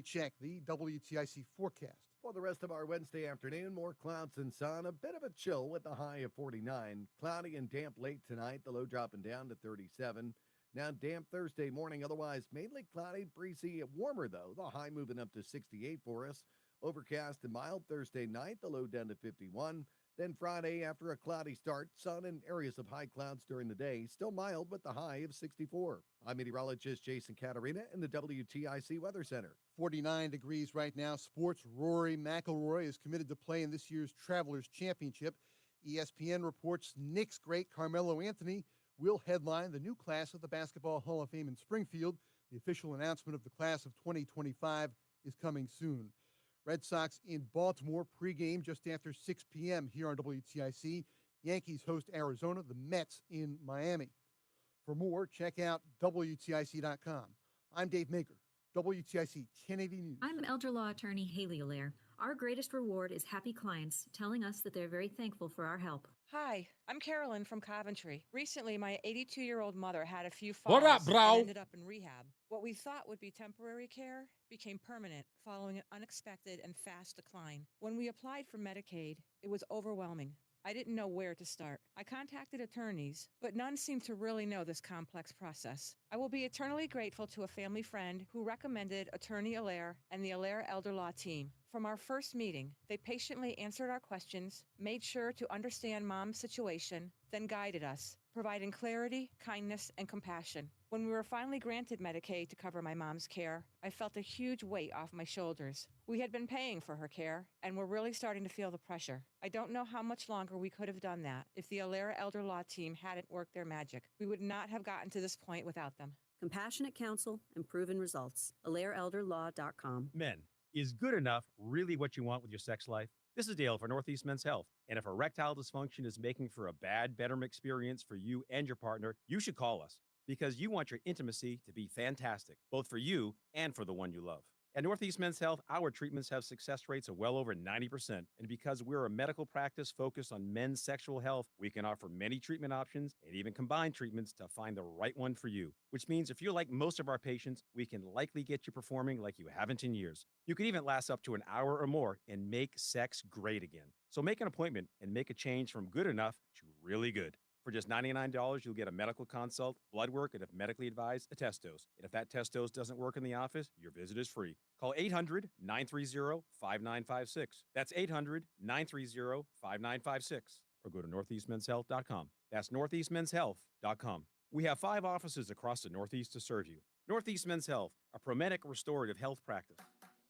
check the WTIC forecast. For the rest of our Wednesday afternoon, more clouds and sun, a bit of a chill with the high of 49. Cloudy and damp late tonight, the low dropping down to 37. Now damp Thursday morning, otherwise mainly cloudy, breezy, warmer though. The high moving up to 68 for us. Overcast and mild Thursday night, the low down to 51. Then Friday, after a cloudy start, sun and areas of high clouds during the day. Still mild, but the high of 64. I'm meteorologist Jason Caterina in the WTIC Weather Center. 49 degrees right now. Sports, Rory McIlroy is committed to play in this year's Travelers Championship. ESPN reports Knicks great Carmelo Anthony will headline the new class of the Basketball Hall of Fame in Springfield. The official announcement of the class of 2025 is coming soon. Red Sox in Baltimore pregame just after 6 p.m. here on WTIC. Yankees host Arizona, the Mets in Miami. For more, check out WTIC.com. I'm Dave Maker, WTIC 1080 News. I'm elder law attorney Haley Allaire. Our greatest reward is happy clients telling us that they're very thankful for our help. Hi, I'm Carolyn from Coventry. Recently, my 82-year-old mother had a few falls and ended up in rehab. What we thought would be temporary care became permanent following an unexpected and fast decline. When we applied for Medicaid, it was overwhelming. I didn't know where to start. I contacted attorneys, but none seemed to really know this complex process. I will be eternally grateful to a family friend who recommended Attorney Allaire and the Allaire Elder Law team. From our first meeting, they patiently answered our questions, made sure to understand Mom's situation, then guided us, providing clarity, kindness, and compassion. When we were finally granted Medicaid to cover my mom's care, I felt a huge weight off my shoulders. We had been paying for her care, and were really starting to feel the pressure. I don't know how much longer we could have done that if the Allaire Elder Law team hadn't worked their magic. We would not have gotten to this point without them. Compassionate counsel and proven results. AllaireElderLaw.com. Men, is good enough really what you want with your sex life? This is Dale for Northeast Men's Health. And if erectile dysfunction is making for a bad bedroom experience for you and your partner, you should call us because you want your intimacy to be fantastic, both for you and for the one you love. At Northeast Men's Health, our treatments have success rates of well over 90%. And because we're a medical practice focused on men's sexual health, we can offer many treatment options and even combine treatments to find the right one for you. Which means if you're like most of our patients, we can likely get you performing like you haven't in years. You can even last up to an hour or more and make sex great again. So make an appointment and make a change from good enough to really good. For just $99, you'll get a medical consult, blood work, and if medically advised, a test dose. And if that test dose doesn't work in the office, your visit is free. Call 800-930-5956. That's 800-930-5956. Or go to northeastmenshealth.com. That's northeastmenshealth.com. We have 5 offices across the Northeast to serve you. Northeast Men's Health, a Promedic restorative health practice.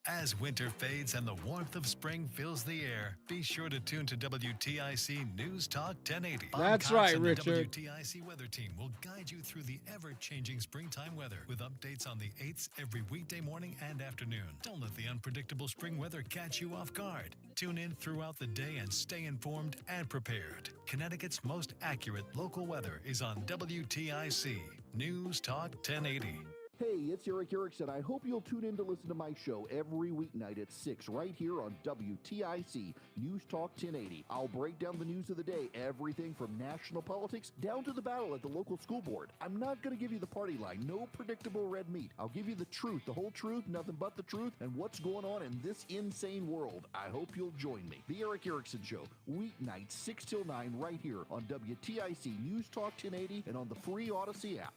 As winter fades and the warmth of spring fills the air, be sure to tune to WTIC News Talk 1080. That's right, Richard. The WTIC weather team will guide you through the ever-changing springtime weather with updates on the 8s every weekday morning and afternoon. Don't let the unpredictable spring weather catch you off guard. Tune in throughout the day and stay informed and prepared. Connecticut's most accurate local weather is on WTIC News Talk 1080. Hey, it's Eric Erickson. I hope you'll tune in to listen to my show every weeknight at 6 right here on WTIC News Talk 1080. I'll break down the news of the day, everything from national politics down to the battle at the local school board. I'm not going to give you the party line, no predictable red meat. I'll give you the truth, the whole truth, nothing but the truth, and what's going on in this insane world. I hope you'll join me. The Eric Erickson Show, weeknights 6 till 9 right here on WTIC News Talk 1080 and on the free Odyssey app.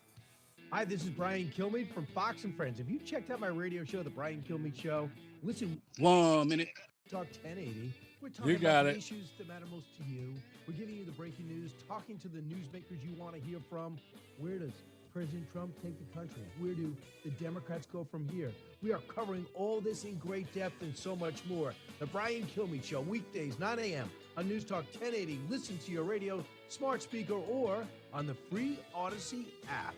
Hi, this is Brian Kilmeade from Fox and Friends. Have you checked out my radio show, The Brian Kilmeade Show? Listen. 1 minute. Talk 1080. We're talking about the issues that matter most to you. We're giving you the breaking news, talking to the newsmakers you want to hear from. Where does President Trump take the country? Where do the Democrats go from here? We are covering all this in great depth and so much more. The Brian Kilmeade Show, weekdays, 9 a.m. on News Talk 1080. Listen to your radio, smart speaker, or on the free Odyssey app.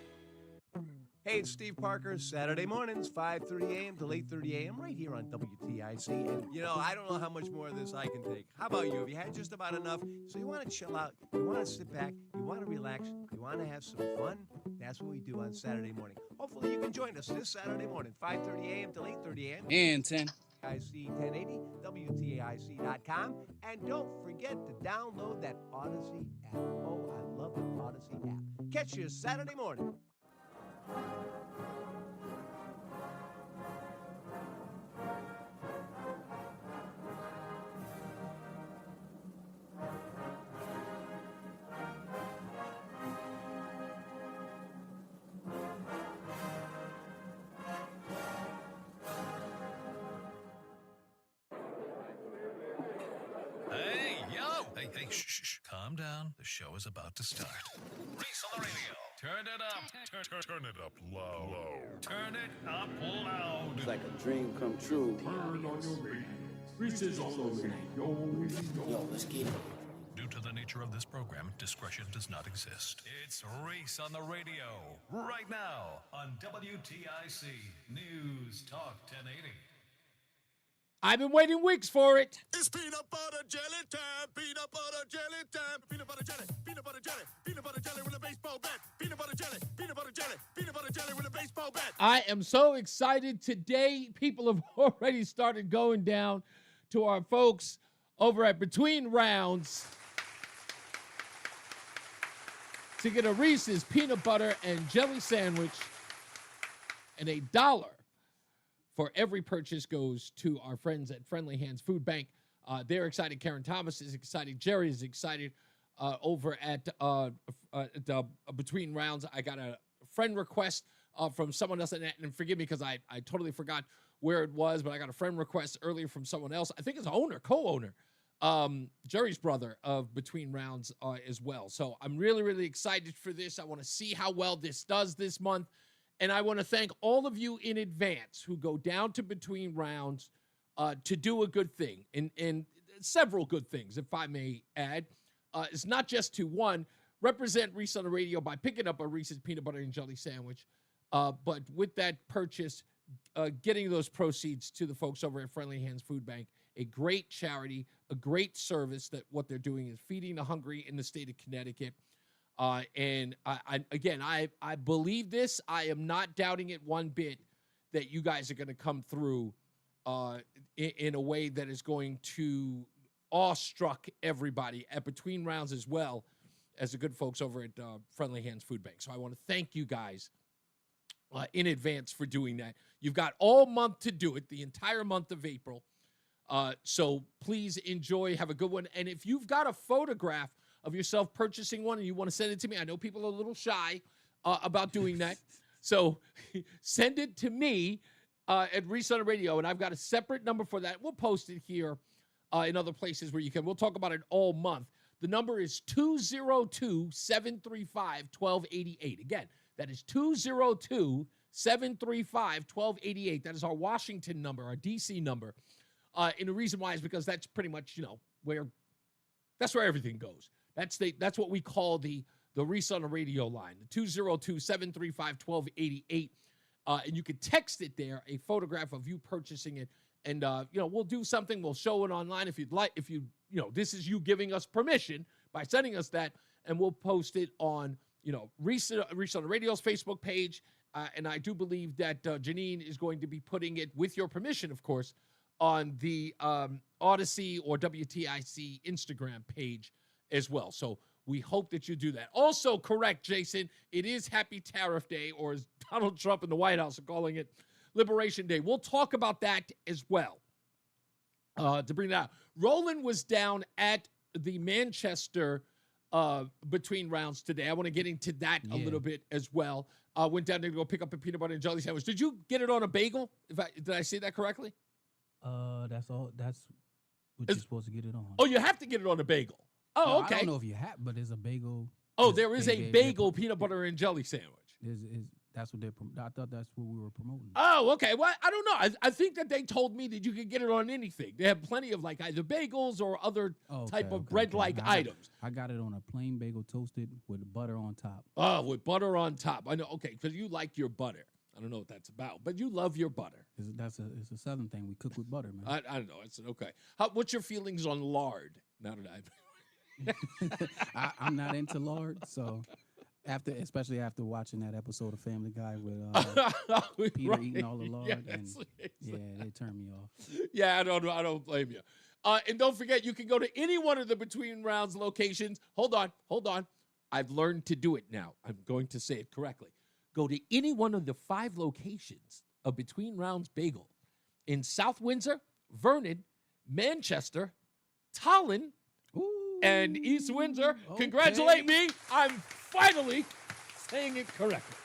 Hey, it's Steve Parker. Saturday mornings, 5:30 a.m. till 8:30 a.m. right here on WTIC. And, I don't know how much more of this I can take. How about you? Have you had just about enough? So you want to chill out. You want to sit back. You want to relax. You want to have some fun. That's what we do on Saturday morning. Hopefully you can join us this Saturday morning, 5:30 a.m. till 8:30 a.m. And 10. WTIC 1080, WTIC.com. And don't forget to download that Odyssey app. Oh, I love the Odyssey app. Catch you Saturday morning. Shh. Calm down. The show is about to start. Reese on the Radio. Turn it up. Turn it up loud. Turn it up loud. It's like a dream come true. Turn on your radio. Reese's on the radio. Yo, let's get it. Due to the nature of this program, discretion does not exist. It's Reese on the Radio. Right now on WTIC News Talk 1080. I've been waiting weeks for it. It's peanut butter jelly time, peanut butter jelly time, peanut butter jelly, peanut butter jelly, peanut butter jelly with a baseball bat, peanut butter jelly, peanut butter jelly, peanut butter jelly with a baseball bat. I am so excited today. People have already started going down to our folks over at Between Rounds to get a Reese's peanut butter and jelly sandwich, and $1 for every purchase goes to our friends at Friendly Hands Food Bank. They're excited. Karen Thomas is excited. Jerry is excited. Over at Between Rounds, I got a friend request from someone else, and forgive me because I totally forgot where it was, but I got a friend request earlier from someone else. I think it's co-owner, Jerry's brother of Between Rounds as well. So I'm really, really excited for this. I want to see how well this does this month. And I want to thank all of you in advance who go down to Between Rounds to do a good thing, and several good things, if I may add. It's not just to, one, represent Reese on the Radio by picking up a Reese's peanut butter and jelly sandwich, but with that purchase, getting those proceeds to the folks over at Friendly Hands Food Bank, a great charity, a great service that what they're doing is feeding the hungry in the state of Connecticut. And I believe this. I am not doubting it one bit that you guys are going to come through in a way that is going to awestruck everybody at Between Rounds as well as the good folks over at Friendly Hands Food Bank. So I want to thank you guys in advance for doing that. You've got all month to do it, the entire month of April. So please enjoy, have a good one. And if you've got a photograph of yourself purchasing one and you want to send it to me, I know people are a little shy about doing that. So send it to me at Reese on the Radio, and I've got a separate number for that. We'll post it here in other places where you can. We'll talk about it all month. The number is 202-735-1288. Again, that is 202-735-1288. That is our Washington number, our D.C. number. And the reason why is because that's pretty much, that's where everything goes. That's what we call the Reese on the Radio line, the 202-735-1288. And you can text it there, a photograph of you purchasing it. And, we'll do something. We'll show it online if you'd like. If this is you giving us permission by sending us that. And we'll post it on, Reese on the Radio's Facebook page. And I do believe that Janine is going to be putting it, with your permission, of course, on the Odyssey or WTIC Instagram page as well. So we hope that you do that. Also correct, Jason, it is Happy Tariff Day, or as Donald Trump in the White House are calling it, Liberation Day. We'll talk about that as well to bring that out. Roland was down at the Manchester Between Rounds today. I want to get into that a little bit as well. Went down there to go pick up a peanut butter and jelly sandwich. Did you get it on a bagel? Did I say that correctly? That's all. That's what you're supposed to get it on. Oh, you have to get it on a bagel. Oh, okay. I don't know if you have, but there's a bagel. Oh, there is a bagel peanut butter and jelly sandwich. That's what they're. I thought that's what we were promoting. Oh, okay. Well, I don't know. I think that they told me that you could get it on anything. They have plenty of either bagels or other type of bread-like items. I got it on a plain bagel toasted with butter on top. Oh, with butter on top. I know. Okay, because you like your butter. I don't know what that's about, but you love your butter. It's a Southern thing. We cook with butter, man. I don't know. It's okay. What's your feelings on lard? Now that I'm not into lard, so especially after watching that episode of Family Guy with Peter eating all the lard, it turned me off. Yeah, I don't blame you. And don't forget, you can go to any one of the Between Rounds locations. Hold on. I've learned to do it now. I'm going to say it correctly. Go to any one of the 5 locations of Between Rounds Bagel in South Windsor, Vernon, Manchester, Tallinn, and East Windsor. Okay. Congratulate me. I'm finally saying it correctly.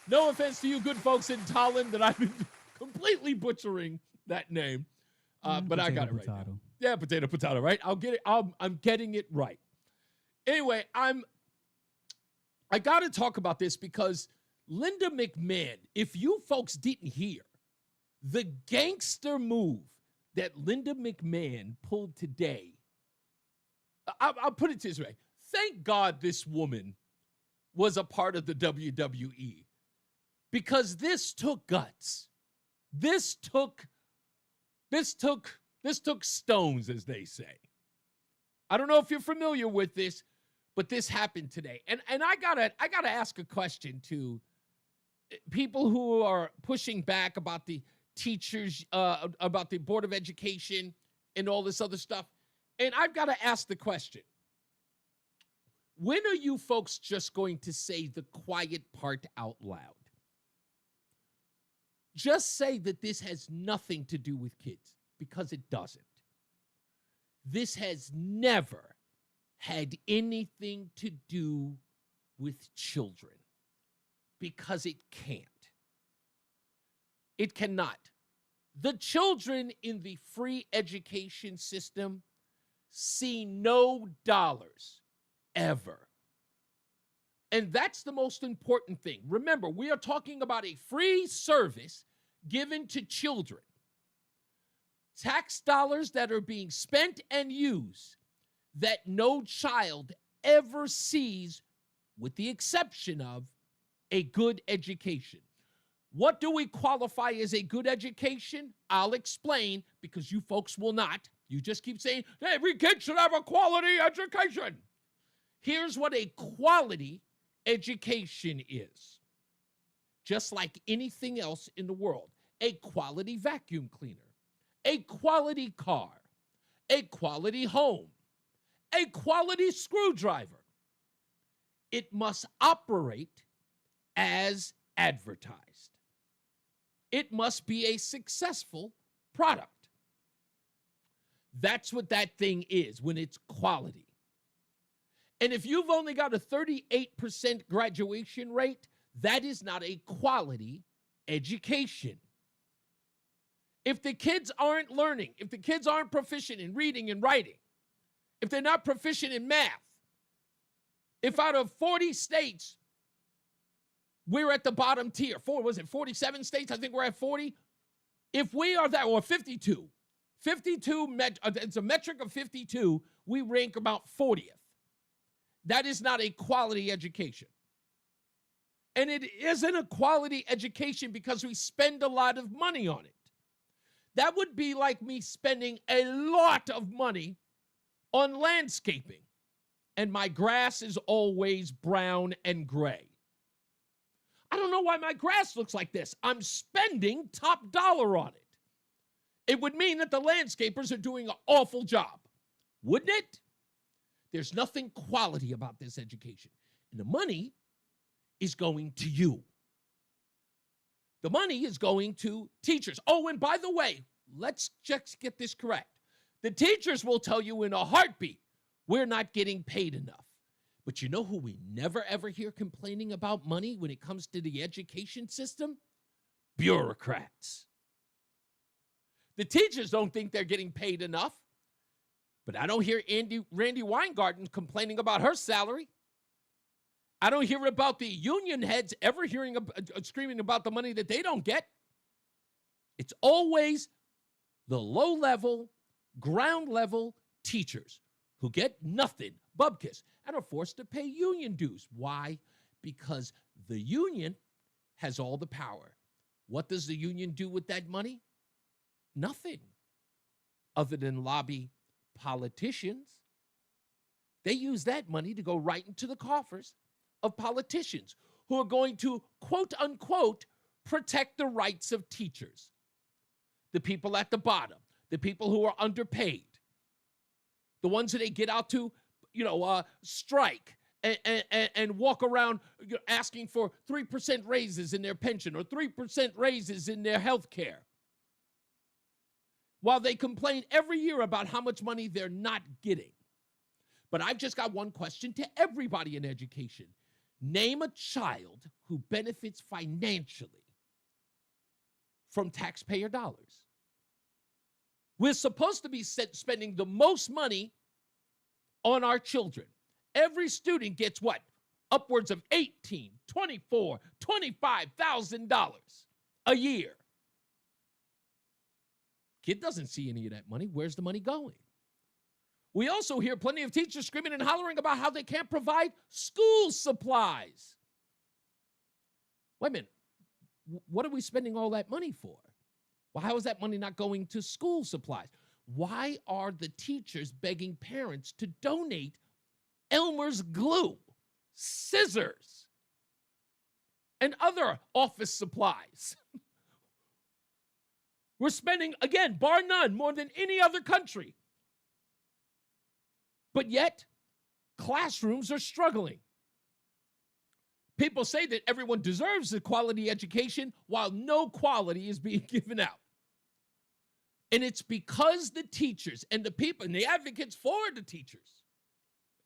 No offense to you good folks in Tallinn that I've been completely butchering that name, but I got it right now. Yeah, potato, right? I'll get it. I'm getting it right. Anyway, I got to talk about this because Linda McMahon, if you folks didn't hear, the gangster move that Linda McMahon pulled today, I'll put it this way. Thank God this woman was a part of the WWE because this took guts. This took stones, as they say. I don't know if you're familiar with this, but this happened today. And I gotta ask a question to people who are pushing back about the teachers, about the Board of Education and all this other stuff. And I've got to ask the question. When are you folks just going to say the quiet part out loud? Just say that this has nothing to do with kids, because it doesn't. This has never had anything to do with children, because it can't. It cannot. The children in the free education system see no dollars ever. And that's the most important thing. Remember, we are talking about a free service given to children. Tax dollars that are being spent and used that no child ever sees, with the exception of a good education. What do we qualify as a good education? I'll explain, because you folks will not. You just keep saying, every kid should have a quality education. Here's what a quality education is. Just like anything else in the world. A quality vacuum cleaner, a quality car, a quality home, a quality screwdriver. It must operate as advertised. It must be a successful product. That's what that thing is when it's quality. And if you've only got a 38% graduation rate, that is not a quality education. If the kids aren't learning, if the kids aren't proficient in reading and writing, if they're not proficient in math, if out of 40 states, we're at the bottom tier, 47 states? I think we're at 40. If we are that, or 52, it's a metric of 52, we rank about 40th. That is not a quality education. And it isn't a quality education because we spend a lot of money on it. That would be like me spending a lot of money on landscaping, and my grass is always brown and gray. I don't know why my grass looks like this. I'm spending top dollar on it. It would mean that the landscapers are doing an awful job, wouldn't it? There's nothing quality about this education. And the money is going to you. The money is going to teachers. Oh, and by the way, let's just get this correct. The teachers will tell you in a heartbeat, we're not getting paid enough. But you know who we never, ever hear complaining about money when it comes to the education system? Bureaucrats. The teachers don't think they're getting paid enough. But I don't hear Randy Weingarten complaining about her salary. I don't hear about the union heads ever screaming about the money that they don't get. It's always the low-level, ground-level teachers who get nothing, bubkiss, and are forced to pay union dues. Why? Because the union has all the power. What does the union do with that money? Nothing, other than lobby politicians. They use that money to go right into the coffers of politicians who are going to, quote unquote, protect the rights of teachers. The people at the bottom, the people who are underpaid, the ones that they get out to, strike and walk around asking for 3% raises in their pension or 3% raises in their health care, while they complain every year about how much money they're not getting. But I've just got one question to everybody in education. Name a child who benefits financially from taxpayer dollars. We're supposed to be spending the most money on our children. Every student gets what? Upwards of $18,000, $24,000, $25,000 a year. Kid doesn't see any of that money. Where's the money going? We also hear plenty of teachers screaming and hollering about how they can't provide school supplies. Wait a minute. What are we spending all that money for? Well, how is that money not going to school supplies? Why are the teachers begging parents to donate Elmer's glue, scissors, and other office supplies? We're spending, again, bar none, more than any other country. But yet, classrooms are struggling. People say that everyone deserves a quality education while no quality is being given out. And it's because the teachers and the people and the advocates for the teachers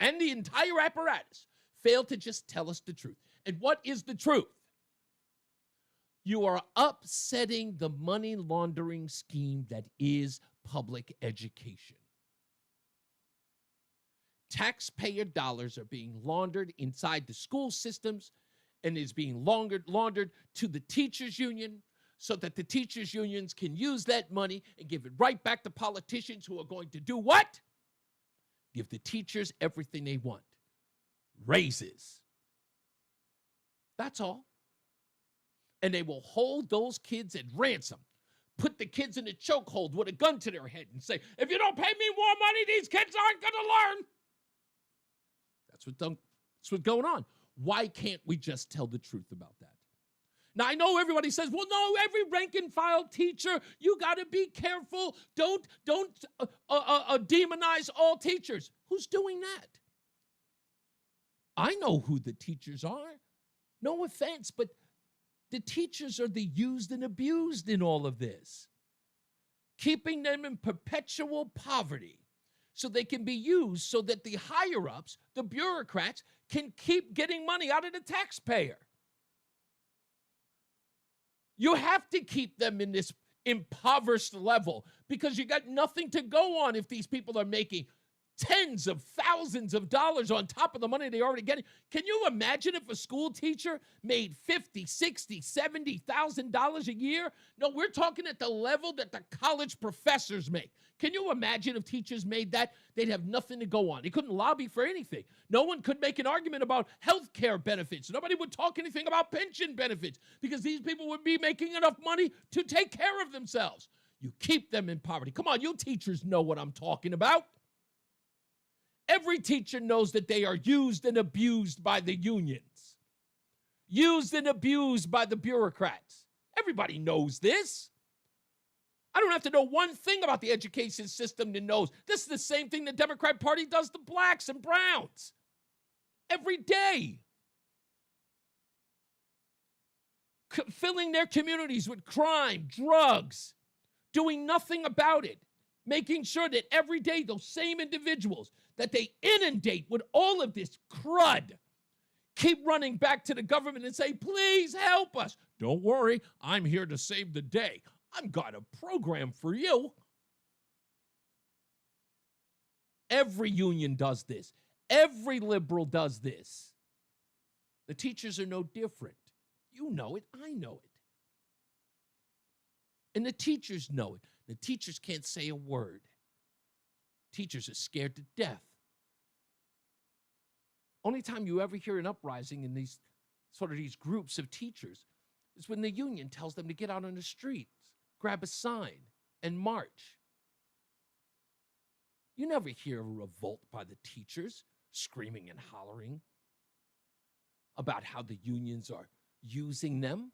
and the entire apparatus fail to just tell us the truth. And what is the truth? You are upsetting the money laundering scheme that is public education. Taxpayer dollars are being laundered inside the school systems and is being laundered to the teachers' union so that the teachers' unions can use that money and give it right back to politicians who are going to do what? Give the teachers everything they want. Raises. That's all. And they will hold those kids at ransom, put the kids in a chokehold with a gun to their head and say, if you don't pay me more money, these kids aren't going to learn. That's what's going on. Why can't we just tell the truth about that? Now, I know everybody says, well, no, every rank and file teacher, you got to be careful. Don't demonize all teachers. Who's doing that? I know who the teachers are. No offense, but the teachers are the used and abused in all of this, keeping them in perpetual poverty so they can be used so that the higher-ups, the bureaucrats, can keep getting money out of the taxpayer. You have to keep them in this impoverished level because you got nothing to go on if these people are making tens of thousands of dollars on top of the money they already getting. Can you imagine if a school teacher made $50,000, $60,000, $70,000 a year? No, we're talking at the level that the college professors make. Can you imagine if teachers made that? They'd have nothing to go on. They couldn't lobby for anything. No one could make an argument about health care benefits. Nobody would talk anything about pension benefits because these people would be making enough money to take care of themselves. You keep them in poverty. Come on, you teachers know what I'm talking about. Every teacher knows that they are used and abused by the unions, used and abused by the bureaucrats. Everybody knows this. I don't have to know one thing about the education system to know. This is the same thing the Democrat Party does to blacks and browns every day. Filling their communities with crime, drugs, doing nothing about it, making sure that every day those same individuals that they inundate with all of this crud keep running back to the government and say, please help us. Don't worry, I'm here to save the day. I've got a program for you. Every union does this. Every liberal does this. The teachers are no different. You know it. I know it. And the teachers know it. The teachers can't say a word. Teachers are scared to death. Only time you ever hear an uprising in these groups of teachers is when the union tells them to get out on the streets, grab a sign, and march. You never hear a revolt by the teachers screaming and hollering about how the unions are using them.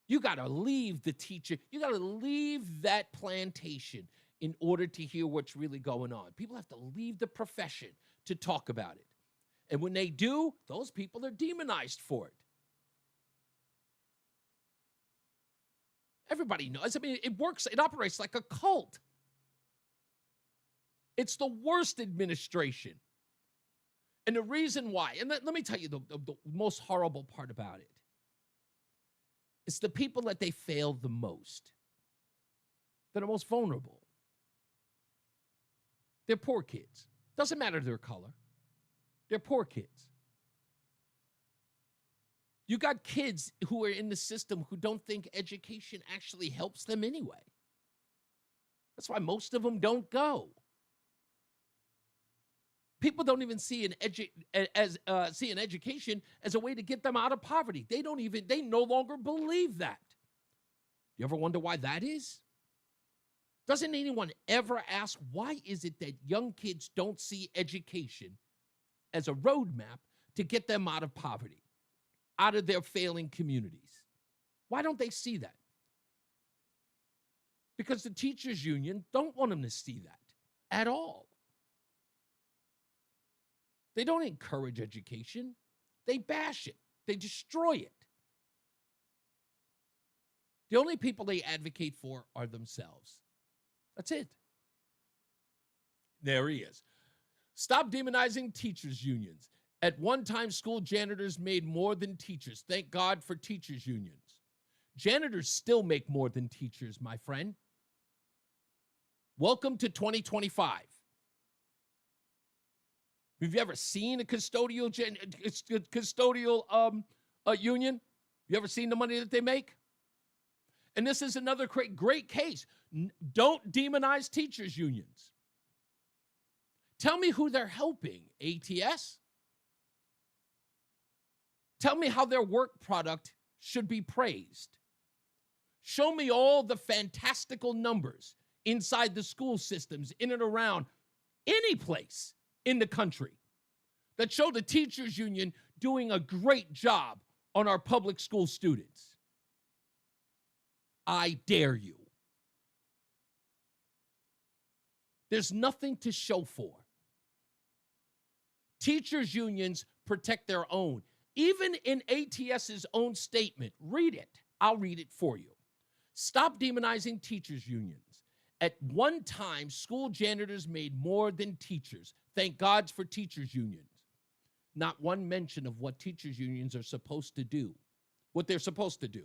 You got to leave the teacher. You got to leave that plantation in order to hear what's really going on. People have to leave the profession to talk about it. And when they do, those people are demonized for it. Everybody knows. I mean, it works. It operates like a cult. It's the worst administration. And the reason why, and let me tell you the most horrible part about it. It's the people that they failed the most. that are most vulnerable. They're poor kids. Doesn't matter their color. They're poor kids. You got kids who are in the system who don't think education actually helps them anyway. That's why most of them don't go. People don't even see an education as a way to get them out of poverty. They no longer believe that. You ever wonder why that is? Doesn't anyone ever ask, why is it that young kids don't see education as a roadmap to get them out of poverty, out of their failing communities? Why don't they see that? Because the teachers union don't want them to see that at all. They don't encourage education. They bash it. They destroy it. The only people they advocate for are themselves. That's it. There he is. Stop demonizing teachers' unions. At one time, school janitors made more than teachers. Thank God for teachers' unions. Janitors still make more than teachers, my friend. Welcome to 2025. Have you ever seen a custodial union? You ever seen the money that they make? And this is another great case. Don't demonize teachers' unions. Tell me who they're helping, ATS. Tell me how their work product should be praised. Show me all the fantastical numbers inside the school systems, in and around any place in the country that show the teachers union doing a great job on our public school students. I dare you. There's nothing to show for. Teachers unions protect their own. Even in ATS's own statement, read it. I'll read it for you. Stop demonizing teachers unions. At one time, school janitors made more than teachers. Thank God for teachers unions. Not one mention of what teachers unions are supposed to do, what they're supposed to do.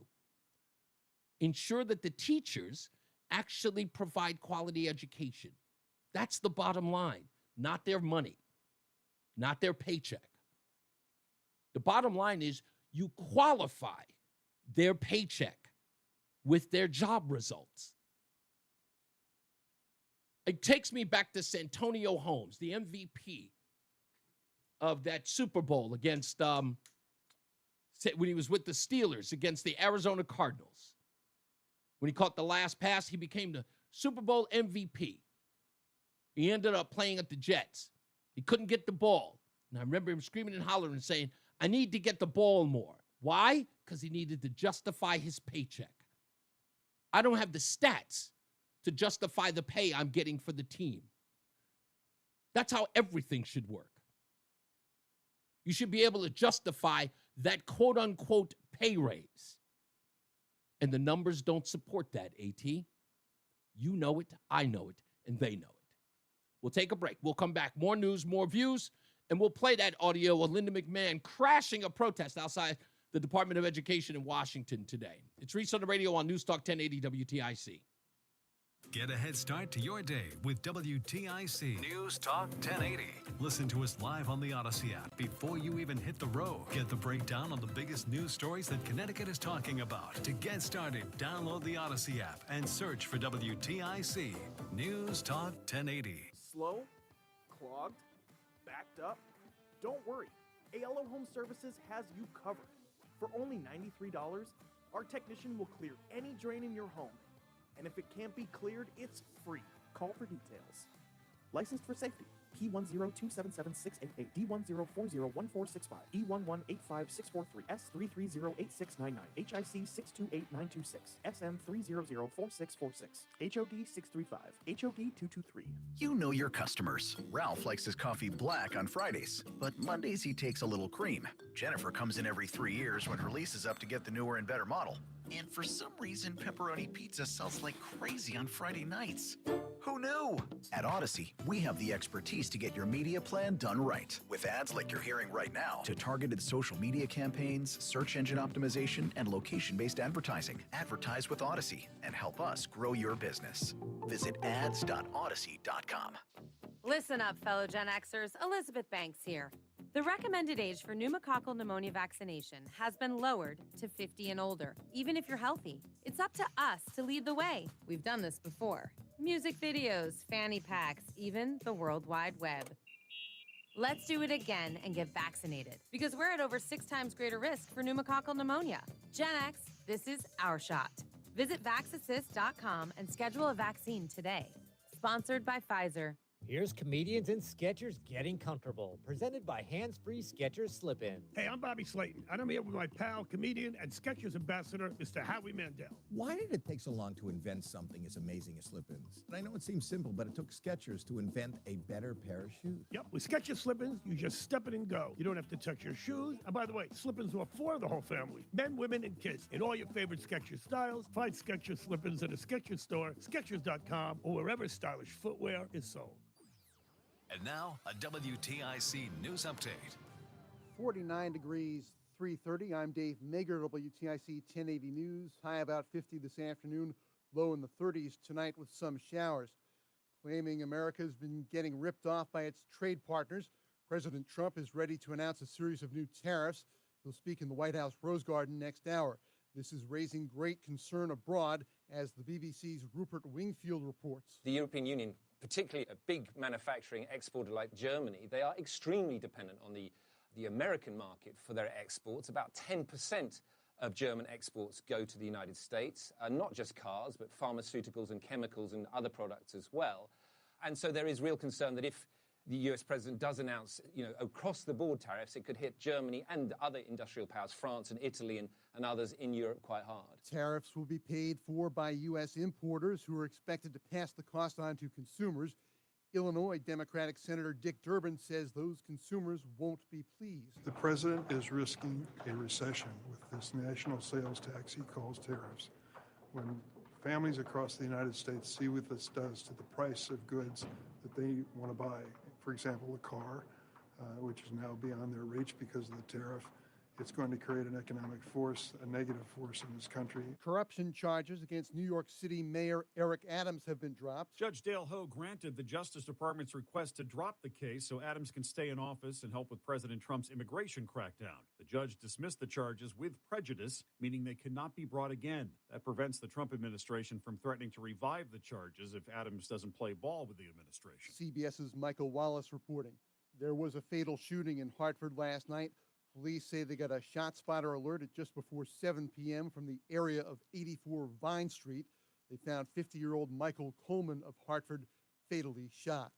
Ensure that the teachers actually provide quality education. That's the bottom line, not their money, not their paycheck. The bottom line is you qualify their paycheck with their job results. It takes me back to Santonio Holmes, the MVP of that Super Bowl against, when he was with the Steelers against the Arizona Cardinals. When he caught the last pass, he became the Super Bowl MVP. He ended up playing at the Jets. He couldn't get the ball. And I remember him screaming and hollering and saying, I need to get the ball more. Why? Because he needed to justify his paycheck. I don't have the stats to justify the pay I'm getting for the team. That's how everything should work. You should be able to justify that quote-unquote pay raise. And the numbers don't support that, AT. You know it, I know it, and they know it. We'll take a break. We'll come back. More news, more views, and we'll play that audio of Linda McMahon crashing a protest outside the Department of Education in Washington today. It's Reese on the Radio on NewsTalk 1080 WTIC. Get a head start to your day with WTIC News Talk 1080. Listen to us live on the Odyssey app before you even hit the road. Get the breakdown on the biggest news stories that Connecticut is talking about. To get started, download the Odyssey app and search for WTIC News Talk 1080. Slow? Clogged? Backed up? Don't worry. ALO Home Services has you covered. For only $93, our technician will clear any drain in your home. And if it can't be cleared, it's free. Call for details. Licensed for safety. P102776888, D104014665, E1185643, S3308699, HIC 628926, SM3004646, HOD 635, HOD 223. You know your customers. Ralph likes his coffee black on Fridays, but Mondays he takes a little cream. Jennifer comes in every 3 years when her lease is up to get the newer and better model. And for some reason, pepperoni pizza sells like crazy on Friday nights. Who knew? At Odyssey, we have the expertise to get your media plan done right. With ads like you're hearing right now, to targeted social media campaigns, search engine optimization, and location-based advertising. Advertise with Odyssey and help us grow your business. Visit ads.odyssey.com. Listen up, fellow Gen Xers. Elizabeth Banks here. The recommended age for pneumococcal pneumonia vaccination has been lowered to 50 and older, even if you're healthy. It's up to us to lead the way. We've done this before. Music videos, fanny packs, even the World Wide Web. Let's do it again and get vaccinated, because we're at over 6 times greater risk for pneumococcal pneumonia. Gen X, this is our shot. Visit vaxassist.com and schedule a vaccine today. Sponsored by Pfizer. Here's Comedians and Sketchers Getting Comfortable, presented by Hands-Free Skechers Slip-In. Hey, I'm Bobby Slayton, and I'm here with my pal, comedian, and Skechers ambassador, Mr. Howie Mandel. Why did it take so long to invent something as amazing as slip-ins? I know it seems simple, but it took Skechers to invent a better pair of shoes. Yep, with Skechers slip-ins, you just step it and go. You don't have to touch your shoes. And by the way, slip-ins are for the whole family, men, women, and kids. In all your favorite Skechers styles, find Skechers slip-ins at a Skechers store, Skechers.com, or wherever stylish footwear is sold. And now, a WTIC news update. 49 degrees, 3:30. I'm Dave Mager, WTIC 1080 News. High about 50 this afternoon, low in the 30s tonight with some showers. Claiming America's been getting ripped off by its trade partners, President Trump is ready to announce a series of new tariffs. He'll speak in the White House Rose Garden next hour. This is raising great concern abroad, as the BBC's Rupert Wingfield reports. The European Union, particularly a big manufacturing exporter like Germany, they are extremely dependent on the American market for their exports. About 10% of German exports go to the United States, not just cars, but pharmaceuticals and chemicals and other products as well. And so there is real concern that if the US president does announce, across-the-board tariffs, it could hit Germany and other industrial powers, France and Italy and others in Europe quite hard. Tariffs will be paid for by U.S. importers who are expected to pass the cost on to consumers. Illinois Democratic Senator Dick Durbin says those consumers won't be pleased. The president is risking a recession with this national sales tax he calls tariffs. When families across the United States see what this does to the price of goods that they want to buy, for example, a car, which is now beyond their reach because of the tariff, it's going to create an economic force, a negative force in this country. Corruption charges against New York City Mayor Eric Adams have been dropped. Judge Dale Ho granted the Justice Department's request to drop the case so Adams can stay in office and help with President Trump's immigration crackdown. The judge dismissed the charges with prejudice, meaning they cannot be brought again. That prevents the Trump administration from threatening to revive the charges if Adams doesn't play ball with the administration. CBS's Michael Wallace reporting. There was a fatal shooting in Hartford last night. Police say they got a shot spotter alert at just before 7 p.m. from the area of 84 Vine Street. They found 50-year-old Michael Coleman of Hartford fatally shot.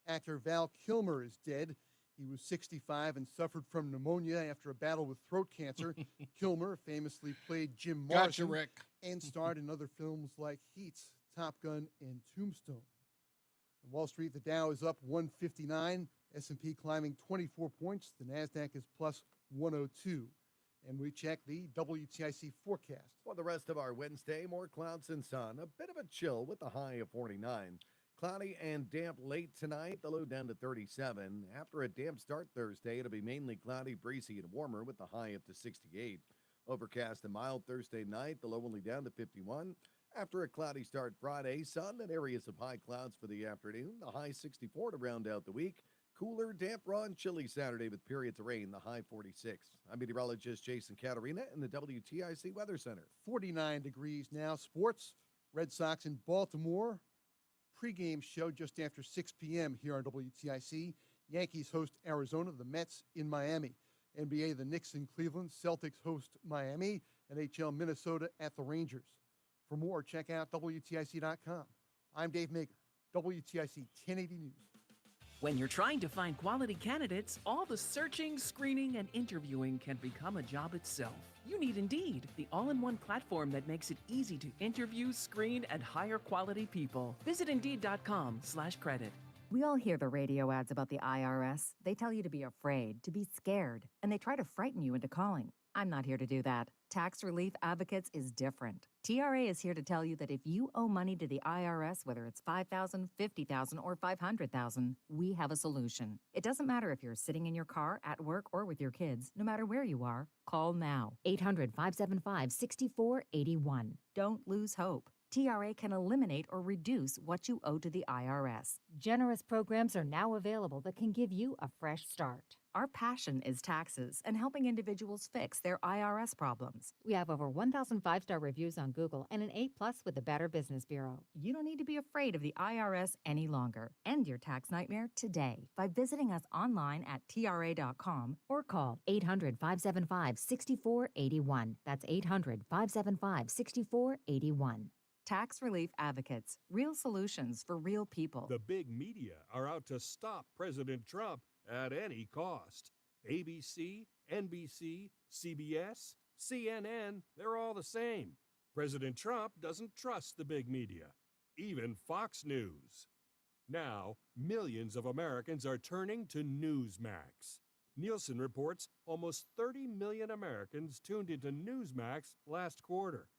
Actor Val Kilmer is dead. He was 65 and suffered from pneumonia after a battle with throat cancer. Kilmer famously played Jim Morrison and starred in other films like Heat, Top Gun, and Tombstone. On Wall Street, the Dow is up 159. S&P climbing 24 points. The NASDAQ is plus 102. And we check the WTIC forecast. For the rest of our Wednesday, more clouds and sun. A bit of a chill with the high of 49. Cloudy and damp late tonight, the low down to 37. After a damp start Thursday, it'll be mainly cloudy, breezy, and warmer with the high up to 68. Overcast and mild Thursday night, the low only down to 51. After a cloudy start Friday, sun and areas of high clouds for the afternoon, the high 64 to round out the week. Cooler, damp, raw, and chilly Saturday with periods of rain, the high 46. I'm meteorologist Jason Caterina in the WTIC Weather Center. 49 degrees now. Sports, Red Sox in Baltimore. Pre-game show just after 6 p.m. here on WTIC. Yankees host Arizona, the Mets in Miami. NBA, the Knicks in Cleveland. Celtics host Miami. NHL, Minnesota at the Rangers. For more, check out WTIC.com. I'm Dave Maker, WTIC 1080 News. When you're trying to find quality candidates, all the searching, screening, and interviewing can become a job itself. You need Indeed, the all-in-one platform that makes it easy to interview, screen, and hire quality people. Visit Indeed.com/credit. We all hear the radio ads about the IRS. They tell you to be afraid, to be scared, and they try to frighten you into calling. I'm not here to do that. Tax Relief Advocates is different. TRA is here to tell you that if you owe money to the IRS, whether it's $5,000, $50,000, or $500,000, we have a solution. It doesn't matter if you're sitting in your car, at work, or with your kids. No matter where you are, call now. 800-575-6481. Don't lose hope. TRA can eliminate or reduce what you owe to the IRS. Generous programs are now available that can give you a fresh start. Our passion is taxes and helping individuals fix their IRS problems. We have over 1,000 5-star reviews on Google and an A+ with the Better Business Bureau. You don't need to be afraid of the IRS any longer. End your tax nightmare today by visiting us online at TRA.com or call 800-575-6481. That's 800-575-6481. Tax Relief Advocates. Real solutions for real people. The big media are out to stop President Trump at any cost. ABC, NBC, CBS, CNN, they're all the same. President Trump doesn't trust the big media, even Fox News. Now, millions of Americans are turning to Newsmax. Nielsen reports almost 30 million Americans tuned into Newsmax last quarter.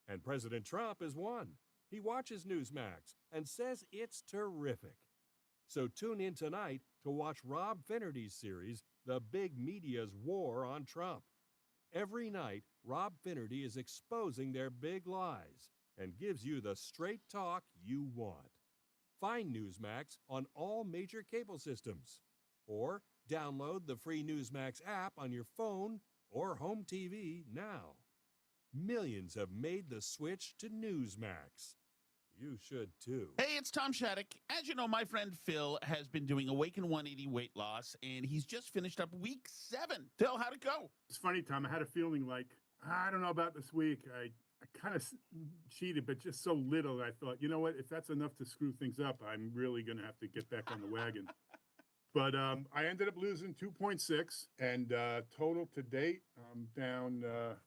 And President Trump is one. He watches Newsmax and says it's terrific. So tune in tonight to watch Rob Finnerty's series, The Big Media's War on Trump. Every night, Rob Finnerty is exposing their big lies and gives you the straight talk you want. Find Newsmax on all major cable systems or download the free Newsmax app on your phone or home TV now. Millions have made the switch to Newsmax. You should too. Hey, it's Tom Shattuck. As you know, my friend Phil has been doing Awaken 180 weight loss, and he's just finished up week 7. Phil, how'd it go? It's funny, Tom. I had a feeling like, I don't know about this week. I kind of cheated, but just so little. I thought, you know what? If that's enough to screw things up, I'm really going to have to get back on the wagon. But I ended up losing 2.6, and total to date, I'm down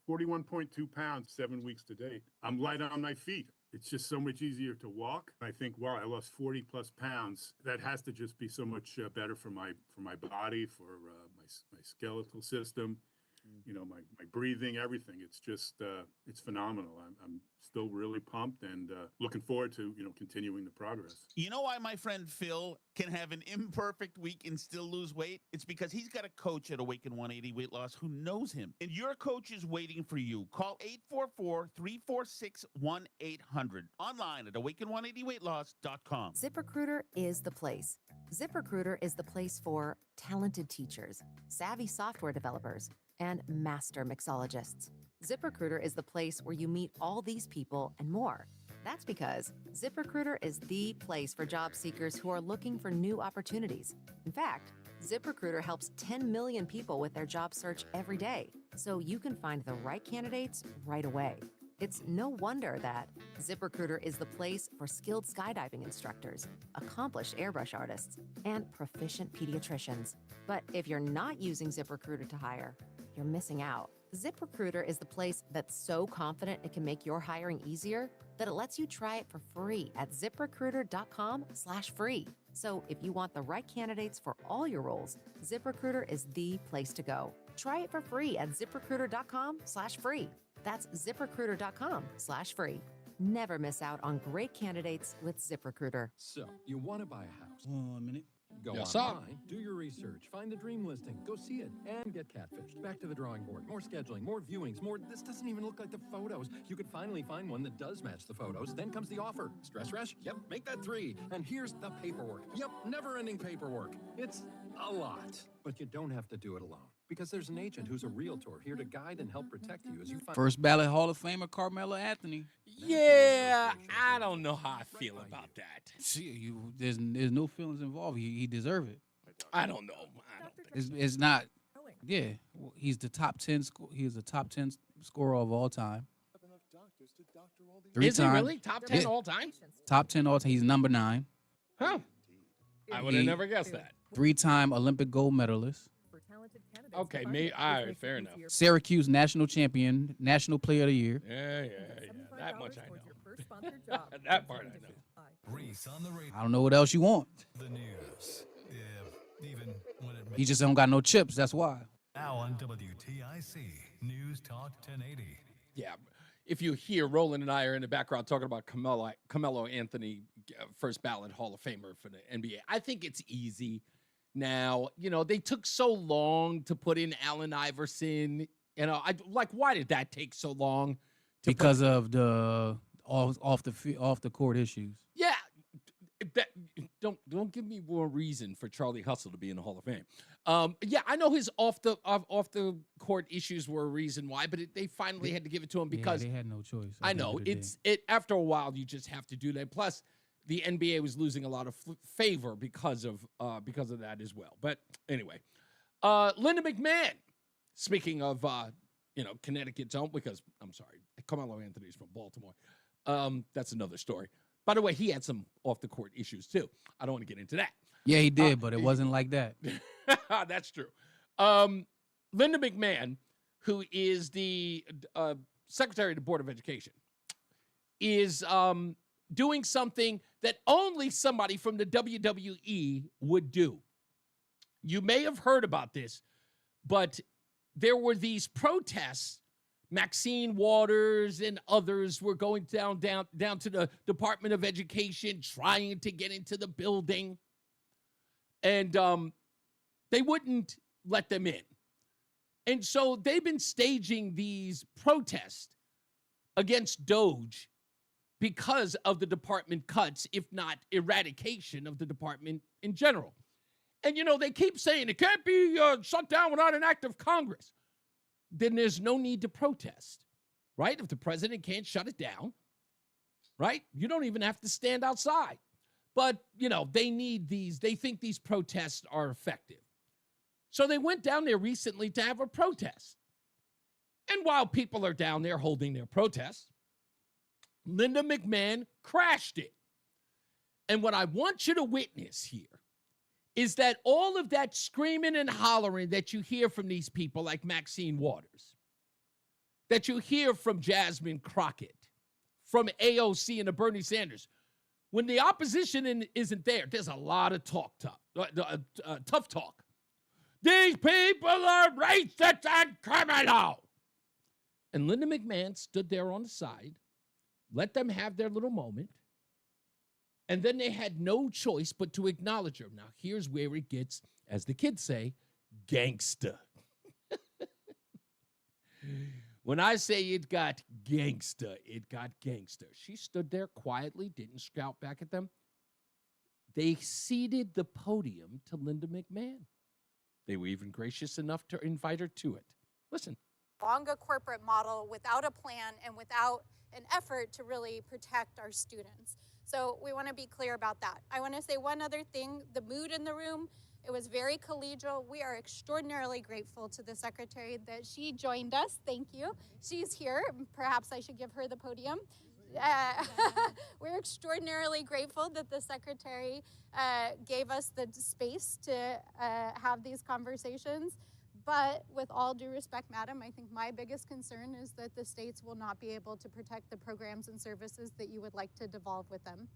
41.2 pounds, 7 weeks to date. I'm light on my feet. It's just so much easier to walk. I think, wow, I lost 40 plus pounds. That has to just be so much better for my body, for my skeletal system, you know, my breathing, everything. It's just, it's phenomenal. I'm still really pumped and looking forward to, you know, continuing the progress. You know why my friend Phil can have an imperfect week and still lose weight? It's because he's got a coach at Awaken 180 Weight Loss who knows him. And your coach is waiting for you. Call 844-346-1800. Online at awaken180weightloss.com. ZipRecruiter is the place. ZipRecruiter is the place for talented teachers, savvy software developers, and master mixologists. ZipRecruiter is the place where you meet all these people and more. That's because ZipRecruiter is the place for job seekers who are looking for new opportunities. In fact, ZipRecruiter helps 10 million people with their job search every day, so you can find the right candidates right away. It's no wonder that ZipRecruiter is the place for skilled skydiving instructors, accomplished airbrush artists, and proficient pediatricians. But if you're not using ZipRecruiter to hire, you're missing out. ZipRecruiter is the place that's so confident it can make your hiring easier that it lets you try it for free at ZipRecruiter.com/free. So if you want the right candidates for all your roles, ZipRecruiter is the place to go. Try it for free at ZipRecruiter.com/free. That's ZipRecruiter.com/free. Never miss out on great candidates with ZipRecruiter. So, you want to buy a house. 1 minute. Go Yes, online, do your research, find the dream listing, go see it, and get catfished. Back to the drawing board. More scheduling, more viewings, more. This doesn't even look like the photos. You could finally find one that does match the photos. Then comes the offer. Stress rush? Yep, make that 3. And here's the paperwork. Yep, never-ending paperwork. It's a lot. But you don't have to do it alone. Because there's an agent who's a realtor here to guide and help protect you as you find. First ballot Hall of Famer Carmelo Anthony. Yeah, I don't know how I feel about that. See, there's no feelings involved. He deserves it. I don't know. It's not. Yeah, well, he's the top 10. He's the top 10 scorer of all time. Is he really top 10 all time? Top 10 all time. He's number 9. Huh? I would have never guessed that. 3-time Olympic gold medalist. Okay, all right, fair enough. Syracuse national champion, national player of the year. Yeah. That much I know. That part I know. Reese on the radio. I don't know what else you want. The news. Even when it He just don't got no chips. That's why. Now on WTIC News Talk 1080. Yeah. If you hear Roland and I are in the background talking about Carmelo Anthony, first ballot Hall of Famer for the NBA, I think it's easy now. You know, they took so long to put in Allen Iverson. You know, why did that take so long? Because of the off the court issues. Yeah. Don't give me more reason for Charlie Hustle to be in the Hall of Fame. Yeah, I know his off the court issues were a reason why, but they finally had to give it to him because they had no choice. I know after a while you just have to do that. Plus, the NBA was losing a lot of favor because of that as well. But anyway, Linda McMahon. Speaking of Connecticut's own, because I'm sorry, Carmelo Anthony's from Baltimore. That's another story. By the way, he had some off-the-court issues, too. I don't want to get into that. Yeah, he did, but it wasn't like that. That's true. Linda McMahon, who is the Secretary of the Board of Education, is doing something that only somebody from the WWE would do. You may have heard about this, but there were these protests. Maxine Waters and others were going down to the Department of Education trying to get into the building. And they wouldn't let them in. And so they've been staging these protests against DOGE because of the department cuts, if not eradication of the department in general. And, they keep saying it can't be shut down without an act of Congress. Then there's no need to protest, right? If the president can't shut it down, right? You don't even have to stand outside. But, they need these. They think these protests are effective. So they went down there recently to have a protest. And while people are down there holding their protests, Linda McMahon crashed it. And what I want you to witness here is that all of that screaming and hollering that you hear from these people like Maxine Waters, that you hear from Jasmine Crockett, from AOC and the Bernie Sanders, when the opposition isn't there, there's a lot of tough talk. These people are racist and criminal. And Linda McMahon stood there on the side, let them have their little moment, and then they had no choice but to acknowledge her. Now, here's where it gets, as the kids say, gangsta. When I say it got gangsta, it got gangsta. She stood there quietly, didn't scout back at them. They ceded the podium to Linda McMahon. They were even gracious enough to invite her to it. Listen. Longa corporate model without a plan and without an effort to really protect our students. So we want to be clear about that. I want to say one other thing. The mood in the room, it was very collegial. We are extraordinarily grateful to the secretary that she joined us. Thank you. She's here. Perhaps I should give her the podium. We're extraordinarily grateful that the secretary gave us the space to have these conversations. But with all due respect, madam, I think my biggest concern is that the states will not be able to protect the programs and services that you would like to devolve with them.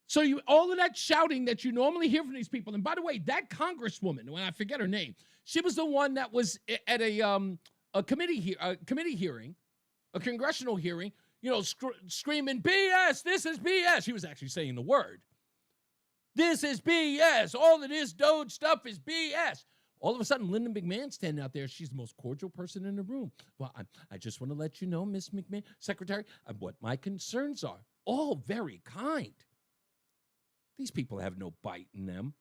So all of that shouting that you normally hear from these people, and by the way, that congresswoman, when I forget her name, she was the one that was at a committee hearing, a congressional hearing, screaming, BS, this is BS. She was actually saying the word. This is BS. All of this DOGE stuff is BS. All of a sudden, Linda McMahon standing out there. She's the most cordial person in the room. Well, I just want to let you know, Miss McMahon, Secretary, what my concerns are. All very kind. These people have no bite in them.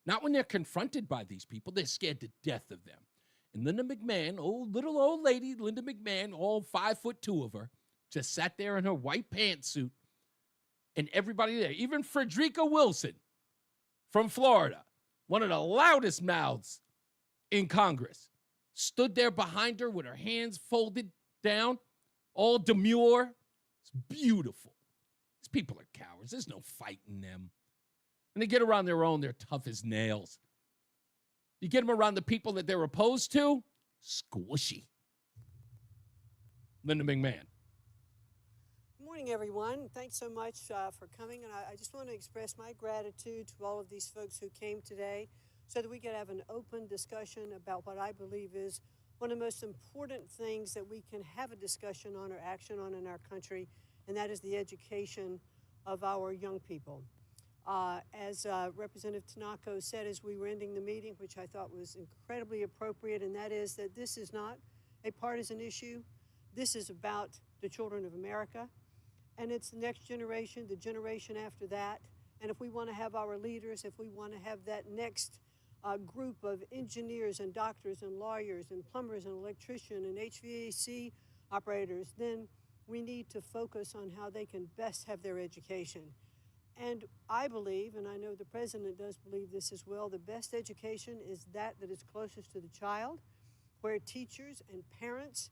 Not when they're confronted by these people. They're scared to death of them. And Linda McMahon, little old lady Linda McMahon, all 5'2" of her, just sat there in her white pantsuit. And everybody there, even Frederica Wilson from Florida, one of the loudest mouths in Congress, stood there behind her with her hands folded down, all demure. It's beautiful. These people are cowards. There's no fighting them. When they get around their own, they're tough as nails. You get them around the people that they're opposed to, squishy. Linda McMahon. Good morning, everyone. Thanks so much for coming. And I just want to express my gratitude to all of these folks who came today so that we could have an open discussion about what I believe is one of the most important things that we can have a discussion on or action on in our country, and that is the education of our young people. As Representative Tanaka said as we were ending the meeting, which I thought was incredibly appropriate, and that is that this is not a partisan issue. This is about the children of America, and it's the next generation, the generation after that. And if we want to have our leaders, if we want to have that next group of engineers and doctors and lawyers and plumbers and electricians and HVAC operators, then we need to focus on how they can best have their education. And I believe, and I know the president does believe this as well, the best education is that is closest to the child, where teachers and parents,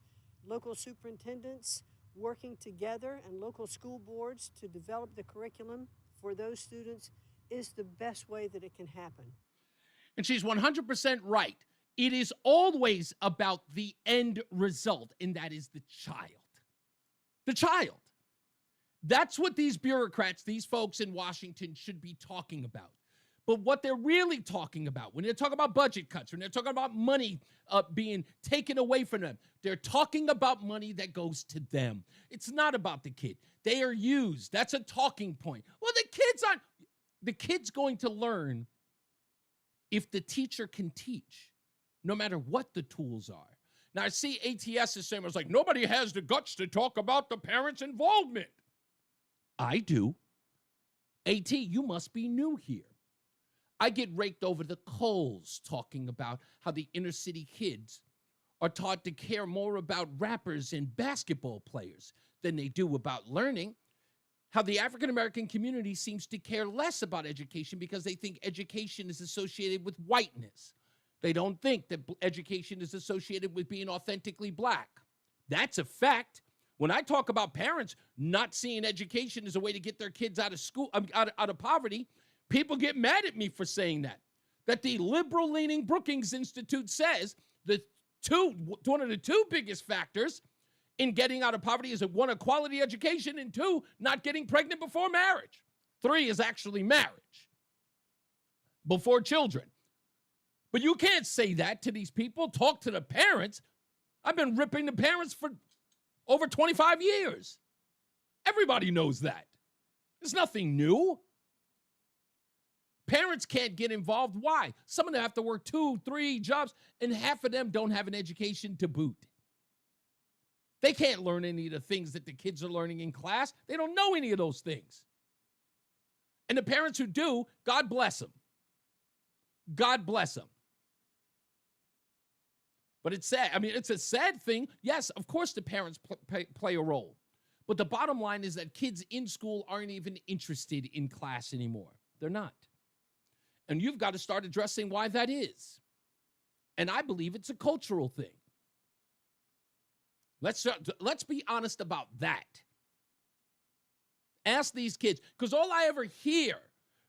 local superintendents working together, and local school boards to develop the curriculum for those students is the best way that it can happen. And she's 100% right. It is always about the end result, and that is the child. The child. That's what these bureaucrats, these folks in Washington should be talking about. But what they're really talking about, when they're talking about budget cuts, when they're talking about money being taken away from them, they're talking about money that goes to them. It's not about the kid. They are used. That's a talking point. Well, the kid's going to learn if the teacher can teach, no matter what the tools are. Now, I see ATS is saying, it's like, nobody has the guts to talk about the parents' involvement. I do. AT, you must be new here. I get raked over the coals talking about how the inner city kids are taught to care more about rappers and basketball players than they do about learning. How the African-American community seems to care less about education because they think education is associated with whiteness. They don't think that education is associated with being authentically black. That's a fact. When I talk about parents not seeing education as a way to get their kids out of school, out of poverty, people get mad at me for saying that. That the liberal-leaning Brookings Institute says one of the two biggest factors in getting out of poverty is, one, a quality education, and two, not getting pregnant before marriage. 3 is actually marriage before children. But you can't say that to these people. Talk to the parents. I've been ripping the parents for over 25 years. Everybody knows that. There's nothing new. Parents can't get involved. Why? Some of them have to work 2, 3 jobs, and half of them don't have an education to boot. They can't learn any of the things that the kids are learning in class. They don't know any of those things. And the parents who do, God bless them. God bless them. But it's sad. I mean, it's a sad thing. Yes, of course the parents play a role. But the bottom line is that kids in school aren't even interested in class anymore. They're not. And you've got to start addressing why that is. And I believe it's a cultural thing. Let's be honest about that. Ask these kids, because all I ever hear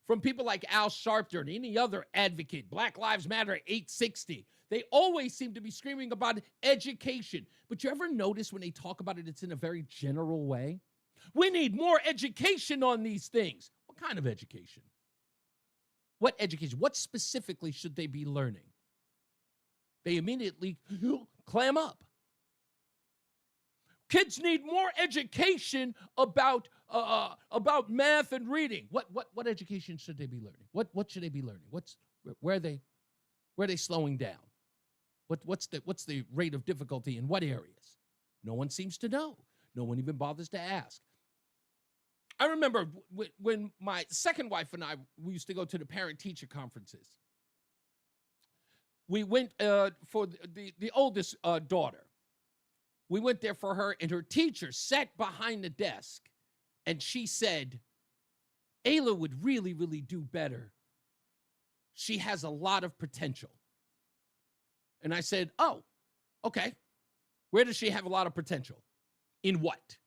from people like Al Sharpton and any other advocate, Black Lives Matter 860, they always seem to be screaming about education. But you ever notice when they talk about it, it's in a very general way? We need more education on these things. What kind of education? What education? What specifically should they be learning? They immediately clam up. Kids need more education about math and reading. What education should they be learning? What should they be learning? Where are they slowing down? What's the rate of difficulty in what areas? No one seems to know. No one even bothers to ask. I remember when my second wife and we used to go to the parent-teacher conferences. We went for the oldest daughter. We went there for her, and her teacher sat behind the desk, and she said, Ayla would really, really do better. She has a lot of potential. And I said, oh, okay. Where does she have a lot of potential? In what?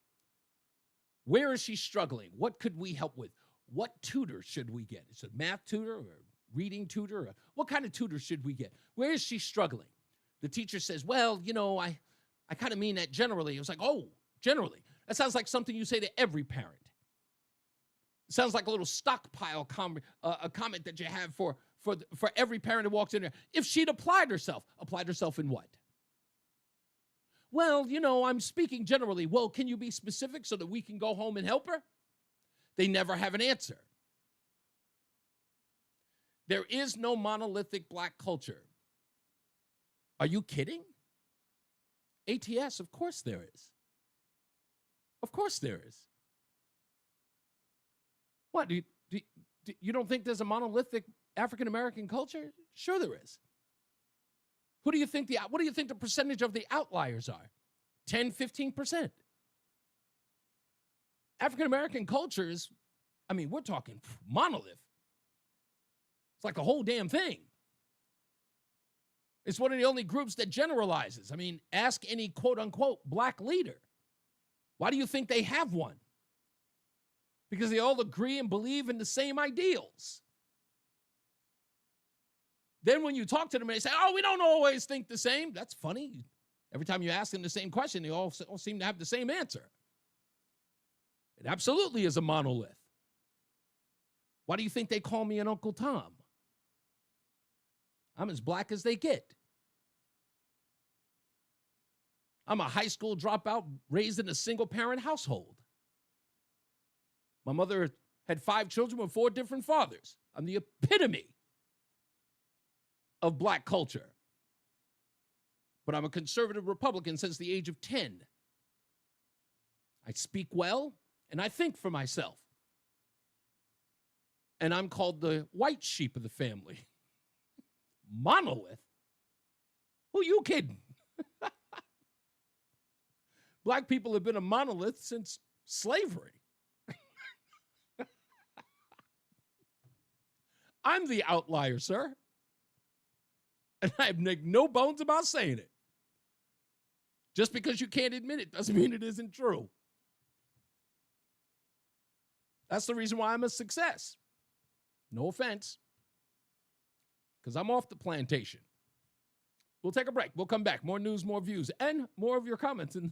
Where is she struggling? What could we help with? What tutor should we get? Is it a math tutor or a reading tutor? Or what kind of tutor should we get? Where is she struggling? The teacher says, well, I kind of mean that generally. It was like, oh, generally. That sounds like something you say to every parent. It sounds like a little stockpile a comment that you have for every parent who walks in there. If she'd applied herself in what? Well, I'm speaking generally. Well, can you be specific so that we can go home and help her? They never have an answer. There is no monolithic black culture. Are you kidding? ATS, of course there is. Of course there is. What, you don't think there's a monolithic African-American culture? Sure there is. What do you think the percentage of the outliers are? 10, 15%. African-American culture is, we're talking monolith. It's like a whole damn thing. It's one of the only groups that generalizes. Ask any quote-unquote black leader. Why do you think they have one? Because they all agree and believe in the same ideals. Then when you talk to them and they say, we don't always think the same, that's funny. Every time you ask them the same question, they all seem to have the same answer. It absolutely is a monolith. Why do you think they call me an Uncle Tom? I'm as black as they get. I'm a high school dropout raised in a single-parent household. My mother had 5 children with 4 different fathers. I'm the epitome of black culture. But I'm a conservative Republican since the age of 10. I speak well, and I think for myself. And I'm called the white sheep of the family. Monolith? Who you kidding? Black people have been a monolith since slavery. I'm the outlier, sir. And I make no bones about saying it. Just because you can't admit it doesn't mean it isn't true. That's the reason why I'm a success. No offense. Because I'm off the plantation. We'll take a break. We'll come back. More news, more views, and more of your comments in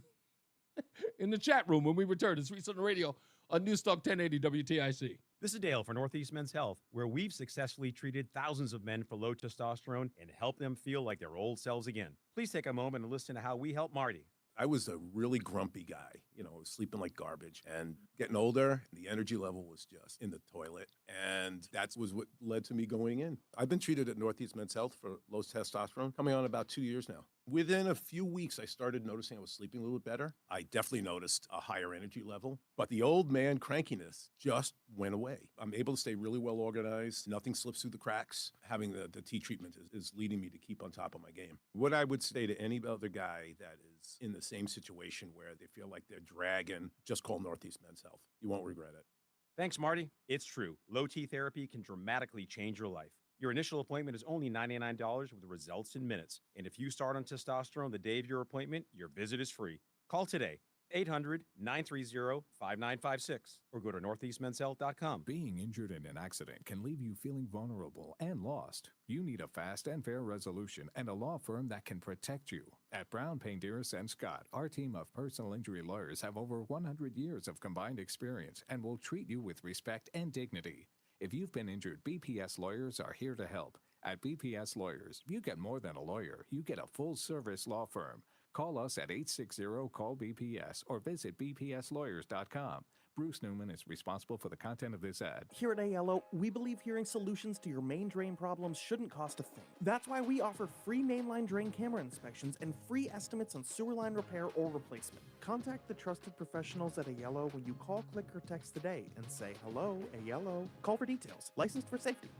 the chat room when we return. It's Reese on the Radio on NewsTalk 1080 WTIC. This is Dale for Northeast Men's Health, where we've successfully treated thousands of men for low testosterone and helped them feel like their old selves again. Please take a moment and listen to how we help Marty. I was a really grumpy guy, sleeping like garbage, and getting older, the energy level was just in the toilet, and that was what led to me going in. I've been treated at Northeast Men's Health for low testosterone, coming on about 2 years now. Within a few weeks, I started noticing I was sleeping a little bit better. I definitely noticed a higher energy level, but the old man crankiness just went away. I'm able to stay really well organized. Nothing slips through the cracks. Having the T treatment is leading me to keep on top of my game. What I would say to any other guy that is in the same situation where they feel like they're dragging, just call Northeast Men's Health. You won't regret it. Thanks, Marty. It's true. Low T therapy can dramatically change your life. Your initial appointment is only $99 with results in minutes. And if you start on testosterone the day of your appointment, your visit is free. Call today, 800-930-5956, or go to northeastmenshealth.com. Being injured in an accident can leave you feeling vulnerable and lost. You need a fast and fair resolution and a law firm that can protect you. At Brown, Painteris & Scott, our team of personal injury lawyers have over 100 years of combined experience and will treat you with respect and dignity. If you've been injured, BPS lawyers are here to help. At BPS Lawyers, you get more than a lawyer. You get a full-service law firm. Call us at 860-CALL-BPS or visit bpslawyers.com. Bruce Newman is responsible for the content of this ad. Here at ALO, we believe hearing solutions to your main drain problems shouldn't cost a thing. That's why we offer free mainline drain camera inspections and free estimates on sewer line repair or replacement. Contact the trusted professionals at ALO when you call, click, or text today and say, "Hello, ALO." Call for details. Licensed for safety.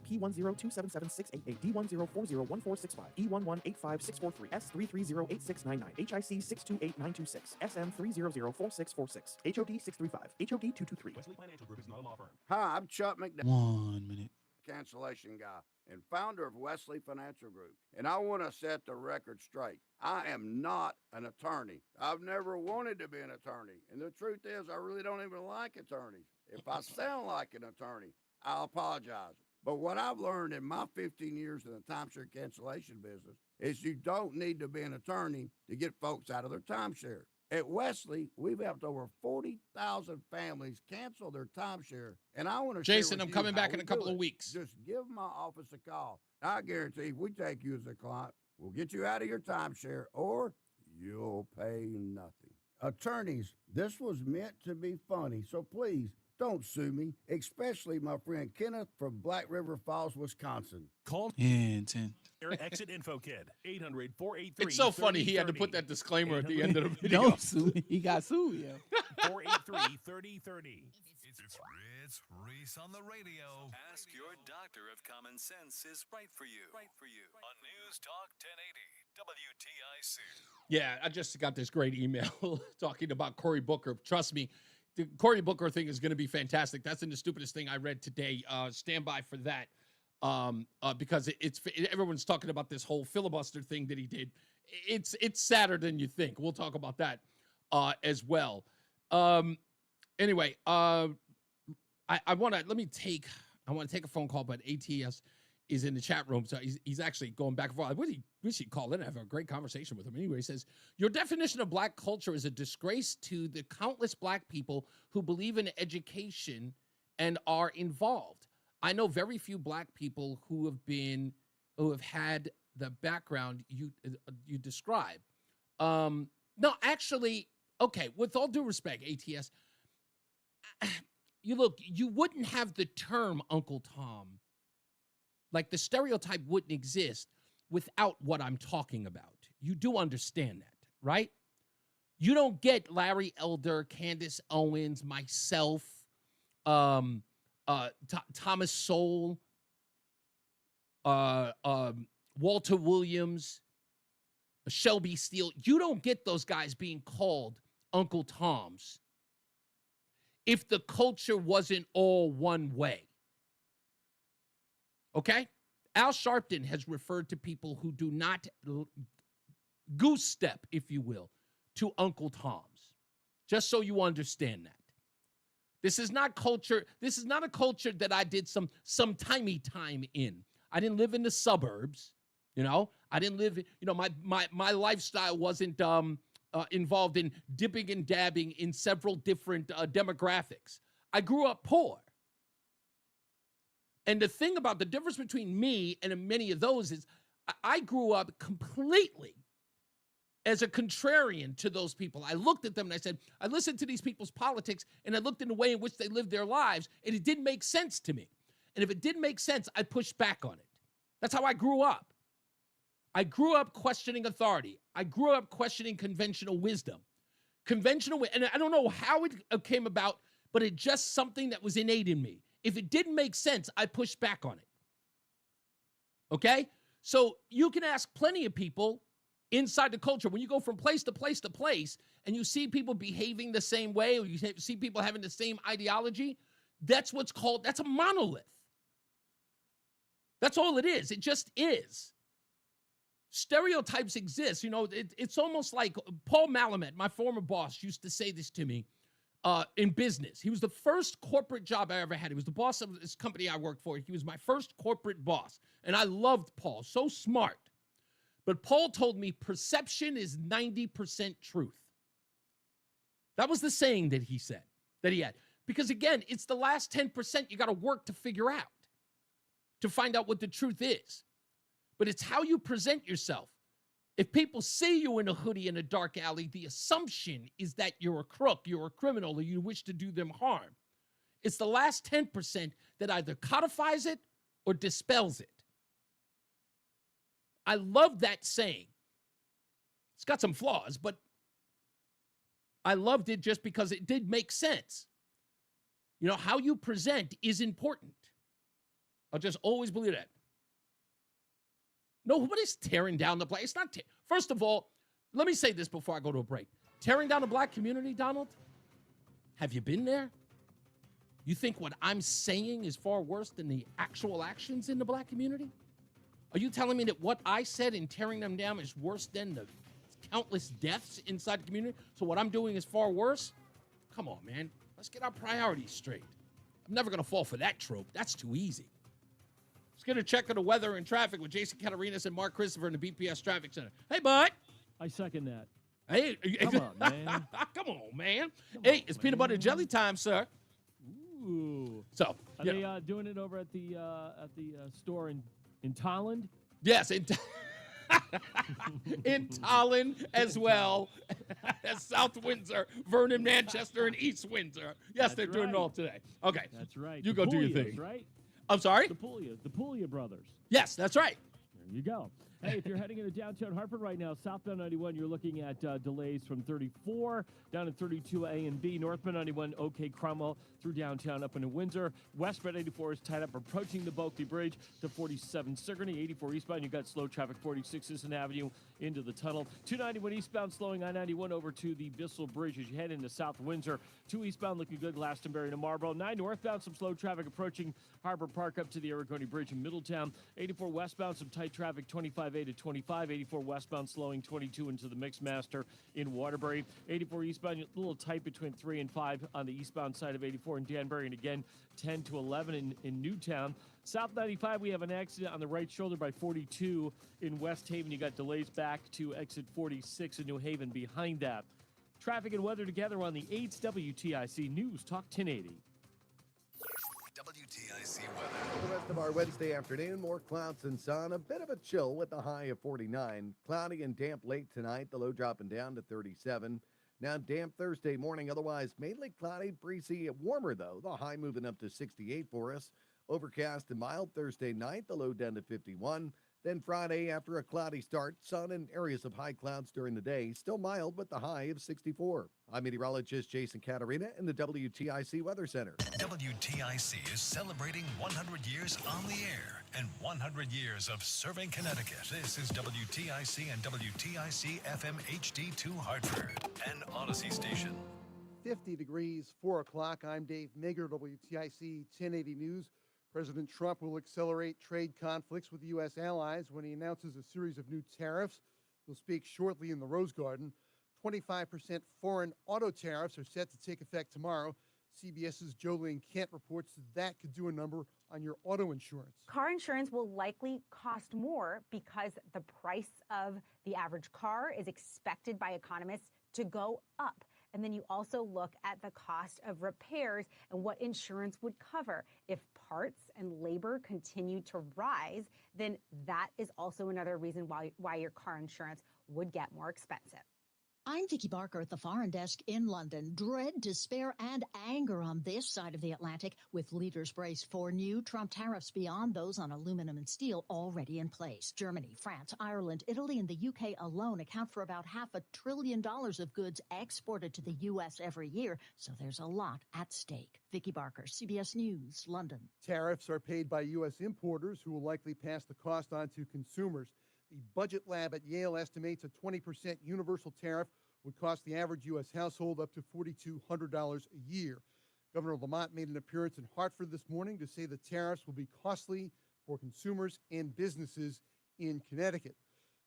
P10277-688, D10401465, E1185643, S3308699, HIC 628926, SM3004646, HOD 635, HOD 223. Wesley Financial Group is not a law firm. Hi, I'm Chuck McDowell. 1 minute. Cancellation guy and founder of Wesley Financial Group. And I want to set the record straight. I am not an attorney. I've never wanted to be an attorney. And the truth is, I really don't even like attorneys. If I sound like an attorney, I'll apologize. But what I've learned in my 15 years in the timeshare cancellation business is you don't need to be an attorney to get folks out of their timeshare. At Wesley, we've helped over 40,000 families cancel their timeshare. And I want to Jason, I'm coming back in a couple of weeks. Just give my office a call. I guarantee if we take you as a client, we'll get you out of your timeshare or you'll pay nothing. Attorneys, this was meant to be funny, so please don't sue me, especially my friend Kenneth from Black River Falls, Wisconsin. Call Yeah, 10. Exit Info Kit, 800-483-3030. It's so funny he had to put that disclaimer at the end of the video. Don't sue me. He got sued, yeah. 483-3030. It's Reese on the Radio. Ask your doctor if common sense is right for you. On News Talk 1080 WTIC. Yeah, I just got this great email talking about Cory Booker. Trust me, the Cory Booker thing is going to be fantastic. That's the stupidest thing I read today. Stand by for that. Because everyone's talking about this whole filibuster thing that he did. It's sadder than you think. We'll talk about that as well. Anyway, I want to take a phone call, but ATS is in the chat room, so he's actually going back and forth. We should call in and have a great conversation with him. Anyway, he says, your definition of black culture is a disgrace to the countless black people who believe in education and are involved. I know very few black people who have had the background you describe. No, actually, okay, with all due respect, ATS, you wouldn't have the term Uncle Tom. Like, the stereotype wouldn't exist without what I'm talking about. You do understand that, right? You don't get Larry Elder, Candace Owens, myself, Thomas Sowell, Walter Williams, Shelby Steele. You don't get those guys being called Uncle Toms if the culture wasn't all one way. Okay? Al Sharpton has referred to people who do not goose step, if you will, to Uncle Toms. Just so you understand that. This is not culture. This is not a culture that I did some timey time in. I didn't live in the suburbs, you know. I didn't live, you know, my lifestyle wasn't involved in dipping and dabbing in several different demographics. I grew up poor. And the thing about the difference between me and many of those is I grew up completely as a contrarian to those people. I looked at them and I said, I listened to these people's politics and I looked in the way in which they lived their lives, and it didn't make sense to me. And if it didn't make sense, I pushed back on it. That's how I grew up. I grew up questioning authority. I grew up questioning conventional wisdom. And I don't know how it came about, but it's just something that was innate in me. If it didn't make sense, I pushed back on it. Okay? So you can ask plenty of people inside the culture. When you go from place to place to place and you see people behaving the same way, or you see people having the same ideology, that's a monolith. That's all it is. It just is. Stereotypes exist. You know, it's almost like Paul Malamet, my former boss, used to say this to me in business. He was the first corporate job I ever had. He was the boss of this company I worked for. He was my first corporate boss. And I loved Paul. So smart. But Paul told me perception is 90% truth. That was the saying that he said, that he had. Because again, it's the last 10% you got to work to figure out, to find out what the truth is. But it's how you present yourself. If people see you in a hoodie in a dark alley, the assumption is that you're a crook, you're a criminal, or you wish to do them harm. It's the last 10% that either codifies it or dispels it. I love that saying. It's got some flaws, but I loved it just because it did make sense. You know, how you present is important. I'll just always believe that. Nobody's tearing down the black. It's not. First of all, let me say this before I go to a break. Tearing down the black community, Donald? Have you been there? You think what I'm saying is far worse than the actual actions in the black community? Are you telling me that what I said in tearing them down is worse than the countless deaths inside the community? So what I'm doing is far worse? Come on, man. Let's get our priorities straight. I'm never going to fall for that trope. That's too easy. Let's get a check of the weather and traffic with Jason Catarinas and Mark Christopher in the BPS Traffic Center. Hey, bud. I second that. Hey, come on, man. Come on, man. Hey, it's peanut butter and jelly time, sir. Ooh. So, are they doing it over at the store in Thailand? Yes. in Tallinn as well as South Windsor, Vernon, Manchester, and East Windsor. Yes, they're doing it all today. Okay. That's right. You The go do your Puglias, thing. right? I'm sorry? The Puglia brothers. Yes, that's right. There you go. Hey, if you're heading into downtown Hartford right now, southbound 91, you're looking at delays from 34 down to 32A and B. Northbound 91, OK Cromwell through downtown up into Windsor. Westbound 84 is tied up approaching the Bulkley Bridge to 47 Sigourney. 84 eastbound, you got slow traffic 46 Sisson Avenue into the tunnel. 291 eastbound slowing I-91 over to the Bissell Bridge as you head into South Windsor. 2 eastbound looking good, Glastonbury to Marlboro. 9 northbound, some slow traffic approaching Harbor Park up to the Aragoni Bridge in Middletown. 84 westbound, some tight traffic 25A to 25. 84 westbound slowing 22 into the Mixmaster in Waterbury. 84 eastbound, a little tight between 3 and 5 on the eastbound side of 84 in Danbury, and again 10 to 11 in Newtown. South 95, we have an accident on the right shoulder by 42 in West Haven. You got delays back to exit 46 in New Haven behind that. Traffic and weather together on the 8th WTIC News Talk 1080. WTIC weather. For the rest of our Wednesday afternoon, more clouds and sun, a bit of a chill with a high of 49. Cloudy and damp late tonight, the low dropping down to 37. Now damp Thursday morning, otherwise mainly cloudy, breezy, warmer though. The high moving up to 68 for us. Overcast and mild Thursday night, the low down to 51. Then Friday, after a cloudy start, sun and areas of high clouds during the day. Still mild with the high of 64. I'm meteorologist Jason Caterina in the WTIC Weather Center. WTIC is celebrating 100 years on the air and 100 years of serving Connecticut. This is WTIC and WTIC FM HD2 Hartford, an Odyssey station. 50 degrees, 4 o'clock. I'm Dave Mager, WTIC 1080 News. President Trump will accelerate trade conflicts with U.S. allies when he announces a series of new tariffs. He'll speak shortly in the Rose Garden. 25% foreign auto tariffs are set to take effect tomorrow. CBS's Jolene Kent reports that could do a number on your auto insurance. Car insurance will likely cost more because the price of the average car is expected by economists to go up. And then you also look at the cost of repairs and what insurance would cover. If parts and labor continue to rise, then that is also another reason why your car insurance would get more expensive. I'm Vicki Barker at the Foreign Desk in London. Dread, despair, and anger on this side of the Atlantic, with leaders braced for new Trump tariffs beyond those on aluminum and steel already in place. Germany, France, Ireland, Italy, and the UK alone account for about $500 billion of goods exported to the U.S. every year, so there's a lot at stake. Vicki Barker, CBS News, London. Tariffs are paid by U.S. importers who will likely pass the cost on to consumers. The Budget Lab at Yale estimates a 20% universal tariff would cost the average U.S. household up to $4,200 a year. Governor Lamont made an appearance in Hartford this morning to say the tariffs will be costly for consumers and businesses in Connecticut.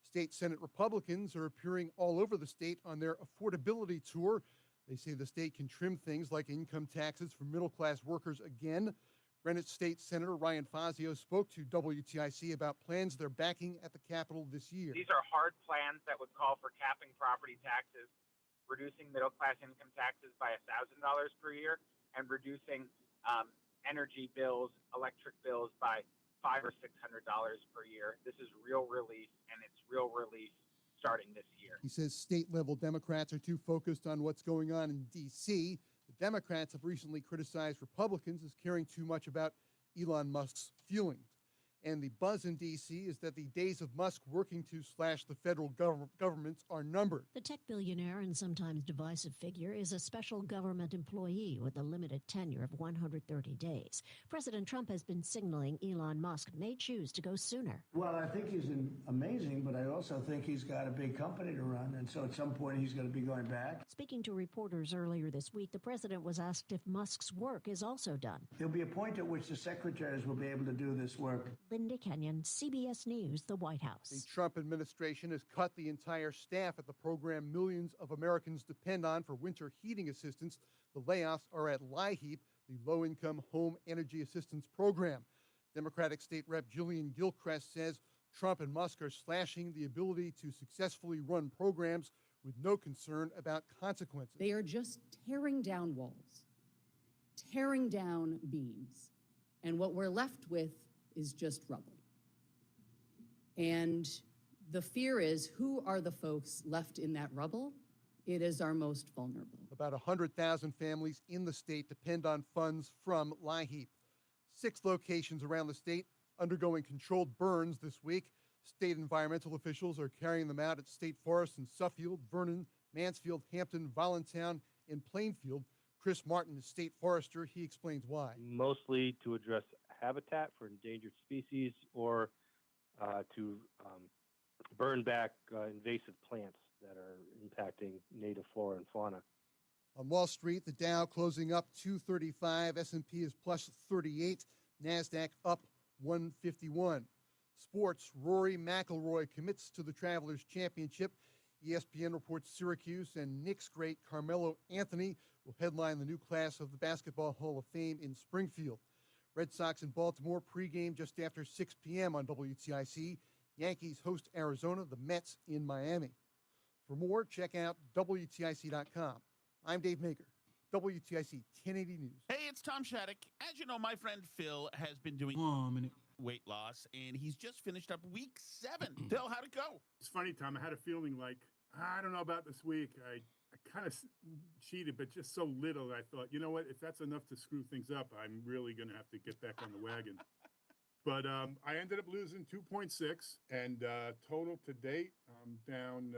State Senate Republicans are appearing all over the state on their affordability tour. They say the state can trim things like income taxes for middle-class workers again. Greenwich State Senator Ryan Fazio spoke to WTIC about plans they're backing at the Capitol this year. These are hard plans that would call for capping property taxes, reducing middle-class income taxes by $1,000 per year, and reducing energy bills, electric bills by $500 or $600 per year. This is real relief, and it's real relief starting this year. He says state-level Democrats are too focused on what's going on in D.C. The Democrats have recently criticized Republicans as caring too much about Elon Musk's feelings. And the buzz in D.C. is that the days of Musk working to slash the federal governments are numbered. The tech billionaire and sometimes divisive figure is a special government employee with a limited tenure of 130 days. President Trump has been signaling Elon Musk may choose to go sooner. Well, I think he's amazing, but I also think he's got a big company to run, and so at some point he's going to be going back. Speaking to reporters earlier this week, the president was asked if Musk's work is also done. There'll be a point at which the secretaries will be able to do this work. Linda Kenyon, CBS News, the White House. The Trump administration has cut the entire staff at the program millions of Americans depend on for winter heating assistance. The layoffs are at LIHEAP, the Low-Income Home Energy Assistance Program. Democratic State Rep Jillian Gilchrist says Trump and Musk are slashing the ability to successfully run programs with no concern about consequences. They are just tearing down walls, tearing down beams, and what we're left with is just rubble. And The fear is, who are the folks left in that rubble? It is our most vulnerable. About 100,000 families in the state depend on funds from LIHEAP. 6 locations around the state undergoing controlled burns this week. State environmental officials are carrying them out at state forests in Suffield, Vernon, Mansfield, Hampton, Voluntown, and Plainfield. Chris Martin is state forester. He explains why. Mostly to address habitat for endangered species or to burn back invasive plants that are impacting native flora and fauna. On Wall Street, the Dow closing up 235, S&P is plus 38, NASDAQ up 151. Sports, Rory McIlroy commits to the Travelers Championship. ESPN reports Syracuse and Knicks great Carmelo Anthony will headline the new class of the Basketball Hall of Fame in Springfield. Red Sox in Baltimore pregame just after 6 p.m. on WTIC. Yankees host Arizona, the Mets in Miami. For more, check out WTIC.com. I'm Dave Maker, WTIC 1080 News. Hey, it's Tom Shattuck. As you know, my friend Phil has been doing weight loss, and he's just finished up week 7. Phil, how'd it go? It's funny, Tom. I had a feeling like, I don't know about this week. I kind of cheated, but just so little. I thought, you know what? If that's enough to screw things up, I'm really going to have to get back on the wagon. But I ended up losing 2.6, and total to date, I'm down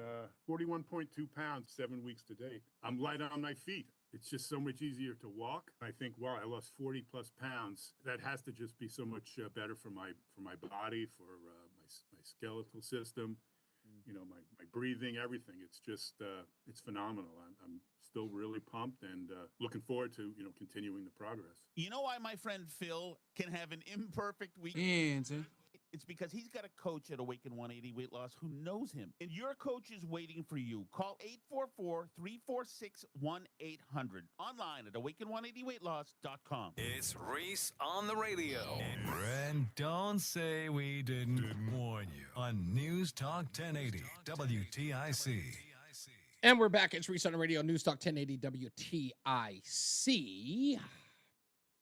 41.2 pounds, 7 weeks to date. I'm light on my feet. It's just so much easier to walk. I think, wow, I lost 40 plus pounds. That has to just be so much better for my body, for my skeletal system, you know, my breathing, everything. It's just, it's phenomenal. I'm still really pumped and looking forward to, you know, continuing the progress. You know why my friend Phil can have an imperfect week? It's because he's got a coach at Awaken 180 Weight Loss who knows him. And your coach is waiting for you. Call 844-346-1800. Online at awaken180weightloss.com. It's Reese on the radio. And don't say we didn't warn you on News Talk 1080 WTIC. And we're back. It's Reese on the radio, News Talk 1080 WTIC.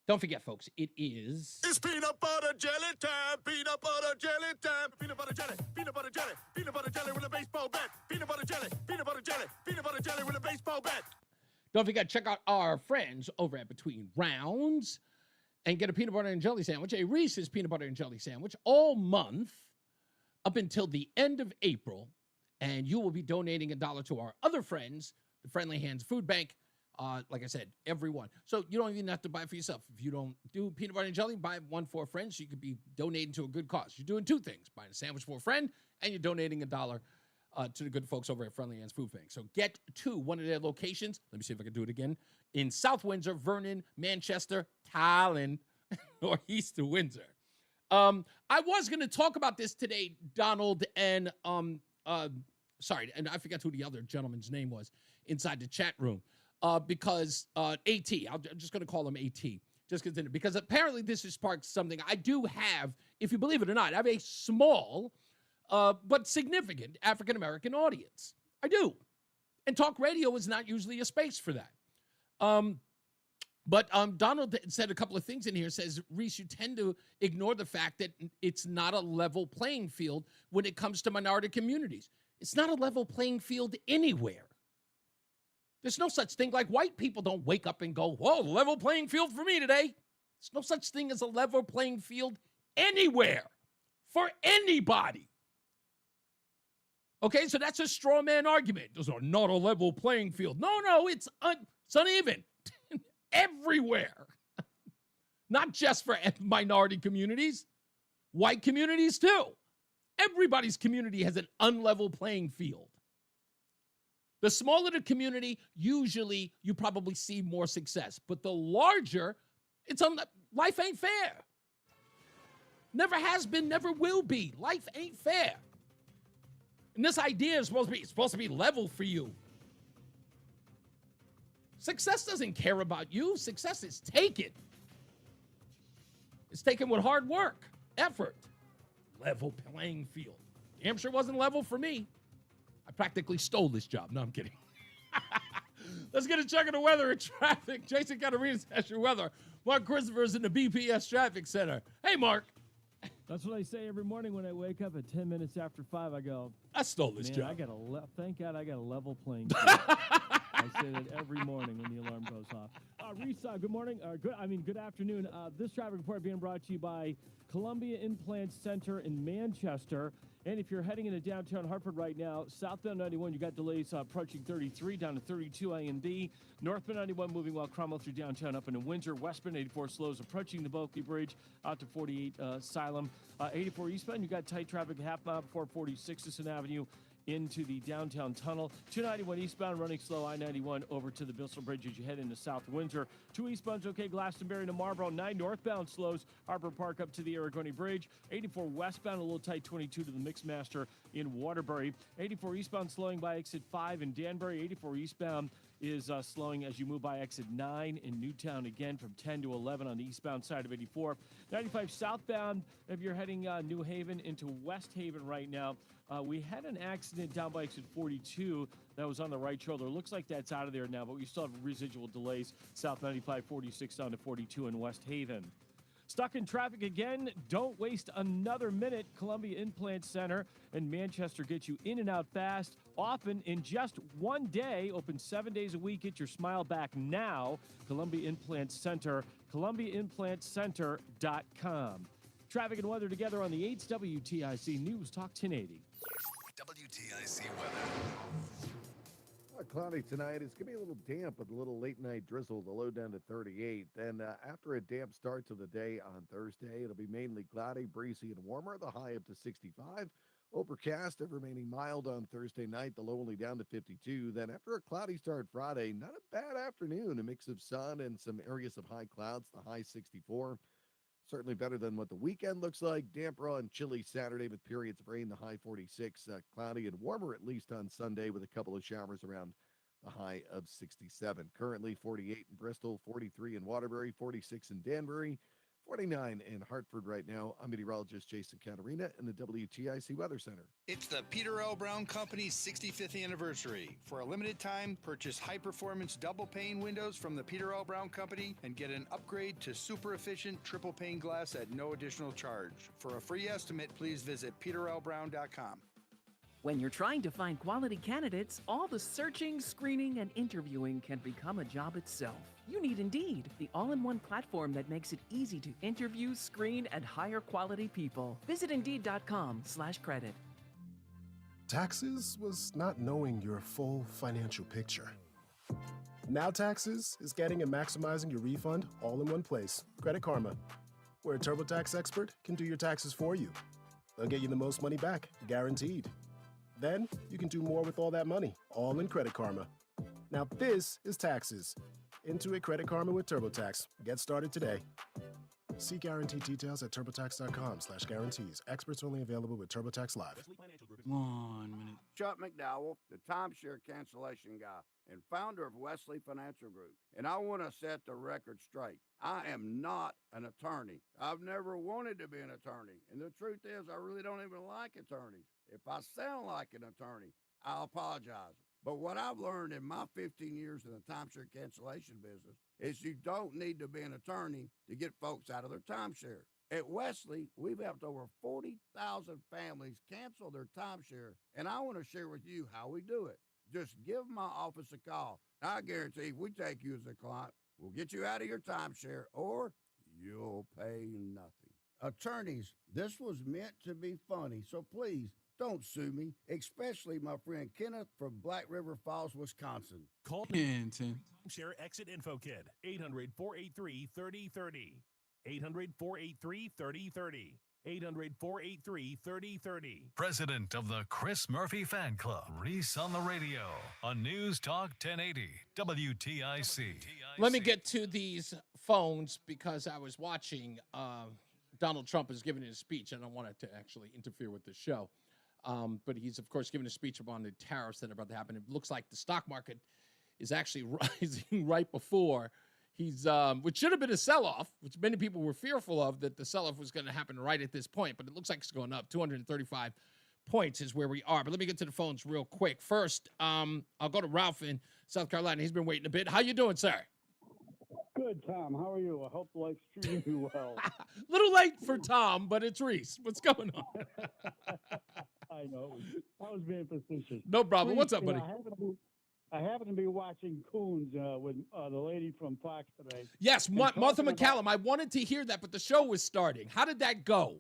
Don't forget, folks, it is... It's peanut butter jelly time, peanut butter jelly time, peanut butter jelly, peanut butter jelly, peanut butter jelly with a baseball bat, peanut butter jelly, peanut butter jelly, peanut butter jelly with a baseball bat. Don't forget, check out our friends over at Between Rounds and get a peanut butter and jelly sandwich, a Reese's peanut butter and jelly sandwich, all month up until the end of April, and you will be donating $1 to our other friends, the Friendly Hands Food Bank. Like I said, everyone. So you don't even have to buy it for yourself. If you don't do peanut butter and jelly, buy one for a friend so you could be donating to a good cause. You're doing 2 things, buying a sandwich for a friend, and you're donating $1 to the good folks over at Friendly Hands Food Bank. So get to one of their locations. Let me see if I can do it again. In South Windsor, Vernon, Manchester, Tallinn, or East of Windsor. I was going to talk about this today, Donald, and sorry, and I forgot who the other gentleman's name was inside the chat room. Because AT, I'm just going to call him AT, just because apparently this has sparked something. I do have, if you believe it or not, I have a small but significant African-American audience. I do. And talk radio is not usually a space for that. But Donald said a couple of things in here, says, Reese, you tend to ignore the fact that it's not a level playing field when it comes to minority communities. It's not a level playing field anywhere. There's no such thing like white people don't wake up and go, whoa, level playing field for me today. There's no such thing as a level playing field anywhere for anybody. Okay, so that's a straw man argument. There's not a level playing field. No, it's uneven everywhere. Not just for minority communities, white communities too. Everybody's community has an unlevel playing field. The smaller the community, usually you probably see more success. But the larger, life ain't fair. Never has been, never will be. Life ain't fair. And this idea is supposed to be level for you. Success doesn't care about you. Success is taken. It's taken with hard work, effort. Level playing field. Damn sure wasn't level for me. I practically stole this job. No, I'm kidding. Let's get a check of the weather and traffic. Jason Catarina has your weather. Mark Christopher's in the BPS Traffic Center. Hey, Mark. That's what I say every morning when I wake up at 10 minutes after 5. I go, I stole this job. I got thank God I got a level playing field. I say that every morning when the alarm goes off. Reese, good morning. Good afternoon. This traffic report being brought to you by Columbia Implant Center in Manchester. And if you're heading into downtown Hartford right now, southbound 91, you got delays approaching 33 down to 32 A and B. Northbound 91 moving while Cromwell through downtown up into Windsor. Westbound 84 slows approaching the Bulkley Bridge out to 48 Asylum. 84 eastbound, you got tight traffic half mile before 46th Avenue into the downtown tunnel. 291 eastbound running slow. I-91 over to the Bissell Bridge as you head into South Windsor. 2 eastbound's okay. Glastonbury to Marlboro. 9 northbound slows. Harbor Park up to the Aragoni Bridge. 84 westbound a little tight. 22 to the Mixmaster in Waterbury. 84 eastbound slowing by exit 5 in Danbury. 84 eastbound is slowing as you move by exit 9 in Newtown again from 10 to 11 on the eastbound side of 84. 95 southbound if you're heading New Haven into West Haven right now. We had an accident down by exit 42 that was on the right shoulder. Looks like that's out of there now, but we still have residual delays. South 95, 46 down to 42 in West Haven. Stuck in traffic again? Don't waste another minute. Columbia Implant Center in Manchester gets you in and out fast, often in just one day. Open 7 days a week. Get your smile back now. Columbia Implant Center, ColumbiaImplantCenter.com. Traffic and weather together on the 8's WTIC News Talk 1080. WTIC weather. Cloudy tonight. It's going to be a little damp with a little late-night drizzle. The low down to 38. Then after a damp start to the day on Thursday, it'll be mainly cloudy, breezy, and warmer. The high up to 65. Overcast and remaining mild on Thursday night. The low only down to 52. Then after a cloudy start Friday, not a bad afternoon. A mix of sun and some areas of high clouds. The high 64. Certainly better than what the weekend looks like. Damp, raw, and chilly Saturday with periods of rain, the high 46. Cloudy and warmer at least on Sunday with a couple of showers around the high of 67. Currently 48 in Bristol, 43 in Waterbury, 46 in Danbury, 49 in Hartford right now. I'm meteorologist Jason Catarina in the WTIC Weather Center. It's the Peter L. Brown Company's 65th anniversary. For a limited time, purchase high-performance double-pane windows from the Peter L. Brown Company and get an upgrade to super-efficient triple-pane glass at no additional charge. For a free estimate, please visit peterlbrown.com. When you're trying to find quality candidates, all the searching, screening, and interviewing can become a job itself. You need Indeed, the all-in-one platform that makes it easy to interview, screen, and hire quality people. Visit Indeed.com/credit. Taxes was not knowing your full financial picture. Now Taxes is getting and maximizing your refund all in one place. Credit Karma, where a TurboTax expert can do your taxes for you. They'll get you the most money back, guaranteed. Then you can do more with all that money, all in Credit Karma. Now this is Taxes. Intuit Credit Karma with TurboTax. Get started today. See guarantee details at turbotax.com/guarantees. Experts only available with TurboTax Live. 1 minute. Chuck McDowell, the timeshare cancellation guy and founder of Wesley Financial Group. And I want to set the record straight. I am not an attorney. I've never wanted to be an attorney. And the truth is, I really don't even like attorneys. If I sound like an attorney, I'll apologize. But what I've learned in my 15 years in the timeshare cancellation business is you don't need to be an attorney to get folks out of their timeshare. At Wesley, we've helped over 40,000 families cancel their timeshare, and I want to share with you how we do it. Just give my office a call. I guarantee if we take you as a client, we'll get you out of your timeshare, or you'll pay nothing. Attorneys, this was meant to be funny, so please, don't sue me, especially my friend Kenneth from Black River Falls, Wisconsin. Call Timeshare Exit Info Kit, 800-483-3030. 800-483-3030. 800-483-3030. President of the Chris Murphy Fan Club, Reese on the Radio, on News Talk 1080, WTIC. Let me get to these phones because I was watching Donald Trump is giving his speech. I don't want it to actually interfere with the show. But he's, of course, giving a speech on the tariffs that are about to happen. It looks like the stock market is actually rising right before he's, which should have been a sell-off, which many people were fearful of, that the sell-off was going to happen right at this point. But it looks like it's going up. 235 points is where we are. But let me get to the phones real quick. First, I'll go to Ralph in South Carolina. He's been waiting a bit. How you doing, sir? Good, Tom. How are you? I hope life's treating you well. Little late for Tom, but it's Reese. What's going on? I know. I was being facetious. No problem. What's up, Reese, buddy? I happen to be watching Coons with the lady from Fox today. Yes, And Martha talking McCallum. I wanted to hear that, but the show was starting. How did that go?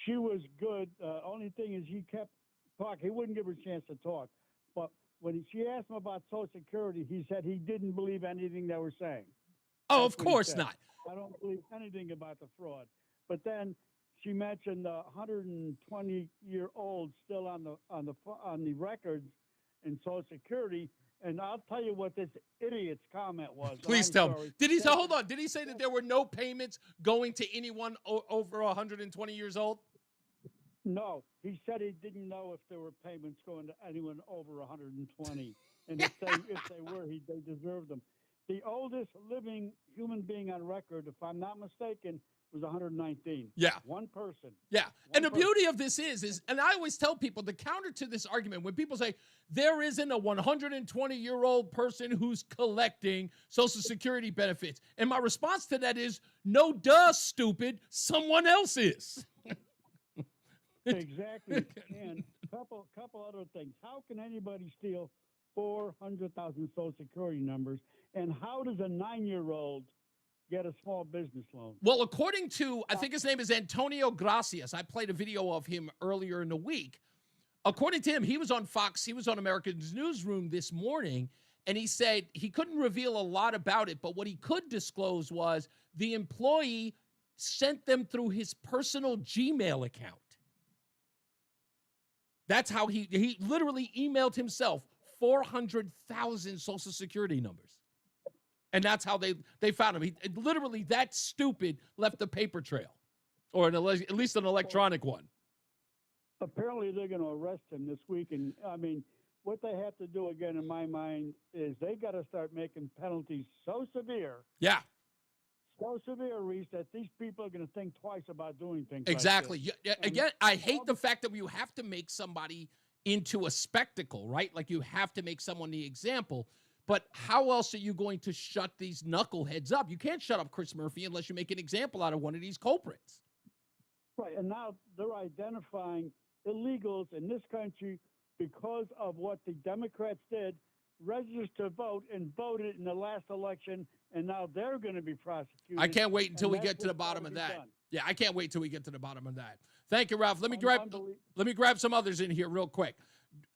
She was good. Only thing is, he kept talking. He wouldn't give her a chance to talk. But when she asked him about Social Security, he said he didn't believe anything they were saying. Oh, That's of what he course said. not. I don't believe anything about the fraud. But then she mentioned the 120-year-old still on the records in Social Security. And I'll tell you what this idiot's comment was. Please I'm tell me. sorry. Did he say, hold on, did he say that there were no payments going to anyone over 120 years old? No, he said he didn't know if there were payments going to anyone over 120, and if they were, they deserved them. The oldest living human being on record, if I'm not mistaken, was 119. Yeah. One person. Yeah. And the beauty of this is, and I always tell people the counter to this argument, when people say there isn't a 120-year-old person who's collecting Social Security benefits. And my response to that is, no, duh, stupid. Someone else is. Exactly. And couple other things. How can anybody steal 400,000 Social Security numbers? And how does a 9-year-old get a small business loan? Well, according to, I think his name is Antonio Gracias. I played a video of him earlier in the week. According to him, he was on Fox. He was on America's Newsroom this morning, and he said he couldn't reveal a lot about it, but what he could disclose was the employee sent them through his personal Gmail account. That's how he literally emailed himself 400,000 Social Security numbers. And that's how they found him. He literally, that stupid, left a paper trail, or at least an electronic one. Apparently, they're going to arrest him this week. And, I mean, what they have to do, again, in my mind, is they got to start making penalties so severe. Yeah. So severe, Reese, that these people are going to think twice about doing things Exactly. like this. Again, I hate the fact that you have to make somebody into a spectacle, right? Like you have to make someone the example. But how else are you going to shut these knuckleheads up? You can't shut up Chris Murphy unless you make an example out of one of these culprits. Right, and now they're identifying illegals in this country because of what the Democrats did, registered to vote and voted in the last election, and now they're going to be prosecuted. I can't wait until we get to the bottom of that. Done. Yeah, I can't wait till we get to the bottom of that. Thank you, Ralph. Let me grab some others in here real quick.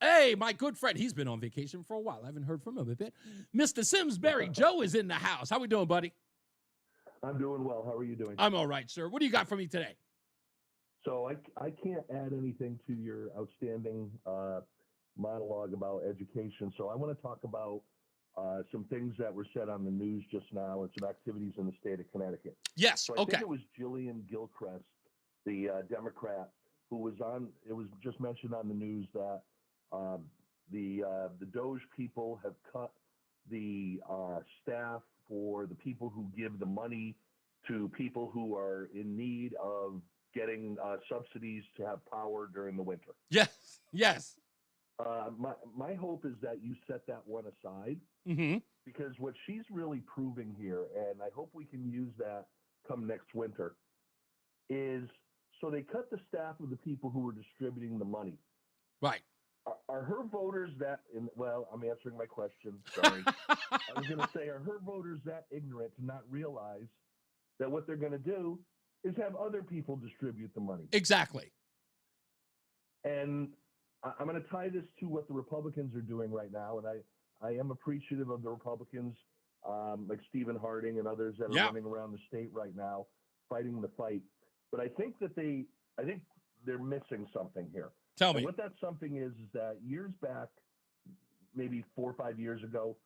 Hey, my good friend. He's been on vacation for a while. I haven't heard from him a bit. Mr. Simsbury, Joe is in the house. How we doing, buddy? I'm doing well. How are you doing? I'm all right, sir. What do you got for me today? So I can't add anything to your outstanding monologue about education. So I want to talk about some things that were said on the news just now and some activities in the state of Connecticut. Yes, so I think it was Jillian Gilchrist, the Democrat, who was on, it was just mentioned on the news that the Doge people have cut the staff for the people who give the money to people who are in need of getting subsidies to have power during the winter. Yes, yes. My hope is that you set that one aside, because what she's really proving here, and I hope we can use that come next winter, is so they cut the staff of the people who were distributing the money. Right. Are her voters that, well, I'm answering my question, sorry. I was going to say, are her voters that ignorant to not realize that what they're going to do is have other people distribute the money? Exactly. And I'm going to tie this to what the Republicans are doing right now, and I am appreciative of the Republicans, like Stephen Harding and others that are running around the state right now, fighting the fight. But I think that they're missing something here. Tell me. And what that something is that years back, maybe 4 or 5 years ago,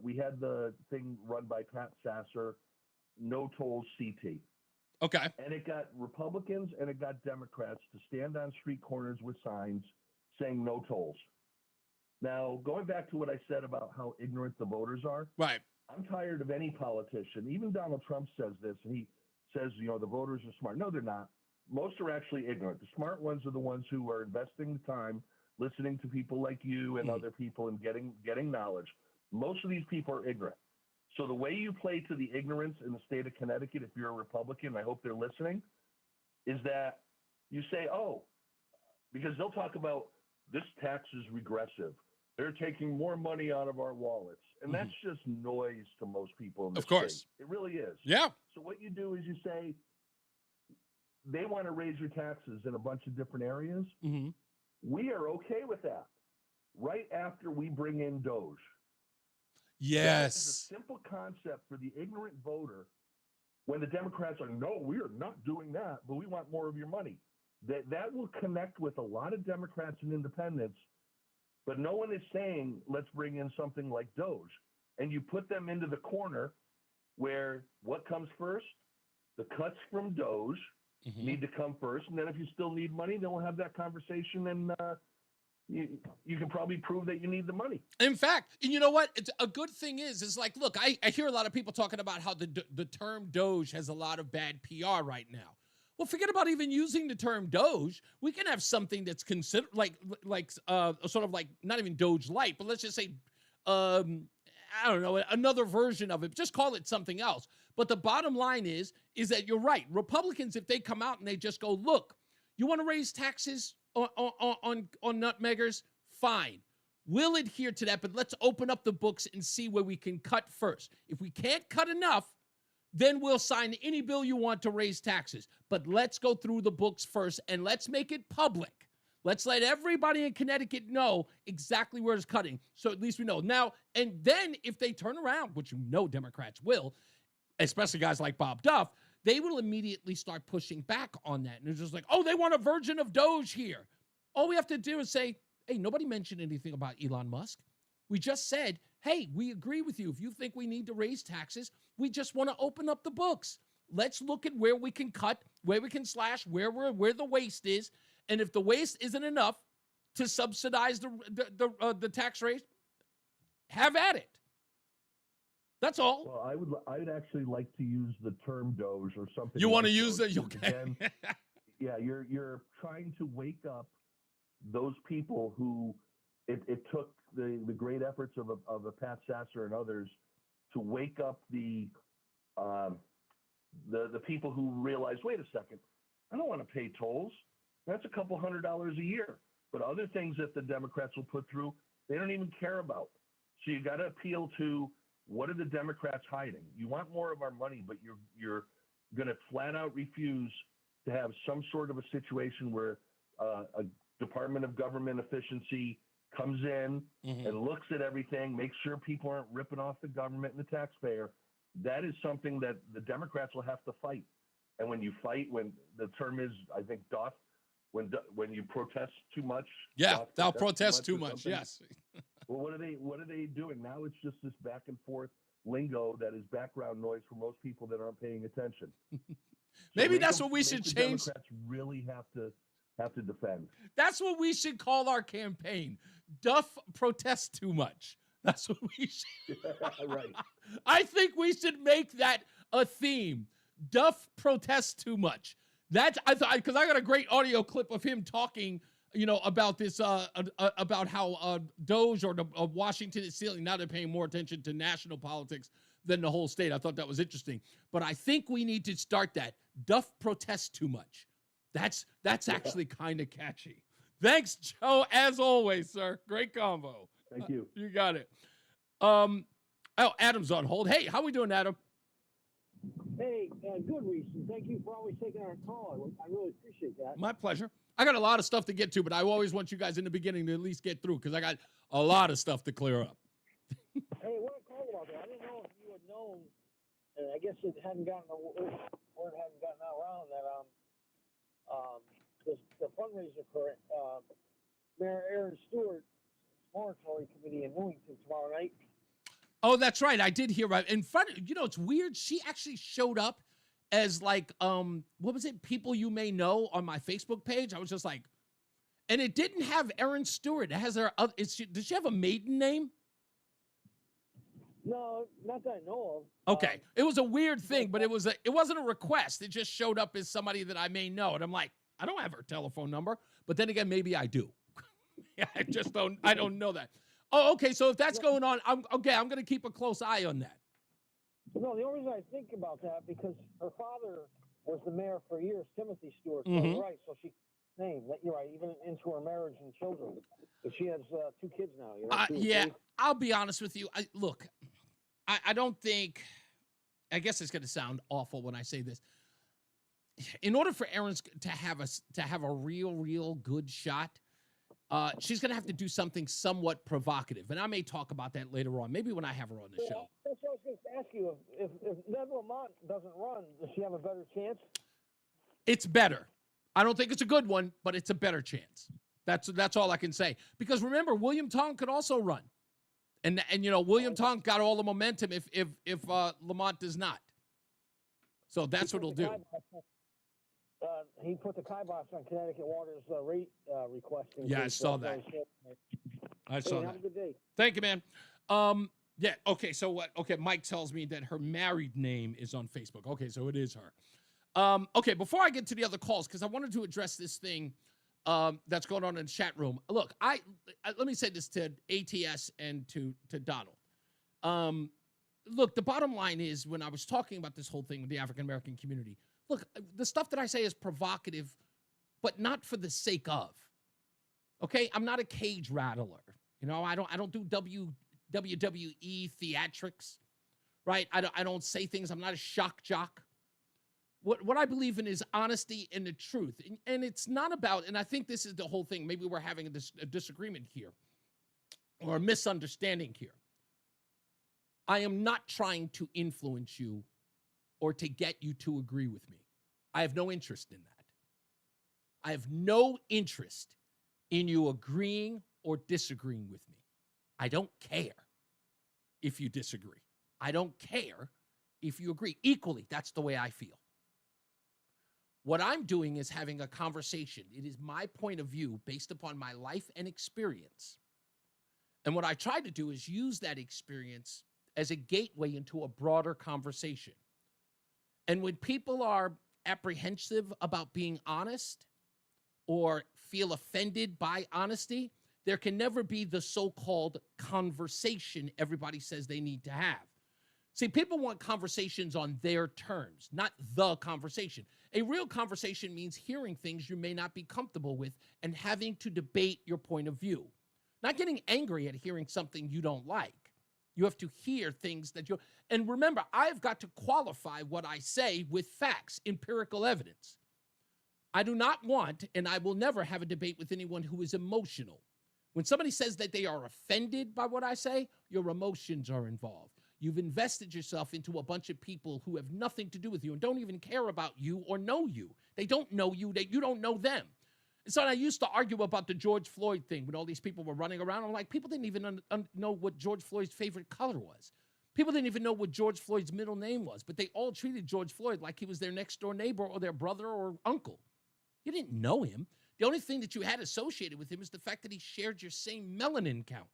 we had the thing run by Pat Sasser, No Tolls CT. Okay. And it got Republicans and it got Democrats to stand on street corners with signs saying no tolls. Now, going back to what I said about how ignorant the voters are, right? I'm tired of any politician. Even Donald Trump says this, and he says, the voters are smart. No, they're not. Most are actually ignorant. The smart ones are the ones who are investing the time, listening to people like you and other people and getting knowledge. Most of these people are ignorant. So the way you play to the ignorance in the state of Connecticut, if you're a Republican, I hope they're listening, is that you say, oh, because they'll talk about this tax is regressive. They're taking more money out of our wallets. And that's just noise to most people in this Of course. state. It really is. Yeah. So what you do is you say, they want to raise your taxes in a bunch of different areas. Mm-hmm. We are okay with that. Right after we bring in Doge. Yes. That is a simple concept for the ignorant voter when the Democrats are, no, we are not doing that, but we want more of your money. That will connect with a lot of Democrats and independents, but no one is saying, let's bring in something like Doge. And you put them into the corner where what comes first? The cuts from Doge need to come first. And then if you still need money, then we'll have that conversation and you can probably prove that you need the money. In fact, you know what? It's a good thing is like, look, I hear a lot of people talking about how the term Doge has a lot of bad PR right now. Well, forget about even using the term Doge. We can have something that's considered like sort of like not even Doge Light, but let's just say, I don't know, another version of it. Just call it something else. But the bottom line is that you're right. Republicans, if they come out and they just go, look, you want to raise taxes on nutmeggers? Fine. We'll adhere to that, but let's open up the books and see where we can cut first. If we can't cut enough, then we'll sign any bill you want to raise taxes. But let's go through the books first, and let's make it public. Let's let everybody in Connecticut know exactly where it's cutting, so at least we know. Now, and then if they turn around, which you know Democrats will, especially guys like Bob Duff, they will immediately start pushing back on that. And it's just like, oh, they want a version of Doge here. All we have to do is say, hey, nobody mentioned anything about Elon Musk. We just said, hey, we agree with you. If you think we need to raise taxes, we just want to open up the books. Let's look at where we can cut, where we can slash, where the waste is. And if the waste isn't enough to subsidize the tax rate, have at it. That's all. Well, I would actually like to use the term Doge or something. You want to use it? Okay. Again, yeah, you're trying to wake up those people who it took the great efforts of a Pat Sasser and others to wake up the people who realize, wait a second, I don't want to pay tolls. That's a couple $100 a year. But other things that the Democrats will put through, they don't even care about. So you got to appeal to, what are the Democrats hiding? You want more of our money, but you're going to flat out refuse to have some sort of a situation where a Department of Government Efficiency comes in and looks at everything, makes sure people aren't ripping off the government and the taxpayer. That is something that the Democrats will have to fight. And when you fight, when the term is, I think, doth, when you protest too much. Yeah, thou protest too much. Yes. Well, what are they doing now? It's just this back and forth lingo that is background noise for most people that aren't paying attention. Maybe that's what we should change. Democrats really have to defend. That's what we should call our campaign. Duff protests too much. That's what we should. Right. I think we should make that a theme. Duff protests too much. That's because I got a great audio clip of him talking, about this, about how Doge or Washington is stealing. Now they're paying more attention to national politics than the whole state. I thought that was interesting. But I think we need to start that. Duff protests too much. That's actually kind of catchy. Thanks, Joe, as always, sir. Great combo. Thank you. You got it. Adam's on hold. Hey, how we doing, Adam? Hey, good, Reese. Thank you for always taking our call. I really appreciate that. My pleasure. I got a lot of stuff to get to, but I always want you guys in the beginning to at least get through because I got a lot of stuff to clear up. Hey, what I called about that, I didn't know if you had known, and I guess it hadn't gotten word hadn't gotten out around that the fundraiser for Mayor Aaron Stewart's exploratory committee in Newington tomorrow night. Oh, that's right. I did hear about it. In front, it's weird. She actually showed up as like, what was it? People you may know on my Facebook page. I was just like, and it didn't have Erin Stewart. It has her. Does she have a maiden name? No, not that I know of. Okay, it was a weird thing, but it wasn't a request. It just showed up as somebody that I may know, and I'm like, I don't have her telephone number, but then again, maybe I do. I don't know that. Oh, okay. So if that's going on, I'm going to keep a close eye on that. No, the only reason I think about that because her father was the mayor for years, Timothy Stewart. So Mhm. you're right. So she named that. You're right. Even into her marriage and children, but she has 2 kids now. You know, 2 or Yeah, 3. I'll be honest with you. I don't think. I guess it's going to sound awful when I say this. In order for Aaron to have a real good shot, she's going to have to do something somewhat provocative, and I may talk about that later on. Maybe when I have her on the show. That's what I was going to ask you. If Ned Lamont doesn't run, does she have a better chance? It's better. I don't think it's a good one, but it's a better chance. That's all I can say. Because remember, William Tong could also run, and William Tong got all the momentum if Lamont does not. So that's what he'll do. He put the kibosh on Connecticut Water's rate requesting. Yeah, I saw that. I saw that. Have a good day. Thank you, man. Yeah. Okay. So what? Okay. Mike tells me that her married name is on Facebook. Okay. So it is her. Okay. Before I get to the other calls, because I wanted to address this thing that's going on in the chat room. Look, I let me say this to ATS and to Donald. Look, the bottom line is when I was talking about this whole thing with the African American community. Look, the stuff that I say is provocative, but not for the sake of. Okay, I'm not a cage rattler. I don't do WWE theatrics, right? I don't say things. I'm not a shock jock. What I believe in is honesty and the truth, and it's not about. And I think this is the whole thing. Maybe we're having a disagreement here, or a misunderstanding here. I am not trying to influence you or to get you to agree with me. I have no interest in that. I have no interest in you agreeing or disagreeing with me. I don't care if you disagree. I don't care if you agree. Equally, that's the way I feel. What I'm doing is having a conversation. It is my point of view based upon my life and experience. And what I try to do is use that experience as a gateway into a broader conversation. And when people are apprehensive about being honest or feel offended by honesty, there can never be the so-called conversation everybody says they need to have. See, people want conversations on their terms, not the conversation. A real conversation means hearing things you may not be comfortable with and having to debate your point of view. Not getting angry at hearing something you don't like. You have to hear things that and remember, I've got to qualify what I say with facts, empirical evidence. I do not want, and I will never have a debate with anyone who is emotional. When somebody says that they are offended by what I say, your emotions are involved. You've invested yourself into a bunch of people who have nothing to do with you and don't even care about you or know you. They don't know you, you don't know them. And so I used to argue about the George Floyd thing when all these people were running around. I'm like, people didn't even know what George Floyd's favorite color was. People didn't even know what George Floyd's middle name was, but they all treated George Floyd like he was their next door neighbor or their brother or uncle. You didn't know him. The only thing that you had associated with him is the fact that he shared your same melanin count.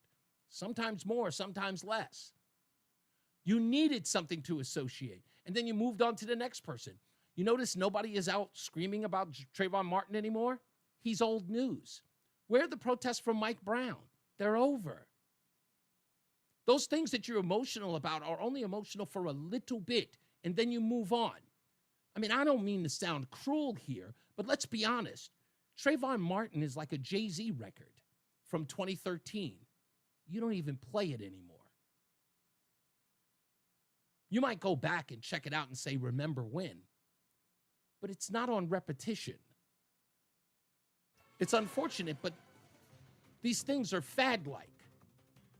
Sometimes more, sometimes less. You needed something to associate. And then you moved on to the next person. You notice nobody is out screaming about Trayvon Martin anymore? He's old news. Where are the protests from Mike Brown? They're over. Those things that you're emotional about are only emotional for a little bit, and then you move on. I mean, I don't mean to sound cruel here, but let's be honest. Trayvon Martin is like a Jay-Z record from 2013. You don't even play it anymore. You might go back and check it out and say, remember when, but it's not on repetition. It's unfortunate, but these things are fad-like.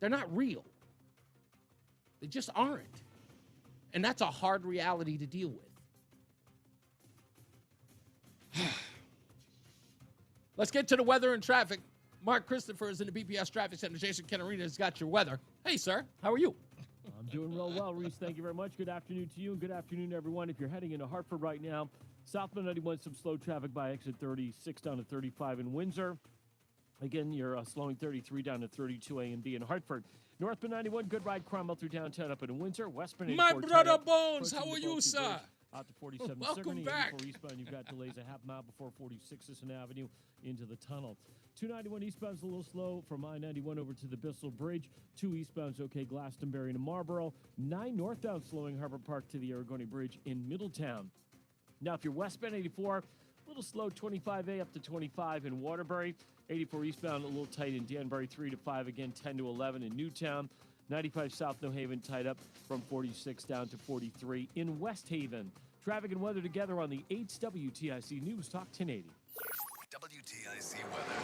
They're not real. They just aren't. And that's a hard reality to deal with. Let's get to the weather and traffic. Mark Christopher is in the BPS Traffic Center. Jason Canarina has got your weather. Hey, sir. How are you? I'm doing real well, Reese. Thank you very much. Good afternoon to you, and good afternoon, everyone. If you're heading into Hartford right now, southbound 91, some slow traffic by exit 36 down to 35 in Windsor. Again, you're slowing 33 down to 32 A and B in Hartford. Northbound 91, good ride, Cromwell through downtown up in Windsor. Westbound 84, My brother Bones, how are you, sir? out to 47 Welcome Sigourney. back. 84 eastbound, you've got delays a half mile before 46 Sisson Avenue into the tunnel. 291 eastbound's a little slow from I-91 over to the Bissell Bridge. 2 eastbound's okay, Glastonbury to Marlboro. 9 northbound slowing Harbor Park to the Aragoni Bridge in Middletown. Now, if you're westbound 84, a little slow 25A up to 25 in Waterbury. 84 eastbound, a little tight in Danbury, 3 to 5 again, 10 to 11 in Newtown. 95 South New Haven tied up from 46 down to 43 in West Haven. Traffic and weather together on the 8's WTIC News Talk 1080. WTIC weather.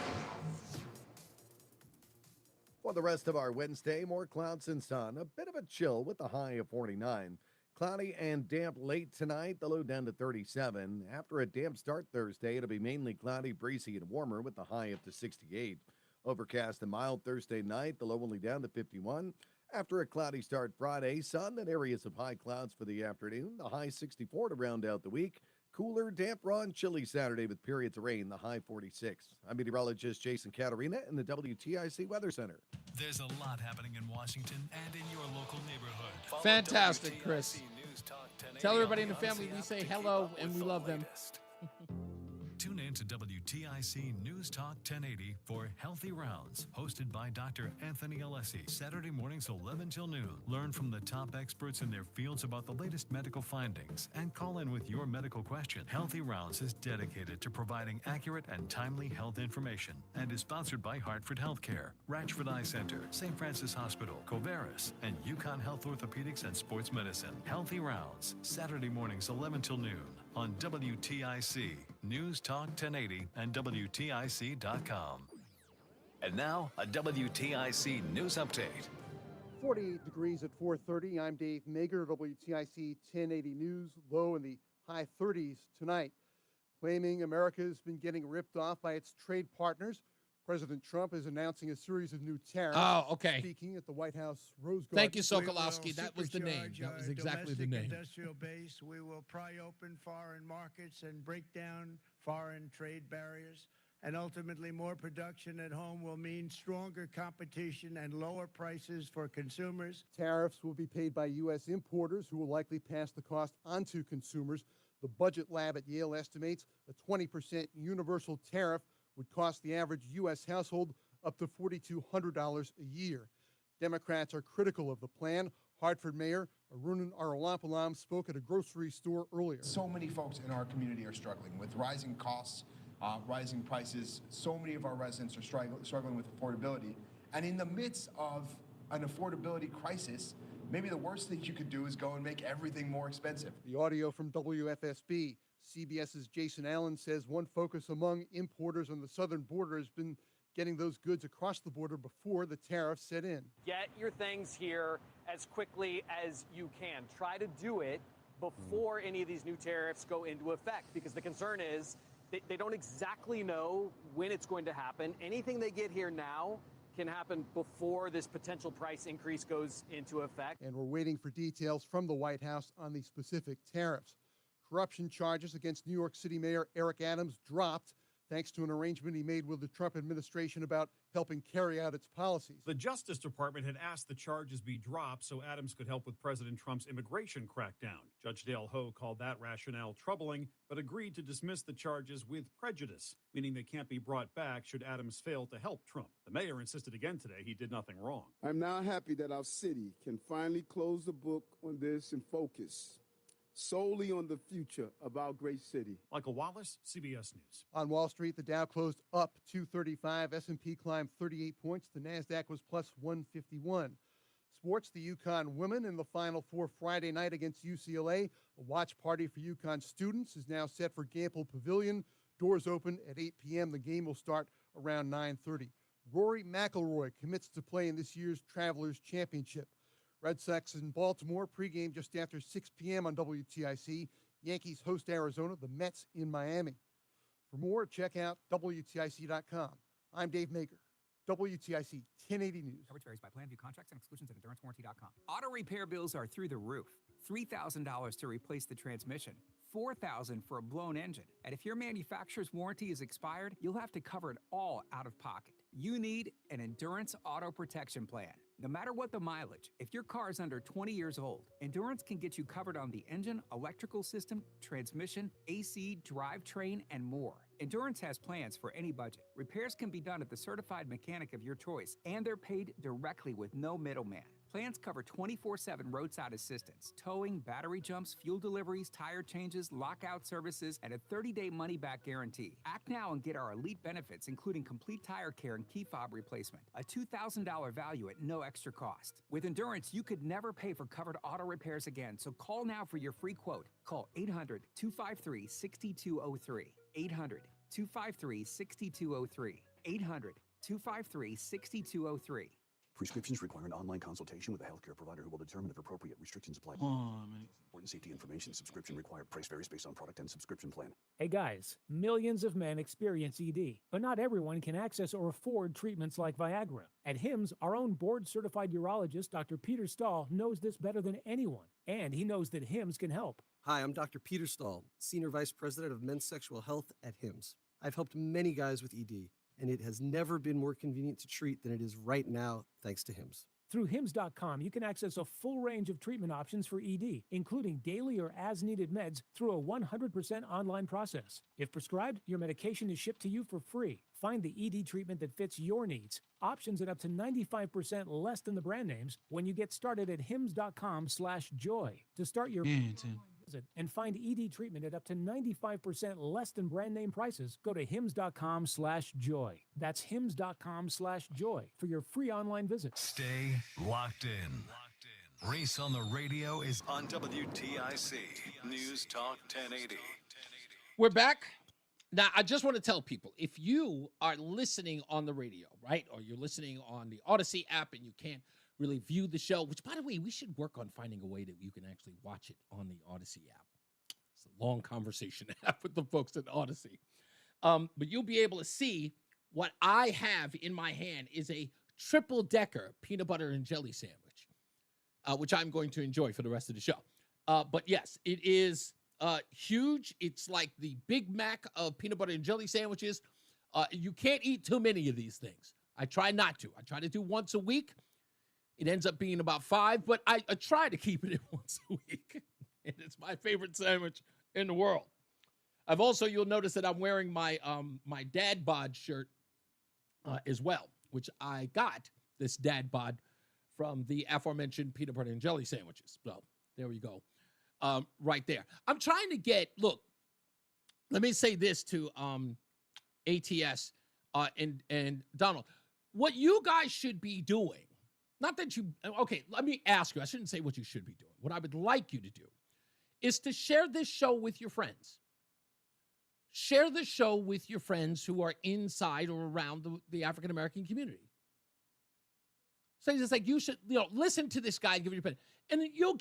For the rest of our Wednesday, more clouds and sun. A bit of a chill with a high of 49. Cloudy and damp late tonight, the low down to 37. After a damp start Thursday, it'll be mainly cloudy, breezy, and warmer with the high up to 68. Overcast and mild Thursday night, the low only down to 51. After a cloudy start Friday, sun and areas of high clouds for the afternoon, the high 64 to round out the week. Cooler, damp, raw, and chilly Saturday with periods of rain, the high 46. I'm meteorologist Jason Caterina in the WTIC Weather Center. There's a lot happening in Washington and in your local neighborhood. Follow Fantastic, WTIC Chris. News Talk 1080 Tell everybody in on the family we say app to hello keep up and with we the love them. latest. Tune in to WTIC News Talk 1080 for Healthy Rounds, hosted by Dr. Anthony Alessi. Saturday mornings 11 till noon. Learn from the top experts in their fields about the latest medical findings and call in with your medical question. Healthy Rounds is dedicated to providing accurate and timely health information and is sponsored by Hartford Healthcare, Ratchford Eye Center, St. Francis Hospital, Covaris, and Yukon Health Orthopedics and Sports Medicine. Healthy Rounds, Saturday mornings 11 till noon on WTIC, News Talk 1080, and WTIC.com. And now, a WTIC News Update. 48 degrees at 4:30. I'm Dave Mager, WTIC 1080 News. Low in the high 30s tonight. Claiming America has been getting ripped off by its trade partners, President Trump is announcing a series of new tariffs. Oh, okay. Speaking at the White House Rose Garden. Thank you, Sokolowski. That was the name. That was exactly the name. Industrial base. We will pry open foreign markets and break down foreign trade barriers. And ultimately, more production at home will mean stronger competition and lower prices for consumers. Tariffs will be paid by U.S. importers who will likely pass the cost onto consumers. The Budget Lab at Yale estimates a 20% universal tariff would cost the average U.S. household up to $4,200 a year. Democrats are critical of the plan. Hartford Mayor Arunan Arulampalam spoke at a grocery store earlier. So many folks in our community are struggling with rising costs, rising prices. So many of our residents are struggling with affordability. And in the midst of an affordability crisis, maybe the worst thing you could do is go and make everything more expensive. The audio from WFSB. CBS's Jason Allen says one focus among importers on the southern border has been getting those goods across the border before the tariffs set in. Get your things here as quickly as you can. Try to do it before any of these new tariffs go into effect, because the concern is they don't exactly know when it's going to happen. Anything they get here now can happen before this potential price increase goes into effect. And we're waiting for details from the White House on the specific tariffs. Corruption charges against New York City Mayor Eric Adams dropped thanks to an arrangement he made with the Trump administration about helping carry out its policies. The Justice Department had asked the charges be dropped so Adams could help with President Trump's immigration crackdown. Judge Dale Ho called that rationale troubling, but agreed to dismiss the charges with prejudice, meaning they can't be brought back should Adams fail to help Trump. The mayor insisted again today he did nothing wrong. I'm now happy that our city can finally close the book on this and focus solely on the future of our great city. Michael Wallace, CBS News. On Wall Street, the Dow closed up 235. S&P climbed 38 points. The NASDAQ was plus 151. Sports, the UConn women in the Final Four Friday night against UCLA. A watch party for UConn students is now set for Gamble Pavilion. Doors open at 8 p.m. The game will start around 9:30. Rory McIlroy commits to play in this year's Travelers Championship. Red Sox in Baltimore, pregame just after 6 p.m. on WTIC. Yankees host Arizona, the Mets in Miami. For more, check out WTIC.com. I'm Dave Maker, WTIC 1080 News. Coverage varies by plan, view contracts and exclusions at EnduranceWarranty.com. Auto repair bills are through the roof. $3,000 to replace the transmission. $4,000 for a blown engine. And if your manufacturer's warranty is expired, you'll have to cover it all out of pocket. You need an Endurance Auto Protection Plan. No matter what the mileage, if your car is under 20 years old, Endurance can get you covered on the engine, electrical system, transmission, AC, drivetrain, and more. Endurance has plans for any budget. Repairs can be done at the certified mechanic of your choice, and they're paid directly with no middleman. Plans cover 24/7 roadside assistance, towing, battery jumps, fuel deliveries, tire changes, lockout services, and a 30-day money-back guarantee. Act now and get our elite benefits, including complete tire care and key fob replacement. A $2,000 value at no extra cost. With Endurance, you could never pay for covered auto repairs again, so call now for your free quote. Call 800-253-6203. 800-253-6203. 800-253-6203. Prescriptions require an online consultation with a healthcare provider who will determine if appropriate restrictions apply. Important safety information. Subscription required. Price varies based on product and subscription plan. Hey guys, millions of men experience ED, but not everyone can access or afford treatments like Viagra. At HIMSS, our own board-certified urologist, Dr. Peter Stahl, knows this better than anyone, and he knows that HIMSS can help. Hi, I'm Dr. Peter Stahl, Senior Vice President of Men's Sexual Health at HIMSS. I've helped many guys with ED, and it has never been more convenient to treat than it is right now, thanks to HIMSS. Through HIMSS.com, you can access a full range of treatment options for ED, including daily or as-needed meds through a 100% online process. If prescribed, your medication is shipped to you for free. Find the ED treatment that fits your needs. Options at up to 95% less than the brand names when you get started at HIMSS.com/joy. To start your visit and find ED treatment at up to 95% less than brand name prices, go to HIMSS.com/joy. That's HIMSS.com/joy for your free online visit. Stay locked in. Reese on the Radio is on WTIC News Talk 1080. We're back. Now, I just want to tell people, if you are listening on the radio, right, or you're listening on the Odyssey app and you can't really view the show, which, by the way, we should work on finding a way that you can actually watch it on the Odyssey app. It's a long conversation to have with the folks at Odyssey. But you'll be able to see what I have in my hand is a triple-decker peanut butter and jelly sandwich, which I'm going to enjoy for the rest of the show. But, yes, it is huge. It's like the Big Mac of peanut butter and jelly sandwiches. You can't eat too many of these things. I try not to. I try to do once a week. It ends up being about 5, but I try to keep it in once a week. And it's my favorite sandwich in the world. I've also, you'll notice that I'm wearing my my dad bod shirt as well, which I got this dad bod from the aforementioned peanut butter and jelly sandwiches. So there we go. Right there. I'm trying to get, look, let me say this to ATS and Donald. What you guys should be doing, not that you, okay, let me ask you. I shouldn't say what you should be doing. What I would like you to do is to share this show with your friends. Share the show with your friends who are inside or around the African-American community. So it's like, you should, listen to this guy and give it your opinion. And then you'll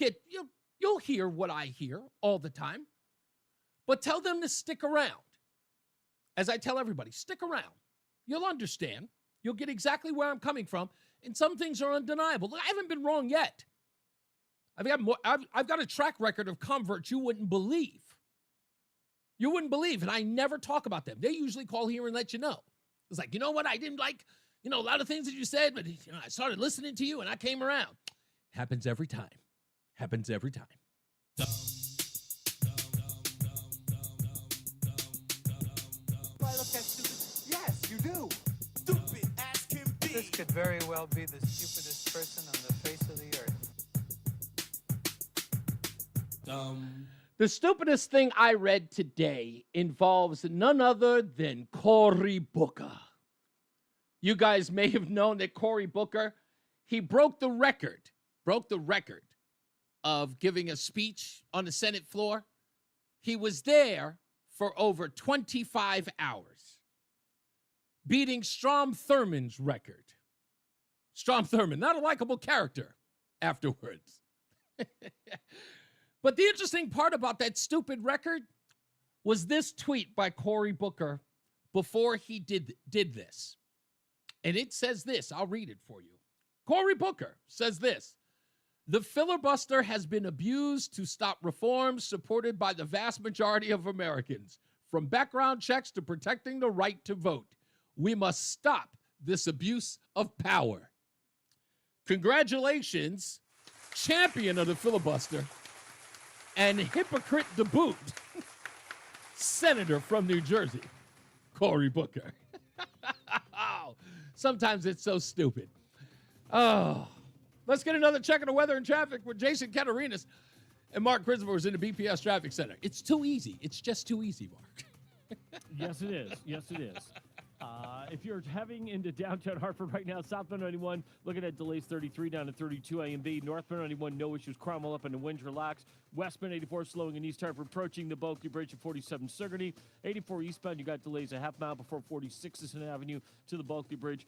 hear what I hear all the time. But tell them to stick around. As I tell everybody, stick around. You'll understand. You'll get exactly where I'm coming from. And some things are undeniable. Look, I haven't been wrong yet. I've got a track record of converts you wouldn't believe. You wouldn't believe, and I never talk about them. They usually call here and let you know. It's like, you know what? I didn't like, a lot of things that you said, but I started listening to you, and I came around. Happens every time. Happens every time. Yes, you do. Stupid as can be. This could very well be the stupidest person on the face of the earth. The stupidest thing I read today involves none other than Cory Booker. You guys may have known that Cory Booker, he broke the record of giving a speech on the Senate floor. He was there for over 25 hours, beating Strom Thurmond's record. Strom Thurmond, not a likable character afterwards. But the interesting part about that stupid record was this tweet by Cory Booker before he did this. And it says this. I'll read it for you. Cory Booker says this. The filibuster has been abused to stop reforms supported by the vast majority of Americans, from background checks to protecting the right to vote. We must stop this abuse of power. Congratulations, champion of the filibuster and hypocrite to boot, Senator from New Jersey, Cory Booker. Sometimes it's so stupid. Oh, let's get another check of the weather and traffic with Jason Catarinas and Mark Christopher in the BPS Traffic Center. It's too easy. It's just too easy, Mark. Yes, it is. Yes, it is. If you're heading into downtown Hartford right now, southbound 91, looking at delays 33 down to 32 A and B. Northbound 91, no issues. Cromwell up into Windsor Locks. Westbound 84 slowing in East Hartford, approaching the Bulky Bridge at 47 Sigourney. 84 eastbound, you got delays a half mile before 46th Avenue to the Bulky Bridge.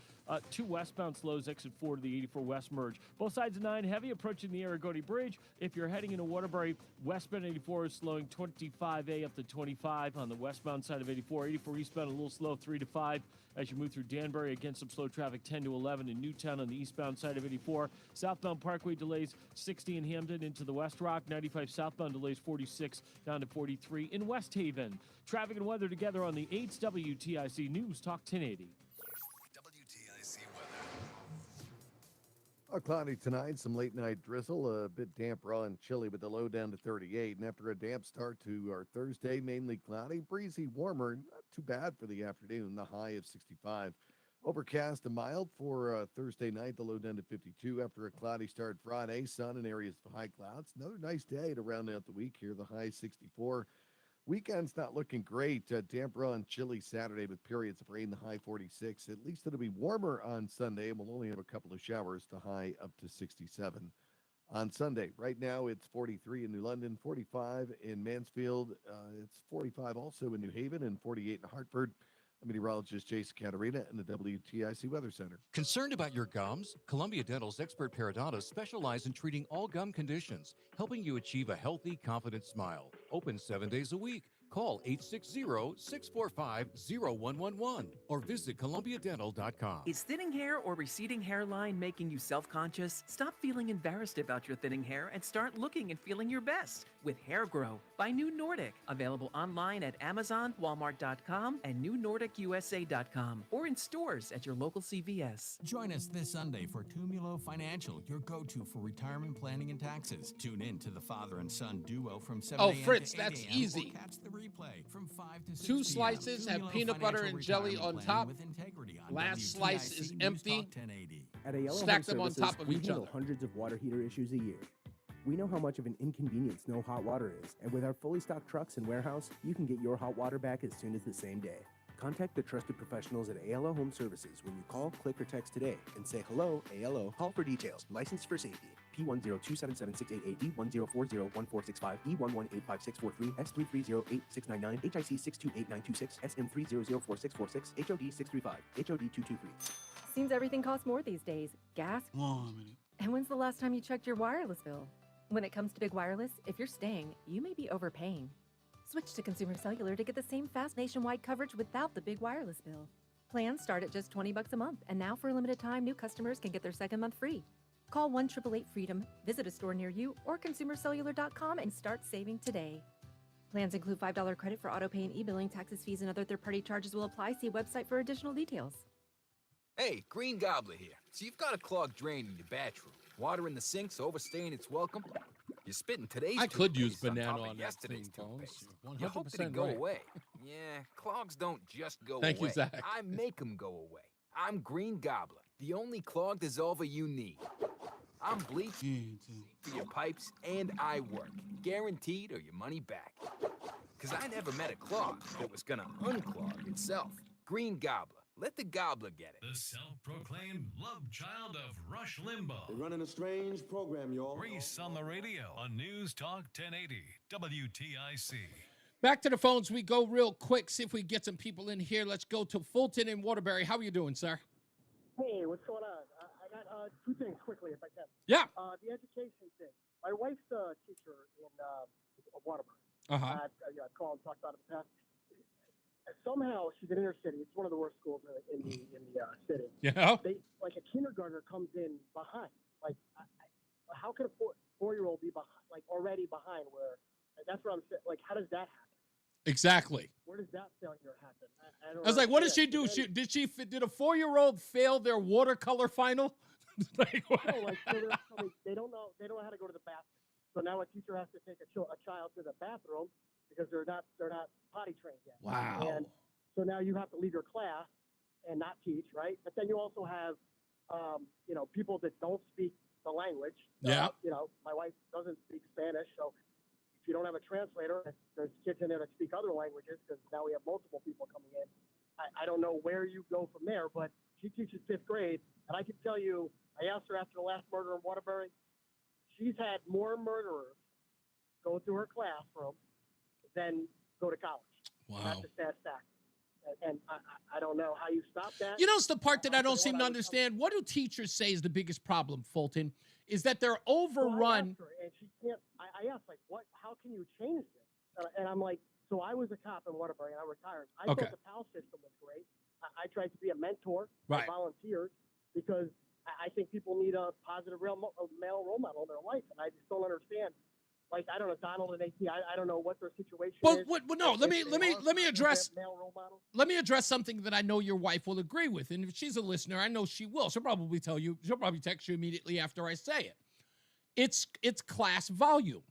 2 westbound slows, exit 4 to the 84 West merge. Both sides of 9, heavy approaching the Aragoni Bridge. If you're heading into Waterbury, westbound 84 is slowing 25A up to 25 on the westbound side of 84. 84 eastbound, a little slow, 3 to 5. As you move through Danbury, again, some slow traffic, 10 to 11 in Newtown on the eastbound side of 84. Southbound Parkway delays 60 in Hampden into the West Rock. 95 southbound delays 46 down to 43 in West Haven. Traffic and weather together on the 8's WTIC News Talk 1080. WTIC weather. Cloudy tonight, some late night drizzle, a bit damp, raw, and chilly with the low down to 38. And after a damp start to our Thursday, mainly cloudy, breezy, warmer, not too bad for the afternoon, the high of 65. Overcast and mild for Thursday night, the low down to 52. After a cloudy start Friday, sun and areas of high clouds. Another nice day to round out the week here, the high 64. Weekend's not looking great. Damp, raw, and chilly Saturday with periods of rain, the high 46. At least it'll be warmer on Sunday, and we'll only have a couple of showers, the high up to 67. On Sunday, right now it's 43 in New London, 45 in Mansfield. It's 45 also in New Haven, and 48 in Hartford. I'm meteorologist Jason Caterina in the WTIC Weather Center. Concerned about your gums? Columbia Dental's expert periodontists specialize in treating all gum conditions, helping you achieve a healthy, confident smile. Open 7 days a week. Call 860-645-0111 or visit columbiadental.com. Is thinning hair or receding hairline making you self-conscious? Stop feeling embarrassed about your thinning hair and start looking and feeling your best with Hair Grow by New Nordic. Available online at Amazon, Walmart.com, and NewNordicUSA.com or in stores at your local CVS. Join us this Sunday for Tumulo Financial, your go-to for retirement planning and taxes. Tune in to the father and son duo from 7 a.m. Fritz, to 8 that's a.m. easy. Catch the replay from 5 to 6 2 p.m. slices have Tumulo peanut butter and Financial jelly on Retirement top. Planning with integrity on Last WTIC slice is News empty. Talk 1080. At Ayala Stack Home them on Services, top of we each handle other. hundreds of water heater issues a year. We know how much of an inconvenience no hot water is, and with our fully stocked trucks and warehouse, you can get your hot water back as soon as the same day. Contact the trusted professionals at ALO Home Services when you call, click, or text today and say hello, ALO. Call for details. Licensed for safety. P102776888, E1040145, E11856443, S33086999, HIC 628926, SM30044646, HOD 635, HOD 223. Seems everything costs more these days. Gas. And when's the last time you checked your wireless bill? When it comes to big wireless, if you're staying, you may be overpaying. Switch to Consumer Cellular to get the same fast nationwide coverage without the big wireless bill. Plans start at just $20 a month, and now for a limited time, new customers can get their second month free. Call 1-888-FREEDOM, visit a store near you, or consumercellular.com and start saving today. Plans include $5 credit for autopay and e-billing. Taxes, fees, and other third-party charges will apply. See website for additional details. Hey, Green Gobbler here. So you've got a clogged drain in your bathroom. Water in the sink's overstaying its welcome. You're spitting today's I could use toothpaste banana top of on that yesterday's thing, Bones. toothpaste. You're You hope 100% it'd go right. away. Yeah, clogs don't just go Thank you, away. Zach. I make them go away. I'm Green Gobbler, the only clog dissolver you need. I'm bleach for your pipes, and I work. Guaranteed or your money back. Because I never met a clog that was gonna unclog itself. Green Gobbler. Let the gobbler get it. The self-proclaimed love child of Rush Limbaugh. They're running a strange program, y'all. Reese on the radio on News Talk 1080 WTIC. Back to the phones we go real quick, see if we get some people in here. Let's go to Fulton in Waterbury. How are you doing, sir? Hey, what's going on? I got 2 things quickly, if I can. Yeah. The education thing. My wife's a teacher in Waterbury. Uh-huh. I called and talked about it in the past. Somehow she's in inner city. It's one of the worst schools in the city. Yeah. They like a kindergartner comes in behind. Like, how can a 4-year-old be behind, like already behind? Where that's what I'm saying. Like, how does that happen? Exactly. Where does that failure happen? I don't I was like, what did she understand. do? Did a 4-year-old fail their watercolor final? Like, what? No, like so they don't know how to go to the bathroom. So now a teacher has to take a child to the bathroom because they're not potty trained yet. Wow. And so now you have to leave your class and not teach, right? But then you also have people that don't speak the language. Yeah. My wife doesn't speak Spanish, so if you don't have a translator, there's kids in there that speak other languages because now we have multiple people coming in. I don't know where you go from there, but she teaches 5th grade, and I can tell you, I asked her after the last murder in Waterbury, she's had more murderers go through her classroom than go to college. Wow. That's a sad fact. And I don't know how you stop that. You know, it's the part that I don't seem to understand. What do teachers say is the biggest problem, Fulton? Is that they're overrun. So I asked her, and she can't. I asked, like, what? How can you change this? And I'm like, so I was a cop in Waterbury, and I retired. I thought the PAL system was great. I tried to be a mentor. Right. I volunteered because I think people need a positive male role model in their life, and I just don't understand. Like, I don't know, Donald and AT, I don't know what their situation is. No, let me address male role model. Let me address something that I know your wife will agree with. And if she's a listener, I know she will. She'll probably text you immediately after I say it. It's class volume,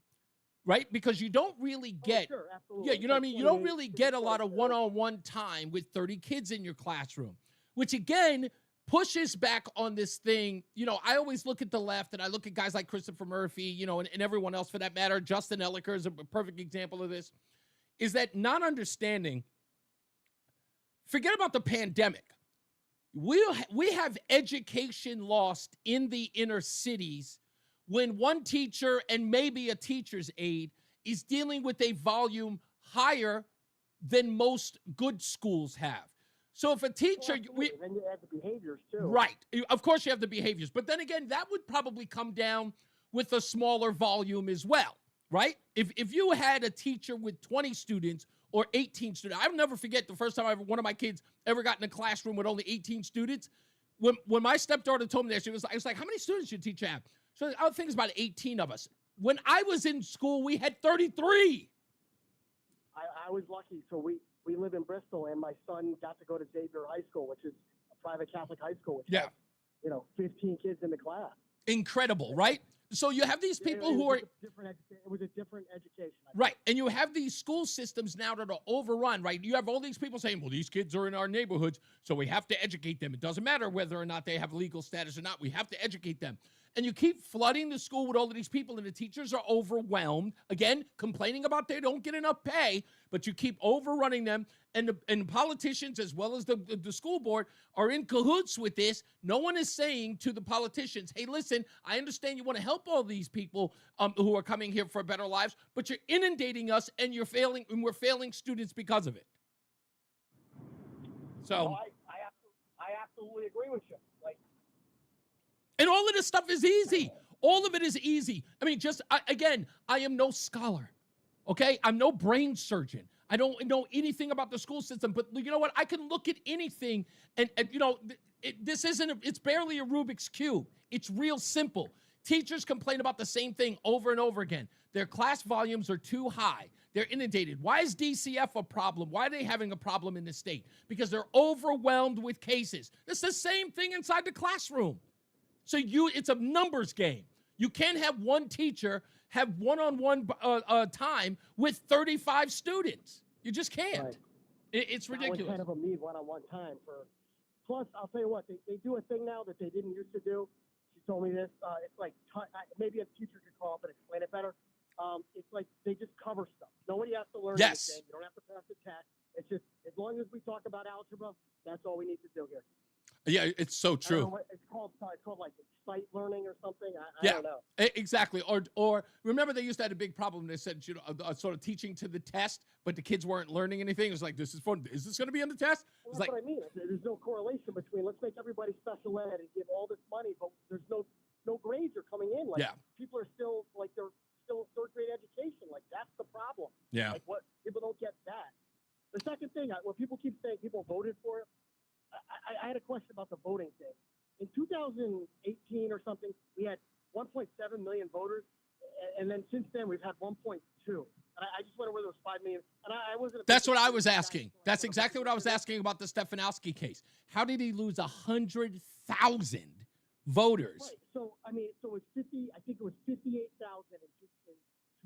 right? Because you don't really get, sure, absolutely. yeah, you know what I mean? You don't really get a lot of one-on-one time with 30 kids in your classroom, which again pushes back on this thing. I always look at the left, and I look at guys like Christopher Murphy, and everyone else for that matter. Justin Elliker is a perfect example of this, is that not understanding. Forget about the pandemic. We have education lost in the inner cities when one teacher and maybe a teacher's aide is dealing with a volume higher than most good schools have. So if a teacher, then you add the behaviors too. Right. Of course you have the behaviors, but then again, that would probably come down with a smaller volume as well, right? If you had a teacher with 20 students or 18 students, I'll never forget the first time one of my kids ever got in a classroom with only 18 students. When my stepdaughter told me that, I was like, how many students should teacher have? So I think it's about 18 of us. When I was in school, we had 33. I was lucky. So we live in Bristol, and my son got to go to Xavier High School, which is a private Catholic high school, which has, 15 kids in the class. Incredible, right? So you have these people who are... It was a different education. Right, and you have these school systems now that are overrun, right? You have all these people saying, well, these kids are in our neighborhoods, so we have to educate them. It doesn't matter whether or not they have legal status or not. We have to educate them. And you keep flooding the school with all of these people, and the teachers are overwhelmed. Again, complaining about they don't get enough pay, but you keep overrunning them. And politicians, as well as the school board, are in cahoots with this. No one is saying to the politicians, hey, listen, I understand you want to help all these people who are coming here for better lives, but you're inundating us, and we're failing students because of it. So no, I absolutely agree with you. And all of this stuff is easy. All of it is easy. I mean, I am no scholar, okay? I'm no brain surgeon. I don't know anything about the school system, but you know what? I can look at anything, and it's barely a Rubik's Cube. It's real simple. Teachers complain about the same thing over and over again. Their class volumes are too high. They're inundated. Why is DCF a problem? Why are they having a problem in the state? Because they're overwhelmed with cases. It's the same thing inside the classroom. So it's a numbers game. You can't have one teacher have one-on-one time with 35 students. You just can't. Right. It's ridiculous. That would kind of need one-on-one time for. Plus, I'll tell you what, they do a thing now that they didn't used to do. She told me this. It's like maybe a teacher could call up and explain it better. It's like they just cover stuff. Nobody has to learn anything. You don't have to pass the test. It's just as long as we talk about algebra, that's all we need to do here. Yeah, it's so true. I don't know what it's called like sight learning or something. I don't know. Exactly. Or remember they used to have a big problem. They said, sort of teaching to the test, but the kids weren't learning anything. It was like, this is fun. Is this going to be on the test? Well, it's that's like, what I mean. There's no correlation between let's make everybody special ed and give all this money, but there's no grades are coming in. Like people are still like they're still third grade education. Like that's the problem. Yeah. Like what people don't get that. The second thing, when people keep saying people voted for it. I had a question about the voting thing. In 2018 or something, we had 1.7 million voters, and then since then we've had 1.2. And I just wonder whether it was 5 million. And I wasn't. That's what I was asking. That's exactly what I was asking about the Stefanowski case. How did he lose 100,000 voters. Right. So I mean, so it's 50. I think it was 58,000 in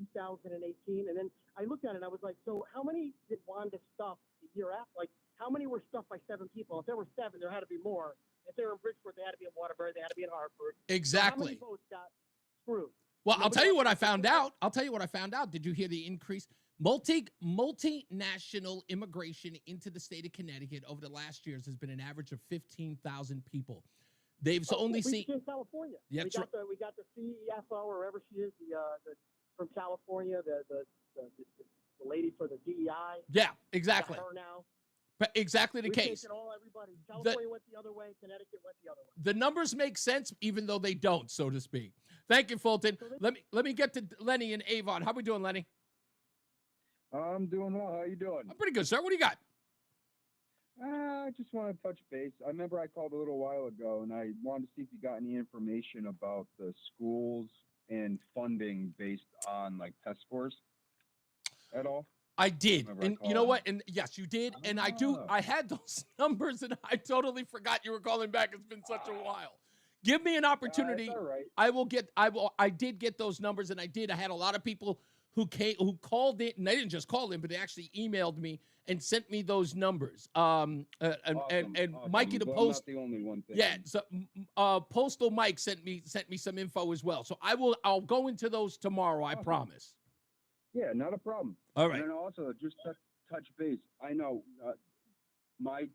2018, and then I looked at it and I was like, so how many did Wanda stuff the year after? Like, how many were stuffed by 7 people? If there were 7, there had to be more. If they were in Bridgeport, they had to be in Waterbury. They had to be in Hartford. Exactly. So how many votes got screwed? Well, I'll tell you what I found out. Did you hear the increase? Multinational immigration into the state of Connecticut over the last years has been an average of 15,000 people. They've only seen in California. Yeah, we got the CFO or wherever she is, the from California, the lady for the DEI. Yeah, exactly. Got her now. But exactly the We've case. taken everybody. California went the other way. Connecticut went the other way. The numbers make sense, even though they don't, so to speak. Thank you, Fulton. Let me get to Lenny and Avon. How we doing, Lenny? I'm doing well. How you doing? I'm pretty good, sir. What do you got? I just want to touch base. I remember I called a little while ago, and I wanted to see if you got any information about the schools and funding based on like test scores at all. I did. And you know what? And yes, you did. And I had those numbers and I totally forgot you were calling back. It's been such a while. Give me an opportunity. All right. I did get those numbers and I had a lot of people who called in, and they didn't just call in, but they actually emailed me and sent me those numbers. And Mikey the Post. I'm not the only one thing. Yeah. So Postal Mike sent me some info as well. So I'll go into those tomorrow, I promise. Yeah, not a problem. All right. And then also, just touch base. I know my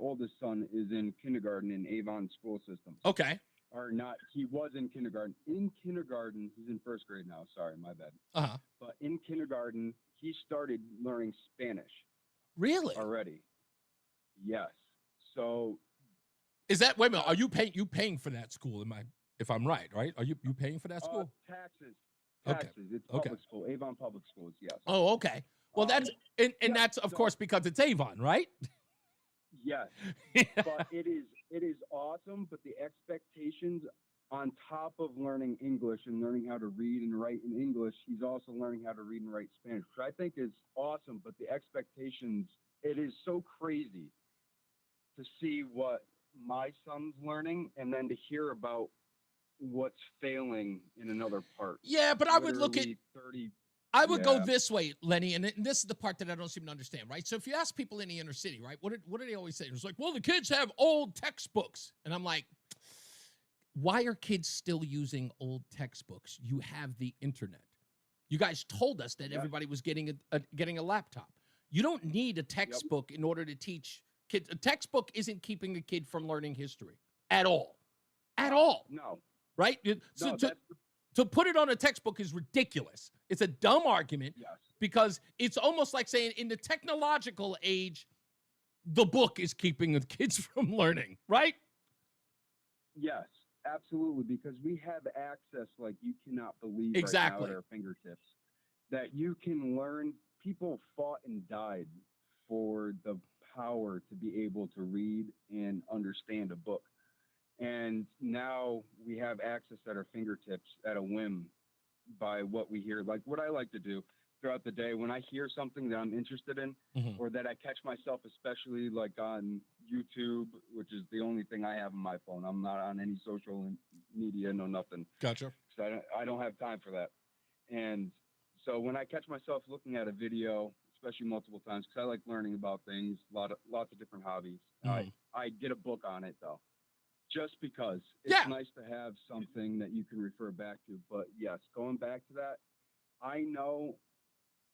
oldest son, is in kindergarten in Avon school system. Okay. Or not, he was in kindergarten. In kindergarten, he's in first grade now. Sorry, my bad. Uh-huh. But in kindergarten, he started learning Spanish. Really? Already. Yes. So. Is that, wait a minute, are you paying for that school? If I'm right? Are you paying for that school? Taxes. Okay. It's public school. Avon Public Schools, yes. Oh, okay. Well, that's that's of course because it's Avon, right? Yes. But it is awesome, but the expectations on top of learning English and learning how to read and write in English, he's also learning how to read and write Spanish, which I think is awesome, but the expectations, it is so crazy to see what my son's learning and then to hear about what's failing in another part. Yeah, but I would look at 30. I would go this way, Lenny, and this is the part that I don't seem to understand, right? So if you ask people in the inner city, right, what do they always say? It's like, well, the kids have old textbooks. And I'm like, why are kids still using old textbooks? You have the internet. You guys told us that everybody was getting a laptop. You don't need a textbook in order to teach kids. A textbook isn't keeping a kid from learning history at all. At all. No. Right? So to put it on a textbook is ridiculous. It's a dumb argument because it's almost like saying in the technological age, the book is keeping the kids from learning, right? Yes, absolutely, because we have access like you cannot believe right now at our fingertips, that you can learn. People fought and died for the power to be able to read and understand a book. And now we have access at our fingertips at a whim by what we hear. Like what I like to do throughout the day, when I hear something that I'm interested in or that I catch myself, especially like on YouTube, which is the only thing I have on my phone. I'm not on any social media, no nothing. Gotcha. So I don't have time for that. And so when I catch myself looking at a video, especially multiple times, because I like learning about things, lots of different hobbies. I get a book on it though. Just because it's nice to have something that you can refer back to. But yes, going back to that, I know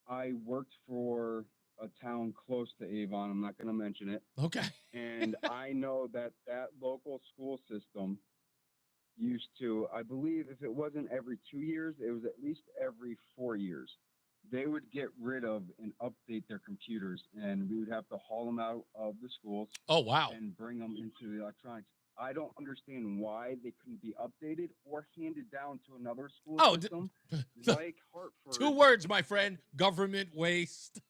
I worked for a town close to Avon. I'm not going to mention it. Okay. And I know that local school system used to, I believe if it wasn't every 2 years, it was at least every 4 years. They would get rid of and update their computers, and we would have to haul them out of the schools. Oh, wow. And bring them into the electronics. I don't understand why they couldn't be updated or handed down to another school system like Hartford. 2 words, my friend: government waste.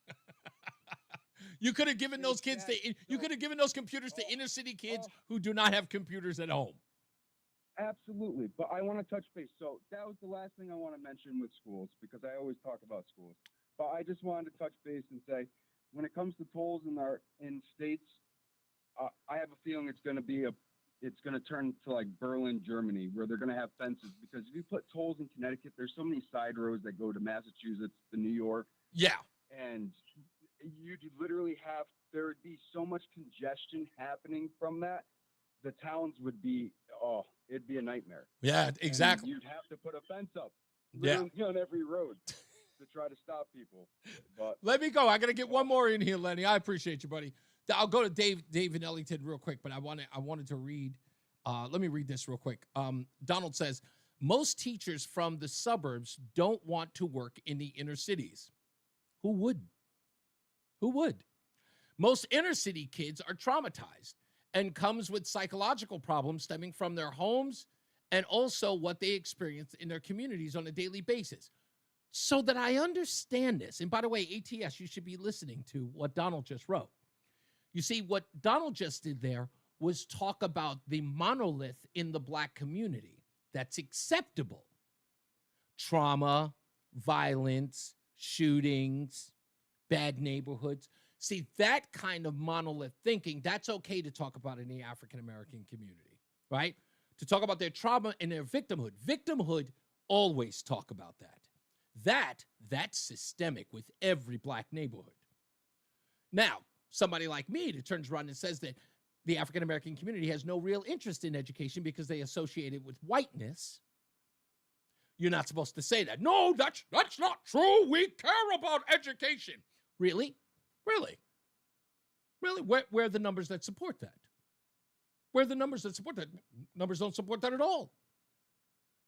You could have given those kids you could have given those computers to inner city kids who do not have computers at home. Absolutely, but I want to touch base. So that was the last thing I want to mention with schools because I always talk about schools. But I just wanted to touch base and say, when it comes to tolls in states, I have a feeling it's going to be it's going to turn to like Berlin, Germany, where they're going to have fences. Because if you put tolls in Connecticut, there's so many side roads that go to Massachusetts, to New York. Yeah. And you'd literally there would be so much congestion happening from that. The towns would be, it'd be a nightmare. Yeah, exactly. And you'd have to put a fence up Yeah. on every road to try to stop people. But Let me go. I got to get one more in here, Lenny. I appreciate you, buddy. I'll go to Dave in Ellington real quick, but I wanted to read. Let me read this real quick. Donald says, most teachers from the suburbs don't want to work in the inner cities. Who would? Who would? Most inner city kids are traumatized and comes with psychological problems stemming from their homes and also what they experience in their communities on a daily basis. So that I understand this, and by the way, ATS, you should be listening to what Donald just wrote. You see, what Donald just did there was talk about the monolith in the Black community that's acceptable. Trauma, violence, shootings, bad neighborhoods. See, that kind of monolith thinking, that's okay to talk about in the African-American community, right? To talk about their trauma and their victimhood. Victimhood, always talk about that. That's systemic with every Black neighborhood. Now, somebody like me that turns around and says that the African-American community has no real interest in education because they associate it with whiteness. You're not supposed to say that. No, that's not true. We care about education. Really? Really? Really? Where are the numbers that support that? Where are the numbers that support that? Numbers don't support that at all.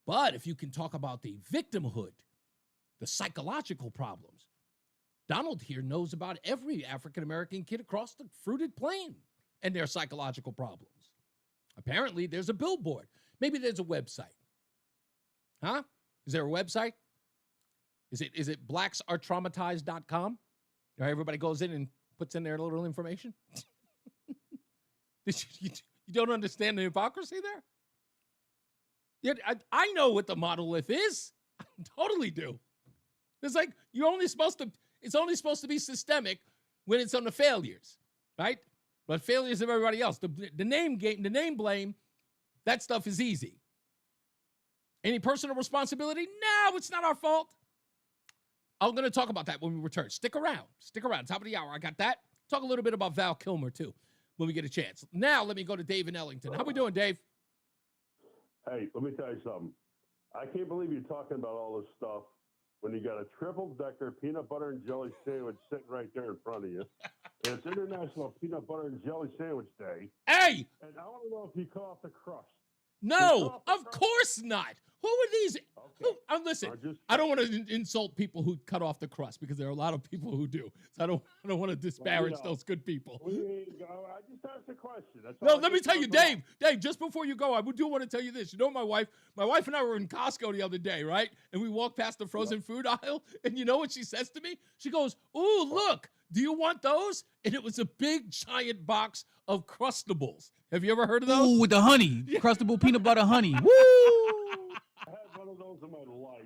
But if you can talk about the victimhood, the psychological problems, Donald here knows about every African-American kid across the fruited plain and their psychological problems. Apparently, there's a billboard. Maybe there's a website. Huh? Is there a website? Is it blacksaretraumatized.com? Where everybody goes in and puts in their little information? You don't understand the hypocrisy there? Yeah, I know what the monolith is. I totally do. It's like it's only supposed to be systemic when it's on the failures, right? But failures of everybody else. The name game, the name blame, that stuff is easy. Any personal responsibility? No, it's not our fault. I'm going to talk about that when we return. Stick around. Top of the hour. I got that. Talk a little bit about Val Kilmer, too, when we get a chance. Now, let me go to Dave in Ellington. How we doing, Dave? Hey, let me tell you something. I can't believe you're talking about all this stuff when you got a triple-decker peanut butter and jelly sandwich sitting right there in front of you. And it's International Peanut Butter and Jelly Sandwich Day. Hey! And I want to know if you cut off the crust. No, of course not. Who are these? Okay. Listen, I don't want to insult people who cut off the crust because there are a lot of people who do. So I don't want to disparage those good people. I just asked a question. Let me tell you, Dave, just before you go, I do want to tell you this. You know, my wife and I were in Costco the other day, right? And we walked past the frozen food aisle, and you know what she says to me? She goes, "Ooh, look, do you want those?" And it was a big, giant box of Crustables. Have you ever heard of those? Ooh, with the honey. Crustable peanut butter honey. Woo! I had one of those in my life.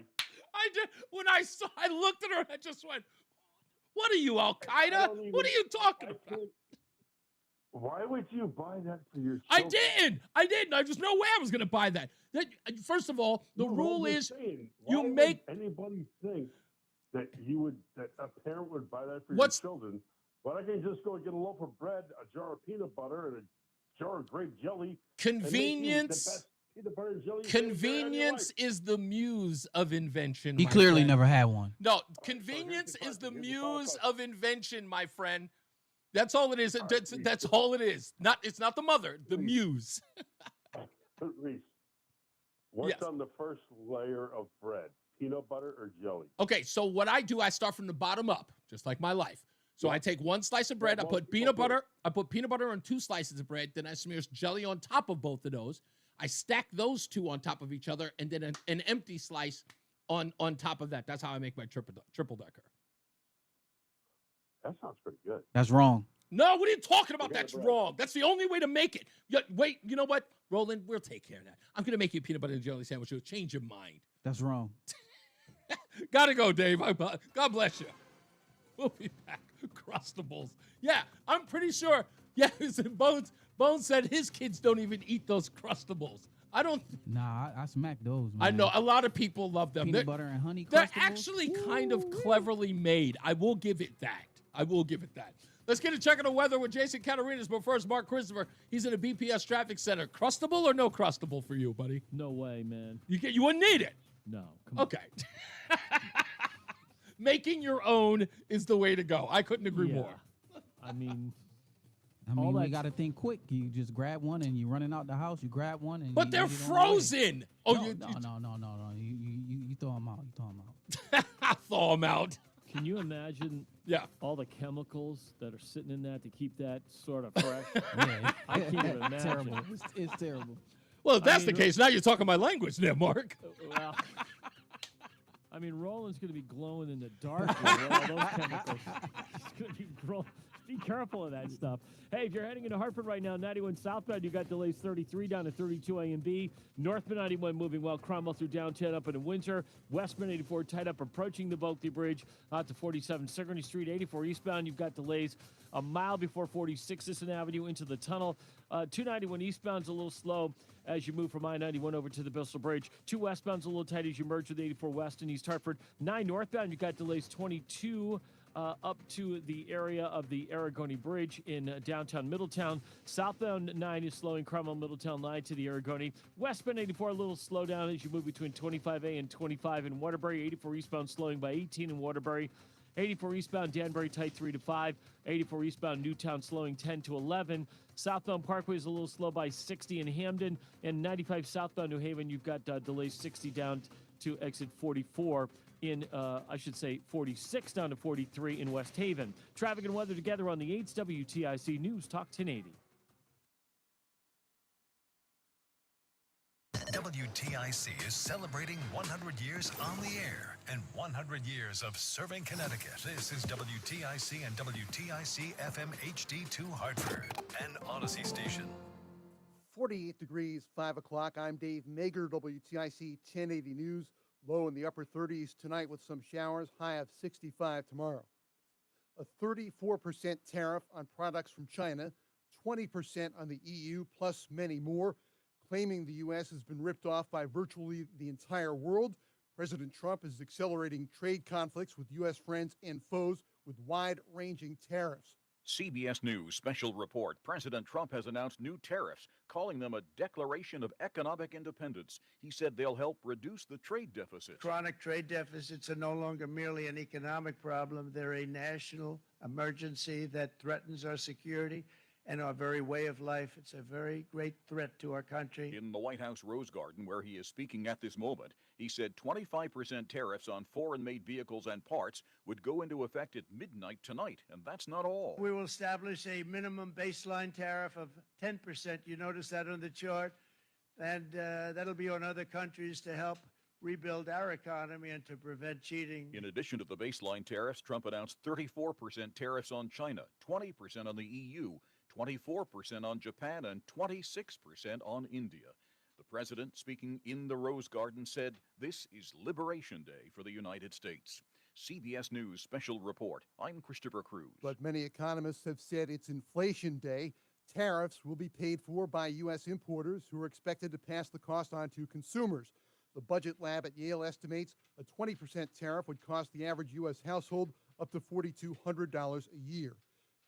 I looked at her and I just went, "What are you, Al-Qaeda? What are you talking about?" Why would you buy that for your children? I didn't. I just no way I was going to buy that. First of all, the rule is you make anybody think that a parent would buy that for your children. Why don't you just go and get a loaf of bread, a jar of peanut butter, and a jar of grape jelly? Convenience is the muse of invention. He clearly never had one. No, convenience is the muse of invention, my friend. That's all it is. That's all it is. It's not the mother, the muse. Reese, what's on the first layer of bread? Peanut butter or jelly? Okay, so what I do, I start from the bottom up, just like my life. So I take one slice of bread, I put peanut butter on 2 slices of bread, then I smear jelly on top of both of those. I stack those 2 on top of each other, and then an empty slice on top of that. That's how I make my triple decker. That sounds pretty good. That's wrong. No, what are you talking about? That's wrong. That's the only way to make it. Wait, you know what, Roland? We'll take care of that. I'm going to make you a peanut butter and jelly sandwich. You'll change your mind. That's wrong. Gotta go, Dave. God bless you. We'll be back. Crustables. Yeah, I'm pretty sure. Yeah, bones Bones said his kids don't even eat those Crustables. I don't. Nah, I smack those, man. I know a lot of people love them. Peanut butter and honey They're Crustables? actually kind of cleverly made. I will give it that. Let's get a check on the weather with Jason Catarinas. But first, Mark Christopher. He's in a BPS traffic center. Crustable or no crustable for you, buddy? No way, man. You wouldn't need it. No. Come on. Okay. Making your own is the way to go. I couldn't agree more. I mean, we got to think quick. You just grab one and you're running out the house. You grab one and but they're frozen. Oh, no. You throw them out. I throw them out. Can you imagine all the chemicals that are sitting in that to keep that sort of fresh? Yeah. I can't even imagine. Terrible. It's terrible. Well, if that's the case, now you're talking my language there, Mark. Well, I mean, Roland's going to be glowing in the dark with all those chemicals. He's going to be glowing. Be careful of that stuff. Hey, if you're heading into Hartford right now, 91 southbound, you got delays 33 down to 32 A and B. Northbound 91 moving well. Cromwell through downtown up into Windsor. Westbound 84 tied up approaching the Bulkley Bridge out to 47 Sigourney Street. 84 eastbound, you've got delays a mile before 46 Sisson Avenue into the tunnel. 291 eastbound's a little slow as you move from I-91 over to the Bristol Bridge. 2 westbound's a little tight as you merge with 84 West and East Hartford. 9 northbound, you've got delays 22 up to the area of the Aragoni Bridge in downtown Middletown. Southbound 9 is slowing Cromwell Middletown line to the Aragoni. Westbound 84 a little slow down as you move between 25A and 25 in Waterbury. 84 eastbound slowing by 18 in Waterbury. 84 eastbound Danbury tight 3 to 5. 84 eastbound Newtown slowing 10 to 11. Southbound Parkway is a little slow by 60 in Hamden. And 95 southbound New Haven, you've got delays 60 down to exit 44. In, 46 down to 43 in West Haven. Traffic and weather together on the 8th WTIC News Talk 1080. WTIC is celebrating 100 years on the air and 100 years of serving Connecticut. This is WTIC and WTIC FM HD2 Hartford, an Odyssey station. 48 degrees, 5 o'clock. I'm Dave Mager, WTIC 1080 News. Low in the upper 30s tonight with some showers, high of 65 tomorrow. A 34% tariff on products from China, 20% on the EU, plus many more, claiming the U.S. has been ripped off by virtually the entire world. President Trump is accelerating trade conflicts with U.S. friends and foes with wide-ranging tariffs. CBS News special report. President Trump has announced new tariffs, calling them a declaration of economic independence. He said they'll help reduce the trade deficit. Chronic trade deficits are no longer merely an economic problem. They're a national emergency that threatens our security and our very way of life. It's a very great threat to our country. In the White House Rose Garden, where he is speaking at this moment, he said 25% tariffs on foreign-made vehicles and parts would go into effect at midnight tonight, and that's not all. We will establish a minimum baseline tariff of 10%. You notice that on the chart? And that'll be on other countries to help rebuild our economy and to prevent cheating. In addition to the baseline tariffs, Trump announced 34% tariffs on China, 20% on the EU, 24% on Japan, and 26% on India. The president, speaking in the Rose Garden, said this is Liberation Day for the United States. CBS News special report. I'm Christopher Cruz. But many economists have said it's Inflation Day. Tariffs will be paid for by U.S. importers who are expected to pass the cost on to consumers. The Budget Lab at Yale estimates a 20% tariff would cost the average U.S. household up to $4,200 a year.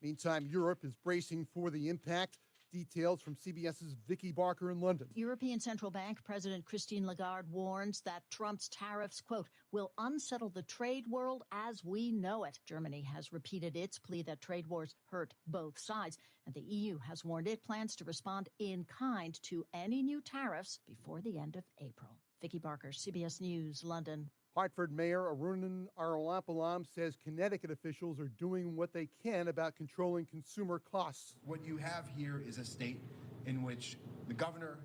Meantime, Europe is bracing for the impact. Details from CBS's Vicky Barker in London. European Central Bank President Christine Lagarde warns that Trump's tariffs, quote, will unsettle the trade world as we know it. Germany has repeated its plea that trade wars hurt both sides, and the EU has warned it plans to respond in kind to any new tariffs before the end of April. Vicky Barker, CBS News, London. Hartford Mayor Arunan Arulapalam says Connecticut officials are doing what they can about controlling consumer costs. What you have here is a state in which the governor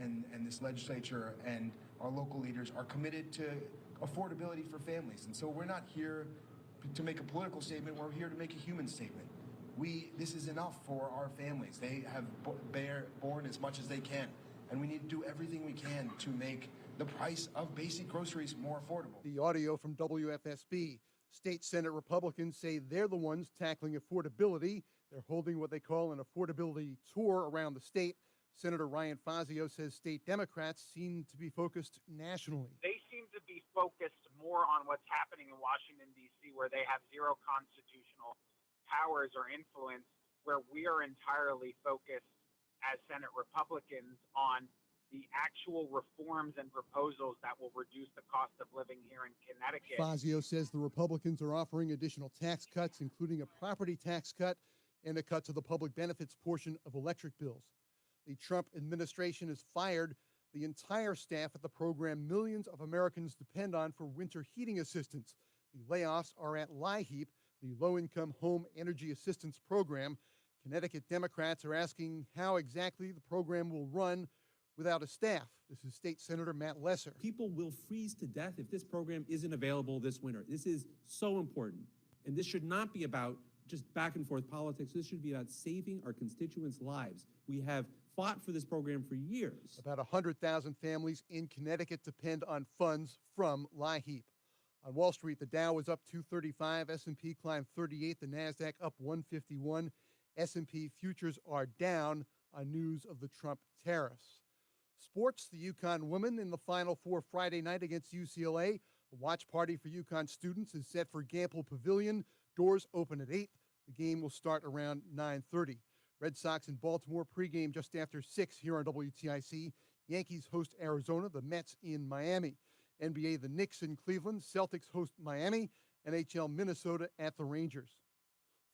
and this legislature and our local leaders are committed to affordability for families. And so we're not here to make a political statement, we're here to make a human statement. This is enough for our families. They have borne as much as they can, and we need to do everything we can to make the price of basic groceries more affordable. The audio from WFSB. State Senate Republicans say they're the ones tackling affordability. They're holding what they call an affordability tour around the state. Senator Ryan Fazio says state Democrats seem to be focused nationally. They seem to be focused more on what's happening in Washington, D.C., where they have zero constitutional powers or influence, where we are entirely focused as Senate Republicans on the actual reforms and proposals that will reduce the cost of living here in Connecticut. Fazio says the Republicans are offering additional tax cuts, including a property tax cut and a cut to the public benefits portion of electric bills. The Trump administration has fired the entire staff at the program millions of Americans depend on for winter heating assistance. The layoffs are at LIHEAP, the Low-Income Home Energy Assistance Program. Connecticut Democrats are asking how exactly the program will run without a staff. This is State Senator Matt Lesser. People will freeze to death if this program isn't available this winter. This is so important. And this should not be about just back and forth politics. This should be about saving our constituents' lives. We have fought for this program for years. About 100,000 families in Connecticut depend on funds from LIHEAP. On Wall Street, the Dow was up 235, S&P climbed 38, the NASDAQ up 151. S&P futures are down on news of the Trump tariffs. Sports, the UConn women in the Final Four Friday night against UCLA. A watch party for UConn students is set for Gamble Pavilion. Doors open at 8. The game will start around 9:30. Red Sox in Baltimore pregame just after 6 here on WTIC. Yankees host Arizona, the Mets in Miami. NBA, the Knicks in Cleveland, Celtics host Miami, NHL, Minnesota at the Rangers.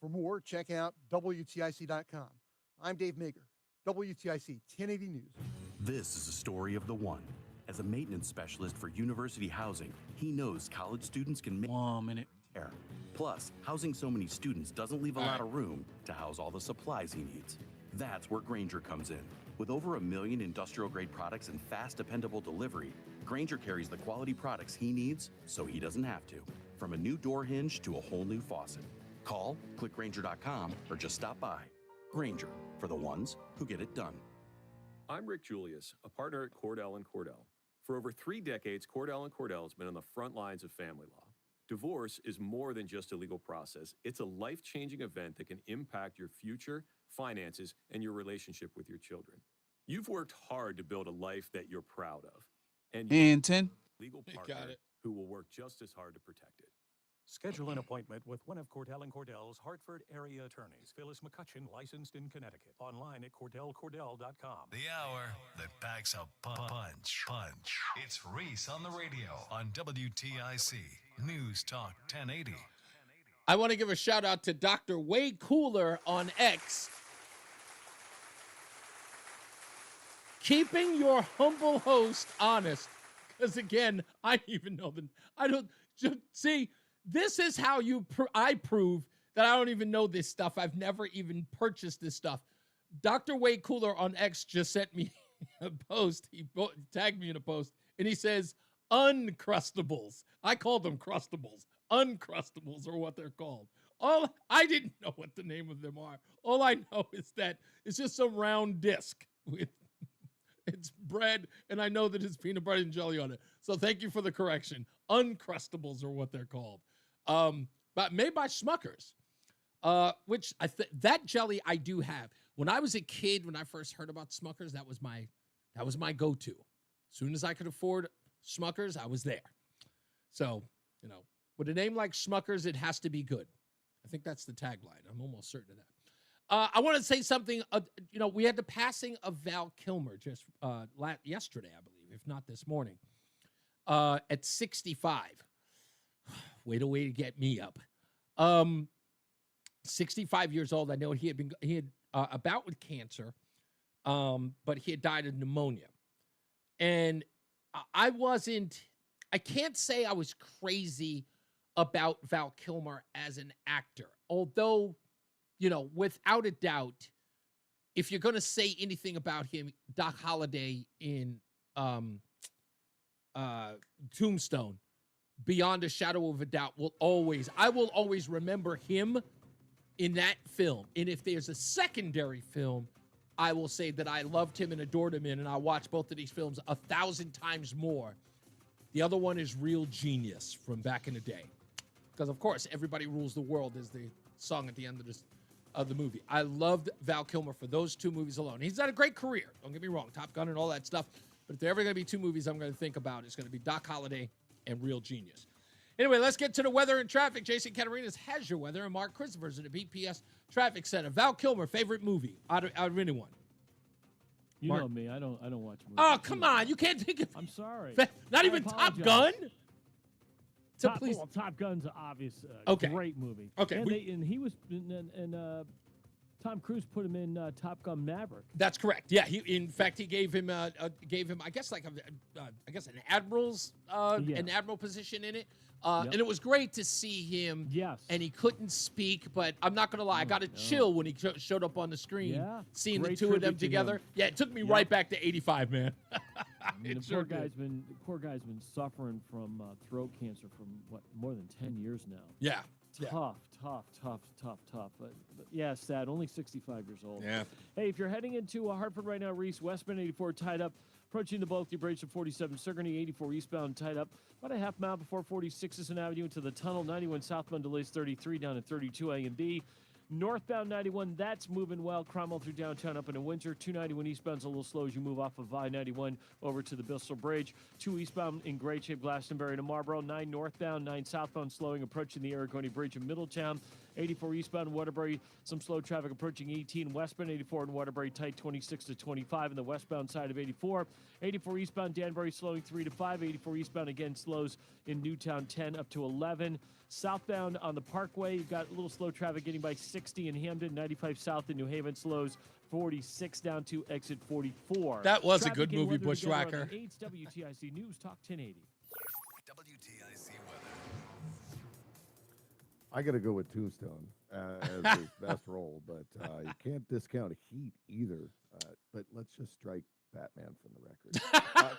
For more, check out WTIC.com. I'm Dave Mager, WTIC 1080 News. This is a story of the one. As a maintenance specialist for university housing, he knows college students can make air. Plus, housing so many students doesn't leave a lot of room to house all the supplies he needs. That's where Grainger comes in. With over 1 million industrial-grade products and fast, dependable delivery, Grainger carries the quality products he needs so he doesn't have to. From a new door hinge to a whole new faucet. Call, click Grainger.com, or just stop by. Grainger, for the ones who get it done. I'm Rick Julius, a partner at Cordell & Cordell. For over 3 decades, Cordell & Cordell has been on the front lines of family law. Divorce is more than just a legal process. It's a life-changing event that can impact your future, finances, and your relationship with your children. You've worked hard to build a life that you're proud of. And you're a legal partner who will work just as hard to protect it. Schedule an appointment with one of Cordell & Cordell's Hartford area attorneys. Phyllis McCutcheon, licensed in Connecticut. Online at CordellCordell.com. The hour that packs a punch. It's Reese on the Radio on WTIC News Talk 1080. I want to give a shout out to Dr. Way Cooler on X. Keeping your humble host honest. Because again, I don't even know see, this is how I prove that I don't even know this stuff. I've never even purchased this stuff. Dr. Way Cooler on X just sent me a post. He tagged me in a post, and he says, Uncrustables. I call them Crustables. Uncrustables are what they're called. I didn't know what the name of them are. All I know is that it's just some round disc with it's bread, and I know that it's peanut butter and jelly on it. So thank you for the correction. Uncrustables are what they're called. But made by Smuckers, which that jelly I do have. When I was a kid, when I first heard about Smuckers, that was my go-to. As soon as I could afford Smuckers, I was there. So, with a name like Smuckers, it has to be good. I think that's the tagline. I'm almost certain of that. I want to say something. We had the passing of Val Kilmer just yesterday, I believe, if not this morning, at 65. Way to get me up. 65 years old. I know he had a bout with cancer, but he had died of pneumonia. And I can't say I was crazy about Val Kilmer as an actor, although, without a doubt, if you're going to say anything about him, Doc Holliday in Tombstone, beyond a shadow of a doubt, I will always remember him in that film. And if there's a secondary film, I will say that I loved him and adored him in, and I'll watch both of these films 1,000 times more. The other one is Real Genius from back in the day. because, of course, Everybody Rules the World is the song at the end of the movie. I loved Val Kilmer for those 2 movies alone. He's had a great career. Don't get me wrong, Top Gun and all that stuff. But if there are ever going to be 2 movies I'm going to think about, it's going to be Doc Holliday and Real Genius. Anyway, let's get to the weather and traffic. Jason Catarinas has your weather, and Mark Christopher's at the BPS Traffic Center. Val Kilmer, favorite movie out of anyone? You Mark? know me. I don't watch movies. Oh, come on. You can't think of... I'm sorry. Not I even Top apologize. Gun? So please. Well, Top Gun's an obvious, Okay. great movie. Okay, And he was, and Tom Cruise put him in Top Gun Maverick. That's correct. Yeah, he gave him I guess like an admiral's an admiral position in it. And it was great to see him. Yes. And he couldn't speak, but I'm not gonna lie, I got a chill when he showed up on the screen. Yeah. Seeing Great the 2 of them tribute to together. him. Yeah, it took me right back to '85, man. I mean, the poor guy's been suffering from throat cancer from more than 10 years now. Yeah. Tough. But yeah, sad. Only 65 years old. Yeah. Hey, if you're heading into Hartford right now, Reese, westbound 84 tied up, approaching the Bulkley Bridge to 47 Sigourney, 84 eastbound tied up, about a half mile before 46th Avenue into the tunnel. 91 southbound delays 33 down at 32 A and B. Northbound 91, that's moving well. Cromwell through downtown up into Windsor. 291 eastbound's a little slow as you move off of I-91 over to the Bristol Bridge. 2 eastbound in great shape, Glastonbury to Marlboro. 9 northbound, 9 southbound slowing, approaching the Aragoni Bridge in Middletown. 84 eastbound in Waterbury, some slow traffic approaching 18 westbound. 84 in Waterbury, tight 26 to 25 in the westbound side of 84. 84 eastbound Danbury slowing 3 to 5. 84 eastbound again slows in Newtown 10 up to 11. Southbound on the Parkway, you've got a little slow traffic getting by 60 in Hamden. 95 south in New Haven slows 46 down to exit 44. That was Traffic a good and movie, weather together Bushwhacker. on 8's WTIC News Talk 1080. WTIC weather. I got to go with Tombstone as his best role, but you can't discount heat either. But let's just strike Batman from the record.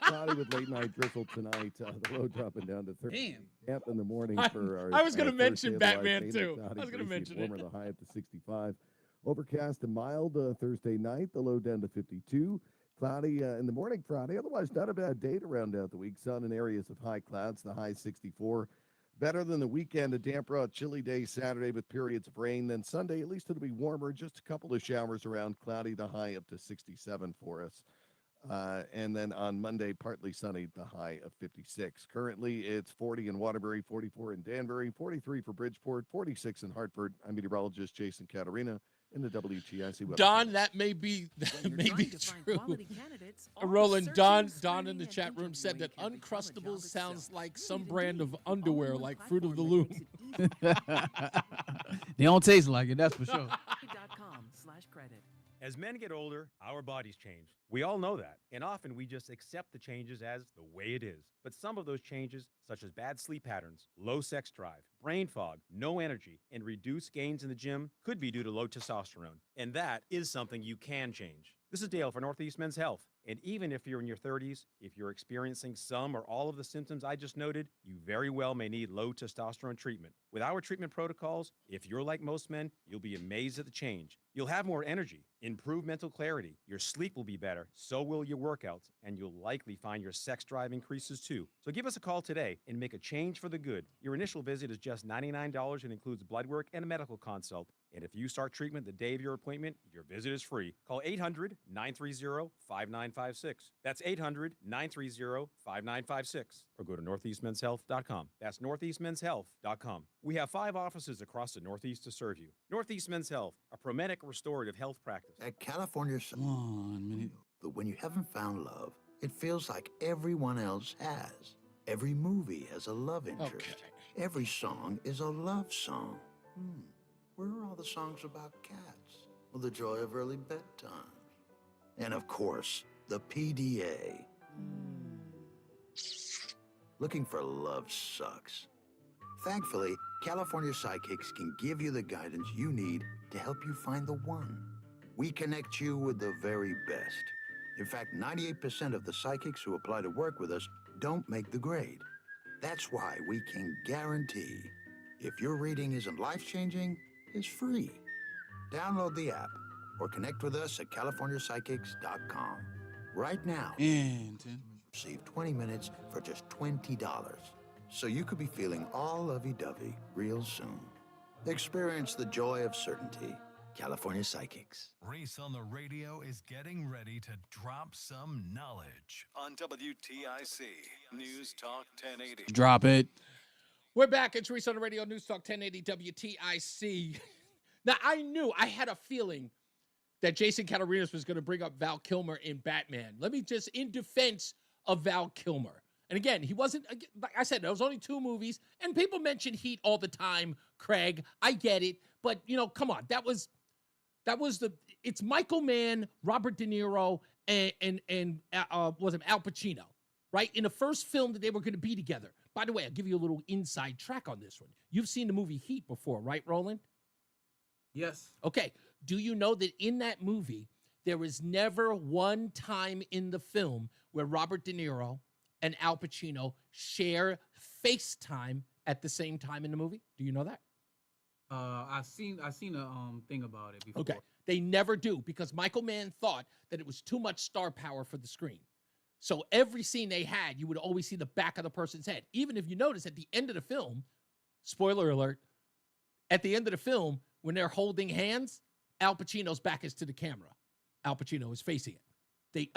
Cloudy with late night drizzle tonight. The low dropping down to 30. Damp in the morning for our. I was going to mention Thursday, Batman otherwise too. cloudy, I was going to breezy, mention warmer, it. the high up to 65. Overcast and mild Thursday night. The low down to 52. Cloudy in the morning Friday. Otherwise, not a bad day to round out the week. Sun in areas of high clouds. The high 64. Better than the weekend, a damp, raw, chilly day Saturday with periods of rain. Then Sunday, at least it'll be warmer. Just a couple of showers around, cloudy, the high up to 67 for us. And then on Monday, partly sunny, the high of 56. Currently, it's 40 in Waterbury, 44 in Danbury, 43 for Bridgeport, 46 in Hartford. I'm meteorologist Jason Catarina in the WTIC weather. Don, that may be true. Roland, Don in the chat room said that Uncrustables sounds like some brand of underwear, like Fruit of the Loom. They don't taste like it, that's for sure. As men get older, our bodies change. We all know that, and often we just accept the changes as the way it is. But some of those changes, such as bad sleep patterns, low sex drive, brain fog, no energy, and reduced gains in the gym, could be due to low testosterone. And that is something you can change. This is Dale for Northeast Men's Health. And even if you're in your 30s, if you're experiencing some or all of the symptoms I just noted, you very well may need low testosterone treatment. With our treatment protocols, if you're like most men, you'll be amazed at the change. You'll have more energy, improved mental clarity, your sleep will be better, so will your workouts, and you'll likely find your sex drive increases too. So give us a call today and make a change for the good. Your initial visit is just $99 and includes blood work and a medical consult. And if you start treatment the day of your appointment, your visit is free. Call 800-930-5956. That's 800-930-5956. Or go to northeastmenshealth.com. That's northeastmenshealth.com. We have 5 offices across the Northeast to serve you. Northeast Men's Health, a Promedic restorative health practice. At California, but when you haven't found love, it feels like everyone else has. Every movie has a love interest. Okay. Every song is a love song. Where are all the songs about cats? Well, the joy of early bedtimes. And of course, the PDA. Looking for love sucks. Thankfully, California Psychics can give you the guidance you need to help you find the one. We connect you with the very best. In fact, 98% of the psychics who apply to work with us don't make the grade. That's why we can guarantee if your reading isn't life-changing, it's free. Download the app or connect with us at californiapsychics.com. Right now, receive 20 minutes for just $20. so you could be feeling all lovey-dovey real soon. Experience the joy of certainty. California Psychics. Reese on the Radio is getting ready to drop some knowledge on WTIC News Talk 1080. Drop it. We're back. It's Reese on the Radio, News Talk 1080 WTIC. Now, I had a feeling that Jason Catarinas was going to bring up Val Kilmer in Batman. Let me just, in defense of Val Kilmer. And again, he wasn't, like I said, there was only 2 movies, and people mention Heat all the time, Craig. I get it. But, come on. It's Michael Mann, Robert De Niro, and was it Al Pacino, right? In the first film that they were going to be together. By the way, I'll give you a little inside track on this one. You've seen the movie Heat before, right, Roland? Yes. Okay. Do you know that in that movie, there was never one time in the film where Robert De Niro and Al Pacino share FaceTime at the same time in the movie? Do you know that? I seen a thing about it before. Okay. They never do because Michael Mann thought that it was too much star power for the screen. So every scene they had, you would always see the back of the person's head. Even if you notice at the end of the film, spoiler alert, at the end of the film, when they're holding hands, Al Pacino's back is to the camera. Al Pacino is facing it.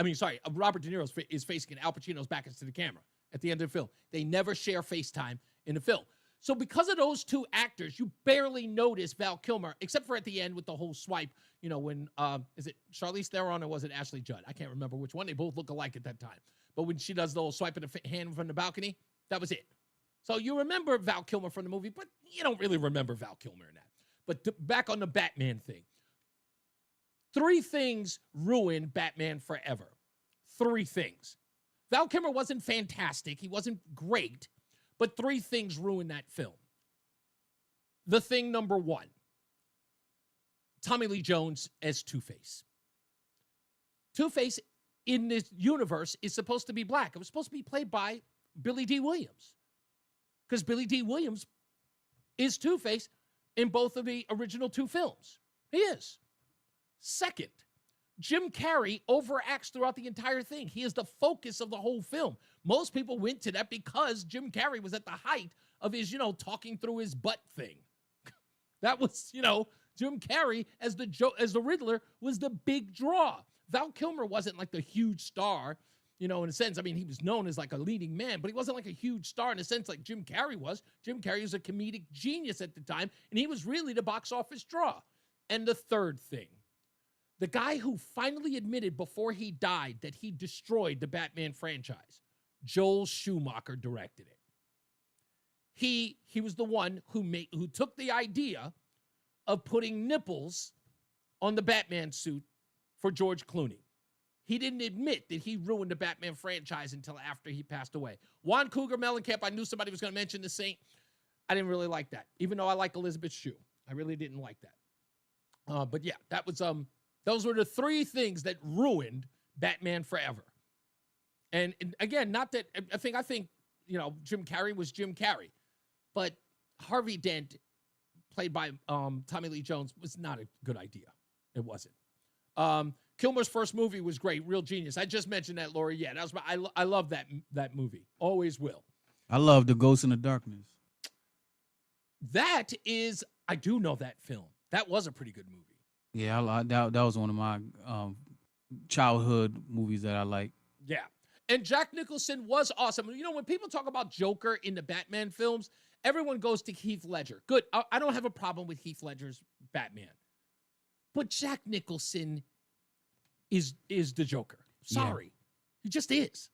Robert De Niro is facing it. Al Pacino's back is to the camera at the end of the film. They never share FaceTime in the film. So because of those 2 actors, you barely notice Val Kilmer, except for at the end with the whole swipe, when, is it Charlize Theron or was it Ashley Judd? I can't remember which one. They both look alike at that time. But when she does the whole swipe of the hand from the balcony, that was it. So you remember Val Kilmer from the movie, but you don't really remember Val Kilmer in that. But back on the Batman thing. 3 things ruined Batman Forever. 3 things. Val Kilmer wasn't fantastic. He wasn't great. But 3 things ruined that film. The thing number 1, Tommy Lee Jones as Two-Face. Two-Face in this universe is supposed to be black. It was supposed to be played by Billy D. Williams. Because Billy D. Williams is Two-Face in both of the original 2 films. He is. Second, Jim Carrey overacts throughout the entire thing. He is the focus of the whole film. Most people went to that because Jim Carrey was at the height of his, talking through his butt thing. That was, Jim Carrey as the Riddler was the big draw. Val Kilmer wasn't like the huge star, in a sense. I mean, he was known as like a leading man, but he wasn't like a huge star in a sense like Jim Carrey was. Jim Carrey was a comedic genius at the time, and he was really the box office draw. And the third thing, the guy who finally admitted before he died that he destroyed the Batman franchise, Joel Schumacher directed it. He was the one who took the idea of putting nipples on the Batman suit for George Clooney. He didn't admit that he ruined the Batman franchise until after he passed away. Juan Cougar Mellencamp, I knew somebody was going to mention the Saint. I didn't really like that, even though I like Elizabeth Shue. I really didn't like that. But yeah, that was those were the 3 things that ruined Batman Forever. And again, not that I think Jim Carrey was Jim Carrey, but Harvey Dent, played by Tommy Lee Jones, was not a good idea. It wasn't. Kilmer's first movie was great, real genius. I just mentioned that, Lori. Yeah, that was I love that movie. Always will. I love The Ghost in the Darkness. I do know that film. That was a pretty good movie. Yeah, that was one of my childhood movies that I like. Yeah. And Jack Nicholson was awesome. When people talk about Joker in the Batman films, everyone goes to Heath Ledger. Good. I don't have a problem with Heath Ledger's Batman. But Jack Nicholson is the Joker. Sorry. Yeah. He just is.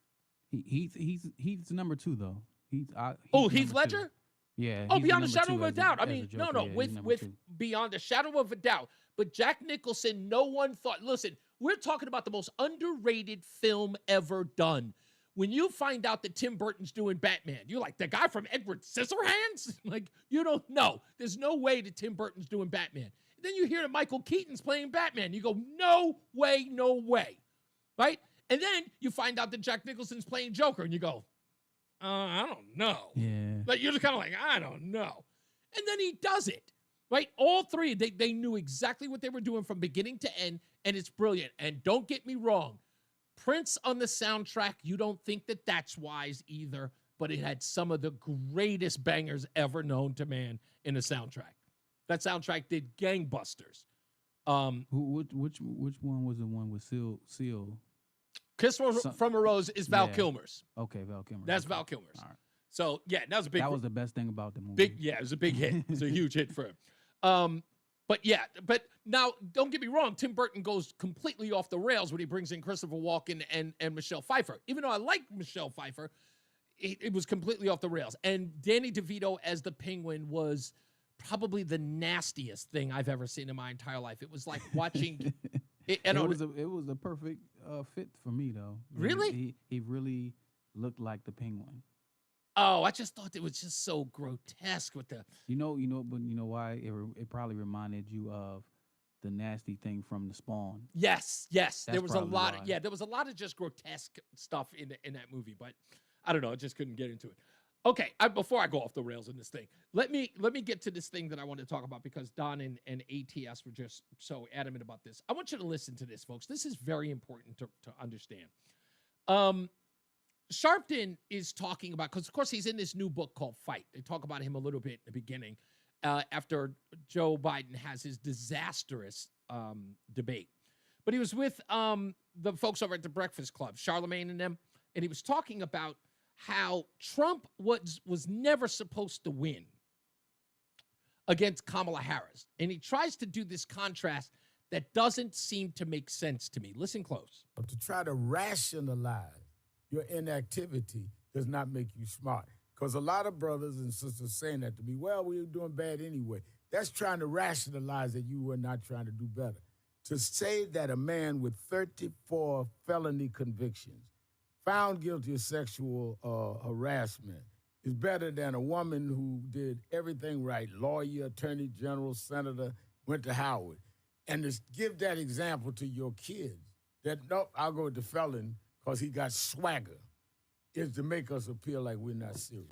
He's number 2, though. Heath Ledger? 2. Yeah. Oh, beyond a shadow of a doubt. I mean, no, with beyond a shadow of a doubt. But Jack Nicholson, no one thought, listen, we're talking about the most underrated film ever done. When you find out that Tim Burton's doing Batman, you're like, the guy from Edward Scissorhands? Like, you don't know. There's no way that Tim Burton's doing Batman. And then you hear that Michael Keaton's playing Batman. You go, no way, no way. Right? And then you find out that Jack Nicholson's playing Joker, and you go, I don't know. Yeah. But you're just kind of like, I don't know. And then he does it. Right? All 3, they knew exactly what they were doing from beginning to end, and it's brilliant. And don't get me wrong, Prince on the soundtrack, you don't think that that's wise either, but it had some of the greatest bangers ever known to man in a soundtrack. That soundtrack did gangbusters. Which one was the one with Seal? Kiss from a Rose is Val Kilmer's. Okay, Val Kilmer. That's Val Kilmer's. All right. So yeah, that was a big. That was the best thing about the movie. It was a big hit. It was a huge hit for him. But now don't get me wrong. Tim Burton goes completely off the rails when he brings in Christopher Walken and Michelle Pfeiffer. Even though I like Michelle Pfeiffer, it was completely off the rails. And Danny DeVito as the Penguin was probably the nastiest thing I've ever seen in my entire life. It was like watching. It was a perfect fit for me though. Really? He really looked like the Penguin. Oh, I just thought it was just so grotesque with the. But you know why? It probably reminded you of the nasty thing from the Spawn. Yes. There was a lot. Why. There was a lot of just grotesque stuff in that movie, but I don't know. I just couldn't get into it. Okay, before I go off the rails in this thing, let me get to this thing that I want to talk about because Don and ATS were just so adamant about this. I want you to listen to this, folks. This is very important to understand. Sharpton is talking about, because of course he's in this new book called Fight. They talk about him a little bit in the beginning after Joe Biden has his disastrous debate. But he was with the folks over at the Breakfast Club, Charlemagne and them, and he was talking about how Trump was never supposed to win against Kamala Harris. And he tries to do this contrast that doesn't seem to make sense to me. Listen close. To try to rationalize your inactivity does not make you smart. Because a lot of brothers and sisters saying that to me, well, we were doing bad anyway. That's trying to rationalize that you were not trying to do better. To say that a man with 34 felony convictions, found guilty of sexual harassment, is better than a woman who did everything right, lawyer, attorney general, senator, went to Howard. And to give that example to your kids, that, nope, I'll go with the felon because he got swagger, is to make us appear like we're not serious.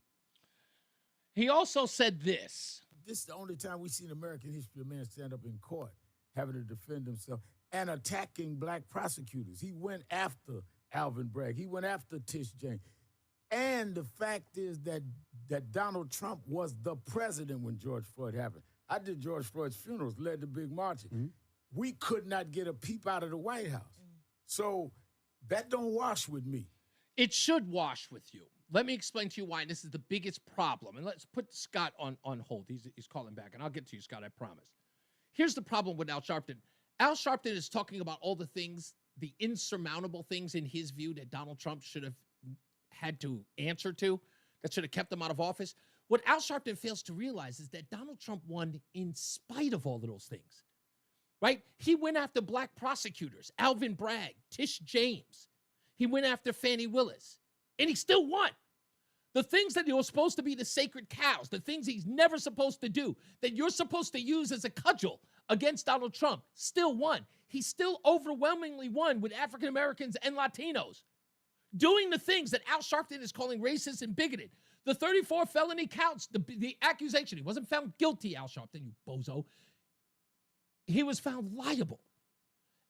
He also said this. This is the only time we see in American history a man stand up in court having to defend himself and attacking black prosecutors. He went after Alvin Bragg. He went after Tish James. And the fact is that Donald Trump was the president when George Floyd happened. I did George Floyd's funerals, led the big marches. Mm-hmm. We could not get a peep out of the White House. So that don't wash with me. It should wash with you. Let me explain to you why this is the biggest problem. And let's put Scott on hold. He's calling back, and I'll get to you, Scott, I promise. Here's the problem with Al Sharpton. Al Sharpton is talking about all the things, the insurmountable things in his view that Donald Trump should have had to answer to, that should have kept him out of office. What Al Sharpton fails to realize is that Donald Trump won in spite of all of those things, right? He went after black prosecutors, Alvin Bragg, Tish James. He went after Fannie Willis, and he still won. The things that were supposed to be the sacred cows, the things he's never supposed to do, that you're supposed to use as a cudgel against Donald Trump, still won. He still overwhelmingly won with African Americans and Latinos, doing the things that Al Sharpton is calling racist and bigoted. The 34 felony counts, the accusation, he wasn't found guilty, Al Sharpton, you bozo. He was found liable.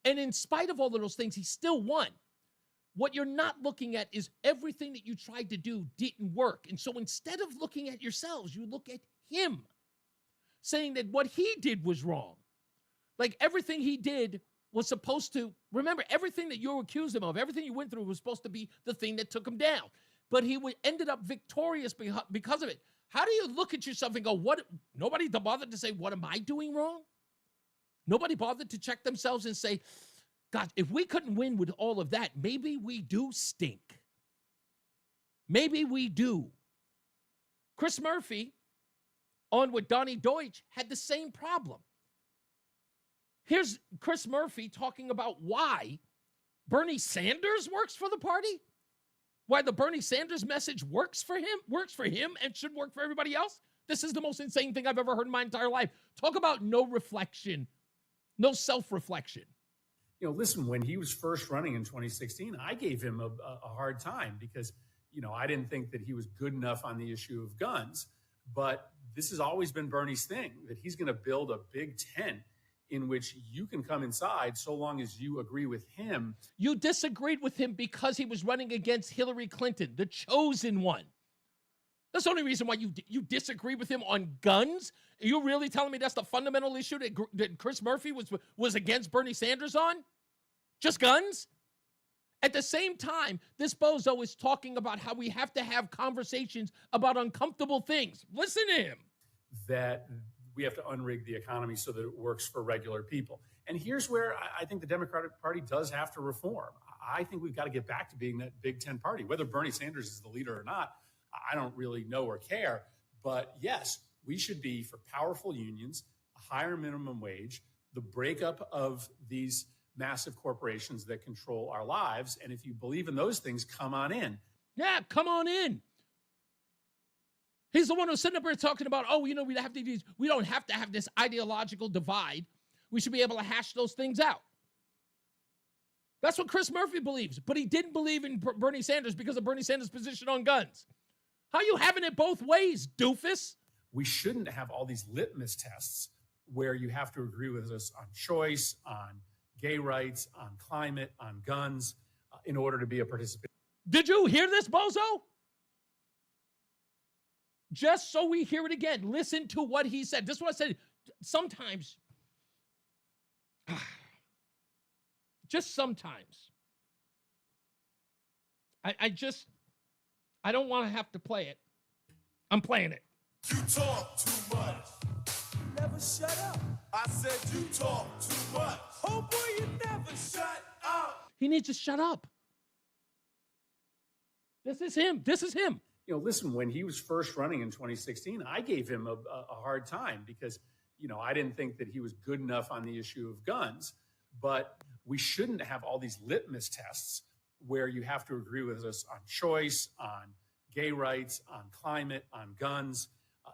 And in spite of all of those things, he still won. What you're not looking at is everything that you tried to do didn't work. And so instead of looking at yourselves, you look at him, saying that what he did was wrong. Like everything he did was supposed to, remember, everything that you accused him of, everything you went through was supposed to be the thing that took him down. But he ended up victorious because of it. How do you look at yourself and go, what? Nobody bothered to say, what am I doing wrong? Nobody bothered to check themselves and say, God, if we couldn't win with all of that, maybe we do stink. Maybe we do. Chris Murphy, on with Donnie Deutsch, had the same problem. Here's Chris Murphy talking about why Bernie Sanders works for the party, why the Bernie Sanders message works for him and should work for everybody else. This is the most insane thing I've ever heard in my entire life. Talk about no reflection, no self-reflection. You know, listen, when he was first running in 2016, I gave him a hard time because, you know, I didn't think that he was good enough on the issue of guns. But this has always been Bernie's thing, that he's going to build a big tent in which you can come inside so long as you agree with him. You disagreed with him because he was running against Hillary Clinton, the chosen one. That's the only reason why you disagree with him on guns. Are you really telling me that's the fundamental issue that Chris Murphy was against Bernie Sanders on? Just guns? At the same time, this bozo is talking about how we have to have conversations about uncomfortable things. Listen to him. That we have to unrig the economy so that it works for regular people. And here's where I think the Democratic Party does have to reform. I think we've got to get back to being that Big Ten party. Whether Bernie Sanders is the leader or not, I don't really know or care. But yes, we should be for powerful unions, a higher minimum wage, the breakup of these massive corporations that control our lives. And if you believe in those things, come on in. Yeah, come on in. He's the one who's sitting up here talking about, we don't have to have this ideological divide. We should be able to hash those things out. That's what Chris Murphy believes. But he didn't believe in Bernie Sanders because of Bernie Sanders' position on guns. How are you having it both ways, doofus? We shouldn't have all these litmus tests where you have to agree with us on choice, on gay rights, on climate, on guns, in order to be a participant. Did you hear this, bozo? Just so we hear it again, listen to what he said. This is what I said. Sometimes, just sometimes, I don't want to have to play it. I'm playing it. You talk too much. Never shut up. I said you talk too much. Oh boy, you never shut up. He needs to shut up. This is him. This is him. Listen, when he was first running in 2016, I gave him a hard time because, I didn't think that he was good enough on the issue of guns. But we shouldn't have all these litmus tests where you have to agree with us on choice, on gay rights, on climate, on guns,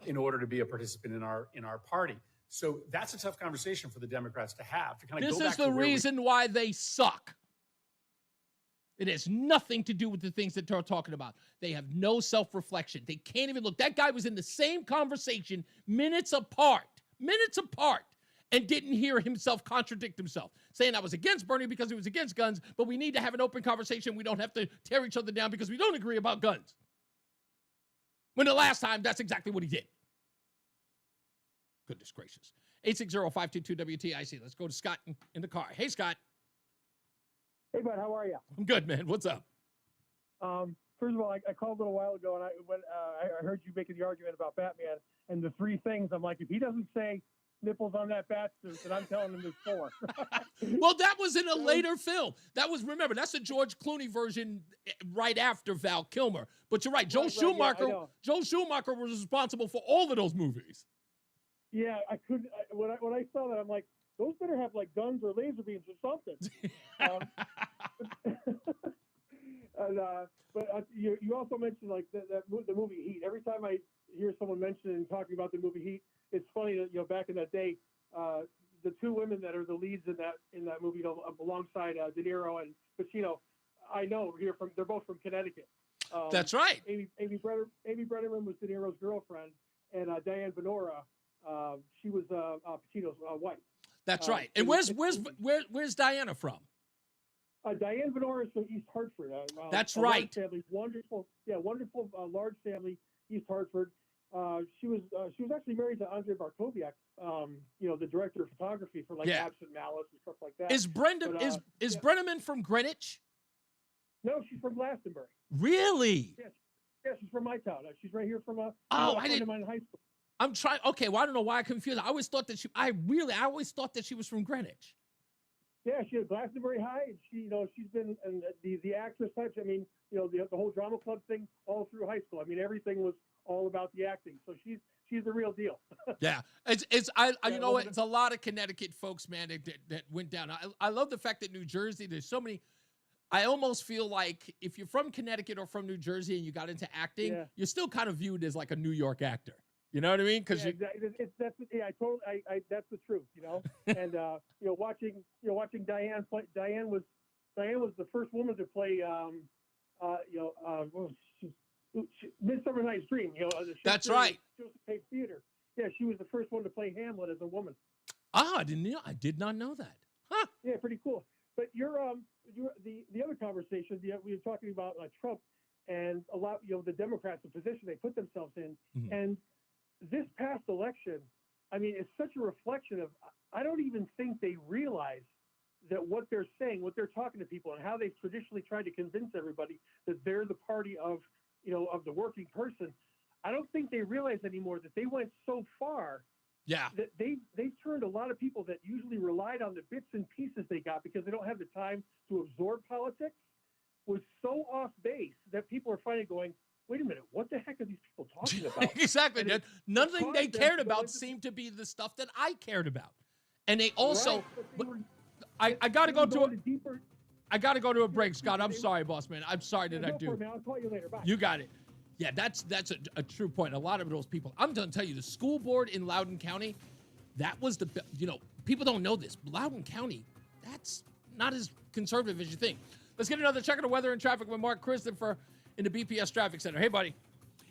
in order to be a participant in our party. So that's a tough conversation for the Democrats to have. To kind of This go back is the reason why they suck. It has nothing to do with the things that they're talking about. They have no self-reflection. They can't even look. That guy was in the same conversation minutes apart, and didn't hear himself contradict himself, saying I was against Bernie because he was against guns, but we need to have an open conversation. We don't have to tear each other down because we don't agree about guns. When the last time, that's exactly what he did. Goodness gracious. 860-522-WTIC. Let's go to Scott in the car. Hey, Scott. Hey, bud, how are you? I'm good, man. What's up? First of all, I called a little while ago, and I heard you making the argument about Batman and the three things. I'm like, if he doesn't say nipples on that bat suit, then I'm telling him there's four. Well, that was in a later film. Remember, that's the George Clooney version right after Val Kilmer. But you're right. Joel Schumacher was responsible for all of those movies. Yeah, I couldn't. When I saw that, I'm like, those better have like guns or laser beams or something. But you also mentioned like the movie Heat. Every time I hear someone mention and talking about the movie Heat, it's funny that back in that day, the two women that are the leads in that movie, alongside De Niro and Pacino, I know they're both from Connecticut. That's right. Amy Brenneman was De Niro's girlfriend, and Diane Venora, she was Pacino's wife. That's right. And where's Diana from? Diane Venora is from East Hartford. That's right. Family, wonderful, large family, East Hartford. She was actually married to Andre Barkowiak, the director of photography for Absent Malice and stuff like that. Is Brenneman from Greenwich? No, she's from Glastonbury. Really? Yeah, she's from my town. She's right here from I didn't. Of mine in high school. I'm trying. Okay, well I don't know why I confused. I always thought that she was from Greenwich. Yeah, she had Glastonbury High, and she's been and the actress types. I mean, the whole drama club thing all through high school. I mean, everything was all about the acting. So she's the real deal. Yeah, it's a lot of Connecticut folks, man, that went down. I love the fact that New Jersey, there's so many. I almost feel like if you're from Connecticut or from New Jersey and you got into acting, you're still kind of viewed as like a New York actor. You know what I mean? Because that's the truth. And watching Diane play. Diane was the first woman to play. Midsummer Night's Dream. That's right. Joseph Page Theater. Yeah, she was the first one to play Hamlet as a woman. I did not know that. Huh? Yeah, pretty cool. But the other conversation, we were talking about Trump, and a lot, the Democrats, the position they put themselves in. Mhm. And this past election, I mean, it's such a reflection of, I don't even think they realize that what they're saying, what they're talking to people, and how they've traditionally tried to convince everybody that they're the party of, of the working person. I don't think they realize anymore that they went so far that they've turned a lot of people that usually relied on the bits and pieces they got because they don't have the time to absorb politics, was so off base that people are finally going, wait a minute, what the heck are these people talking about? Exactly. Nothing they cared about seemed to be the stuff that I cared about. And they also, I got to go to a break, Scott. I'm sorry, boss man. I'm sorry that I do. I'll call you later. Bye. You got it. Yeah, that's a true point. A lot of those people, I'm going to tell you, the school board in Loudoun County, that was people don't know this. Loudoun County, that's not as conservative as you think. Let's get another check of the weather and traffic with Mark Christopher in the BPS Traffic Center. Hey, buddy.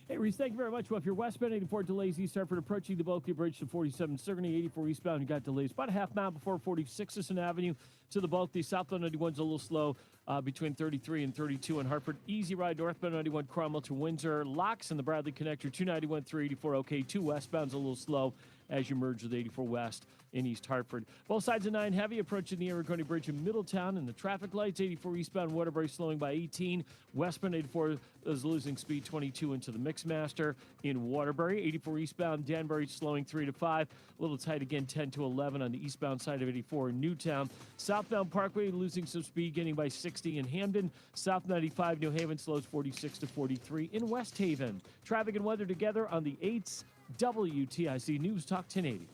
Hey, Reese, thank you very much. Well, if you're westbound, 84 delays east Hartford, approaching the Bulkley Bridge to 47 Sigourney, 84 eastbound, you got delays about a half mile before 46th Avenue to the Bulkley. Southbound 91's a little slow between 33 and 32 in Hartford. Easy ride northbound 91 Cromwell to Windsor. Locks in the Bradley Connector, 291, 384 okay. 2 westbound's a little slow as you merge with 84 West in East Hartford. Both sides of 9 heavy approaching the Aragoni Bridge in Middletown, and the traffic lights, 84 eastbound Waterbury slowing by 18. Westbound 84 is losing speed 22 into the Mixmaster in Waterbury. 84 eastbound Danbury slowing 3 to 5. A little tight again, 10 to 11 on the eastbound side of 84 in Newtown. Southbound Parkway losing some speed, getting by 60 in Hamden. South 95 New Haven slows 46 to 43 in West Haven. Traffic and weather together on the 8th WTIC News Talk 1080.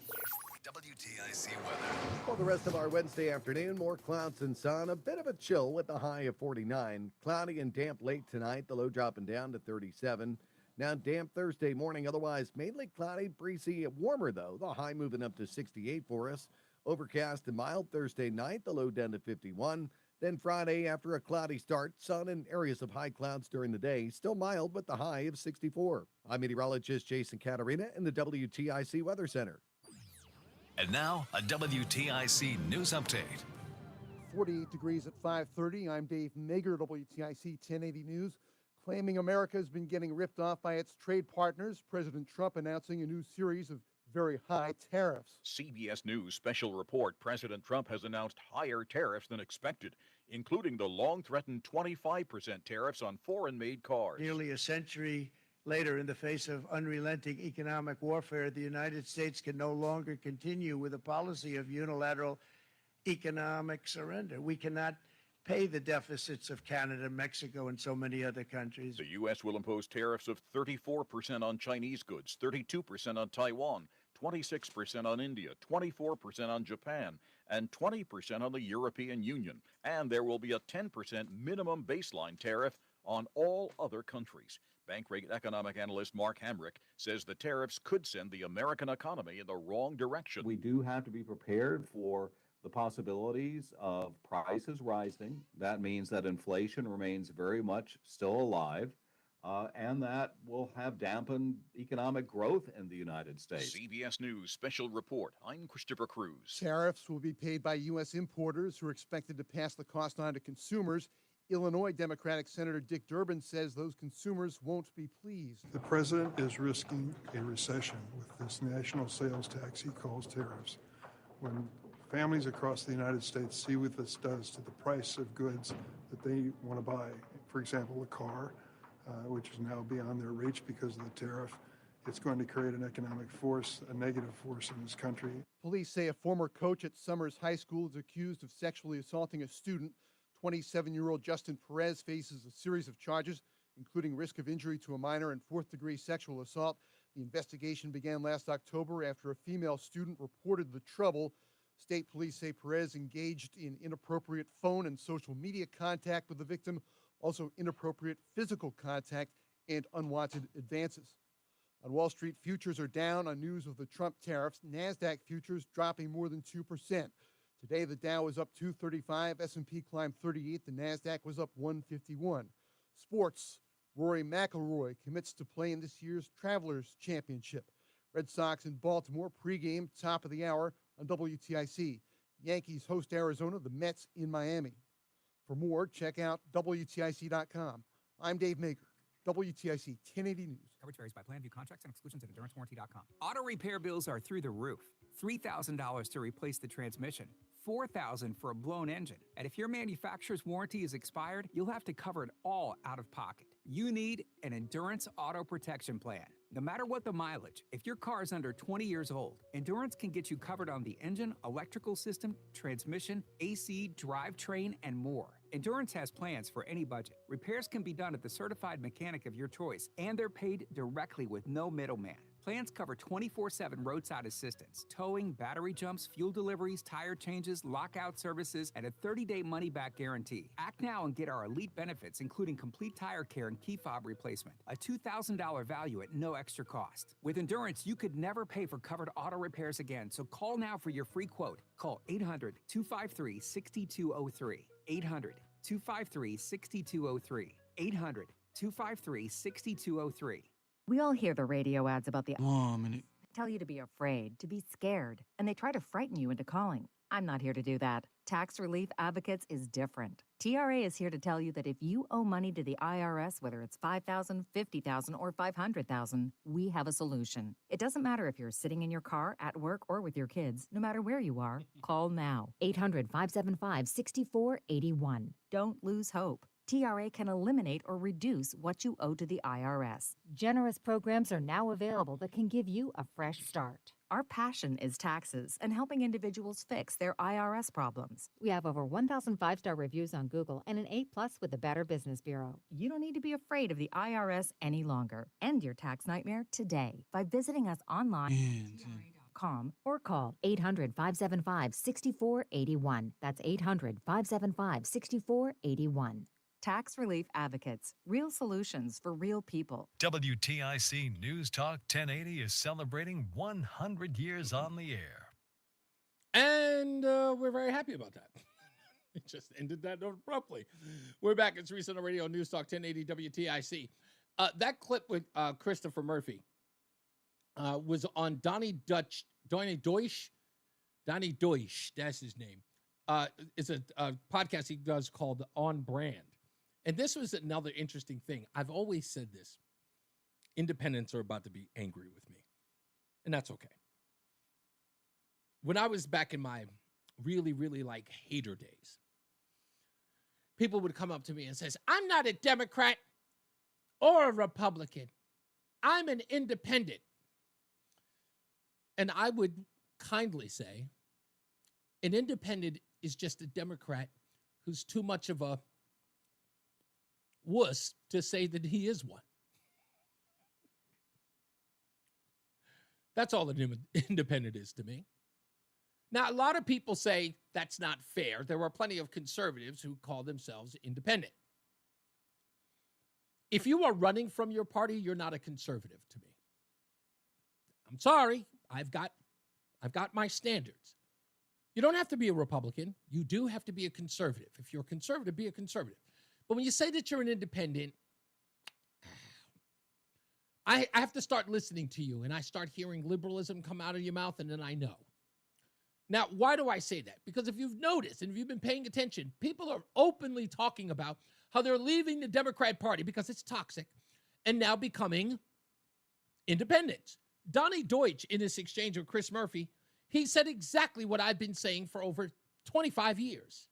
WTIC weather. For the rest of our Wednesday afternoon, more clouds and sun, a bit of a chill with the high of 49. Cloudy and damp late tonight, the low dropping down to 37. Now damp Thursday morning, otherwise mainly cloudy, breezy, warmer though. The high moving up to 68 for us. Overcast and mild Thursday night, the low down to 51. Then Friday, after a cloudy start, sun and areas of high clouds during the day. Still mild with the high of 64. I'm meteorologist Jason Caterina in the WTIC Weather Center. And now, a WTIC news update. 48 degrees at 5:30. I'm Dave Mager, WTIC 1080 News. Claiming America has been getting ripped off by its trade partners, President Trump announcing a new series of very high tariffs. CBS News special report, President Trump has announced higher tariffs than expected, including the long-threatened 25% tariffs on foreign-made cars. Nearly a century later, in the face of unrelenting economic warfare, the United States can no longer continue with a policy of unilateral economic surrender. We cannot pay the deficits of Canada, Mexico, and so many other countries. The U.S. will impose tariffs of 34% on Chinese goods, 32% on Taiwan, 26% on India, 24% on Japan, and 20% on the European Union. And there will be a 10% minimum baseline tariff on all other countries. Bankrate economic analyst Mark Hamrick says the tariffs could send the American economy in the wrong direction. We do have to be prepared for the possibilities of prices rising. That means that inflation remains very much still alive, and that will have dampened economic growth in the United States. CBS News special report. I'm Christopher Cruz. Tariffs will be paid by U.S. importers who are expected to pass the cost on to consumers. Illinois Democratic Senator Dick Durbin says those consumers won't be pleased. The president is risking a recession with this national sales tax he calls tariffs. When families across the United States see what this does to the price of goods that they want to buy, for example, a car, which is now beyond their reach because of the tariff, it's going to create an economic force, a negative force in this country. Police say a former coach at Summers High School is accused of sexually assaulting a student. 27-year-old Justin Perez faces a series of charges, including risk of injury to a minor and fourth-degree sexual assault. The investigation began last October after a female student reported the trouble. State police say Perez engaged in inappropriate phone and social media contact with the victim, also inappropriate physical contact and unwanted advances. On Wall Street, futures are down on news of the Trump tariffs. NASDAQ futures dropping more than 2%. Today, the Dow was up 235, S&P climbed 38, the NASDAQ was up 151. Sports, Rory McIlroy commits to play in this year's Travelers Championship. Red Sox in Baltimore, pregame, top of the hour on WTIC. Yankees host Arizona, the Mets in Miami. For more, check out WTIC.com. I'm Dave Maker. WTIC 1080 News. Coverage varies by plan, view contracts and exclusions at endurancewarranty.com. Auto repair bills are through the roof. $3,000 to replace the transmission. $4,000 for a blown engine. And if your manufacturer's warranty is expired, you'll have to cover it all out of pocket. You need an Endurance Auto Protection Plan. No matter what the mileage, if your car is under 20 years old, Endurance can get you covered on the engine, electrical system, transmission, AC, drivetrain, and more. Endurance has plans for any budget. Repairs can be done at the certified mechanic of your choice, and they're paid directly with no middleman. Plans cover 24/7 roadside assistance, towing, battery jumps, fuel deliveries, tire changes, lockout services, and a 30-day money-back guarantee. Act now and get our elite benefits, including complete tire care and key fob replacement. A $2,000 value at no extra cost. With Endurance, you could never pay for covered auto repairs again, so call now for your free quote. Call 800-253-6203. 800-253-6203. 800-253-6203. We all hear the radio ads about the tell you to be afraid, to be scared, and they try to frighten you into calling. I'm not here to do that. Tax Relief Advocates is different. TRA is here to tell you that if you owe money to the IRS, whether it's $5,000, $50,000, or $500,000, we have a solution. It doesn't matter if you're sitting in your car, at work, or with your kids. No matter where you are, call now. 800-575-6481. Don't lose hope. TRA can eliminate or reduce what you owe to the IRS. Generous programs are now available that can give you a fresh start. Our passion is taxes and helping individuals fix their IRS problems. We have over 1,000 five-star reviews on Google and an 8+ with the Better Business Bureau. You don't need to be afraid of the IRS any longer. End your tax nightmare today by visiting us online. Or call 800-575-6481. That's 800-575-6481. Tax Relief Advocates. Real solutions for real people. WTIC News Talk 1080 is celebrating 100 years on the air. And we're very happy about that. It just ended that note abruptly. We're back. It's Reese On The Radio, News Talk 1080 WTIC. That clip with Christopher Murphy was on Donnie Deutsch, that's his name. It's a podcast he does called On Brand. And this was another interesting thing. I've always said this. Independents are about to be angry with me. And that's okay. When I was back in my really, really like hater days, people would come up to me and say, I'm not a Democrat or a Republican. I'm an independent. And I would kindly say, an independent is just a Democrat who's too much of a wuss to say that he is one. That's all an independent is to me. Now, a lot of people say that's not fair. There are plenty of conservatives who call themselves independent. If you are running from your party, you're not a conservative to me. I'm sorry. I've got my standards. You don't have to be a Republican. You do have to be a conservative. If you're a conservative, be a conservative. But when you say that you're an independent, I have to start listening to you, and I start hearing liberalism come out of your mouth, and then I know. Now, why do I say that? Because if you've noticed, and if you've been paying attention, people are openly talking about how they're leaving the Democrat Party because it's toxic and now becoming independents. Donnie Deutsch, in this exchange with Chris Murphy, he said exactly what I've been saying for over 25 years.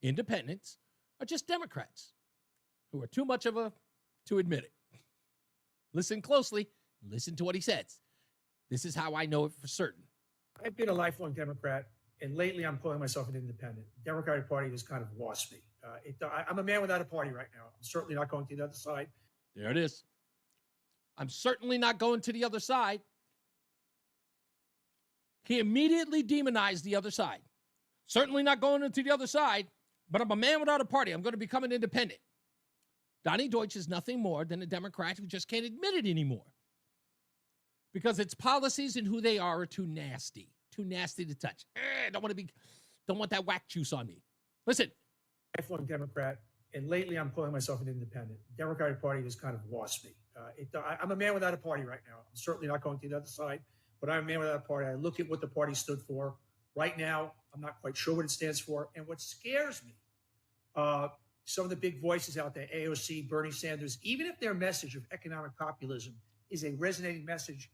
Independents are just Democrats who are too much to admit it. Listen closely. Listen to what he says. This is how I know it for certain. I've been a lifelong Democrat, and lately I'm calling myself an independent. The Democratic Party has kind of lost me. I'm a man without a party right now. I'm certainly not going to the other side. There it is. I'm certainly not going to the other side. He immediately demonized the other side. Certainly not going into the other side, but I'm a man without a party. I'm going to become an independent. Donnie Deutsch is nothing more than a Democrat who just can't admit it anymore. Because its policies and who they are too nasty to touch. Don't want that whack juice on me. Listen. Lifelong Democrat, and lately I'm calling myself an independent. The Democratic Party has kind of lost me. I'm a man without a party right now. I'm certainly not going to the other side, but I'm a man without a party. I look at what the party stood for. Right now, I'm not quite sure what it stands for. And what scares me some of the big voices out there, AOC, Bernie Sanders, even if their message of economic populism is a resonating message,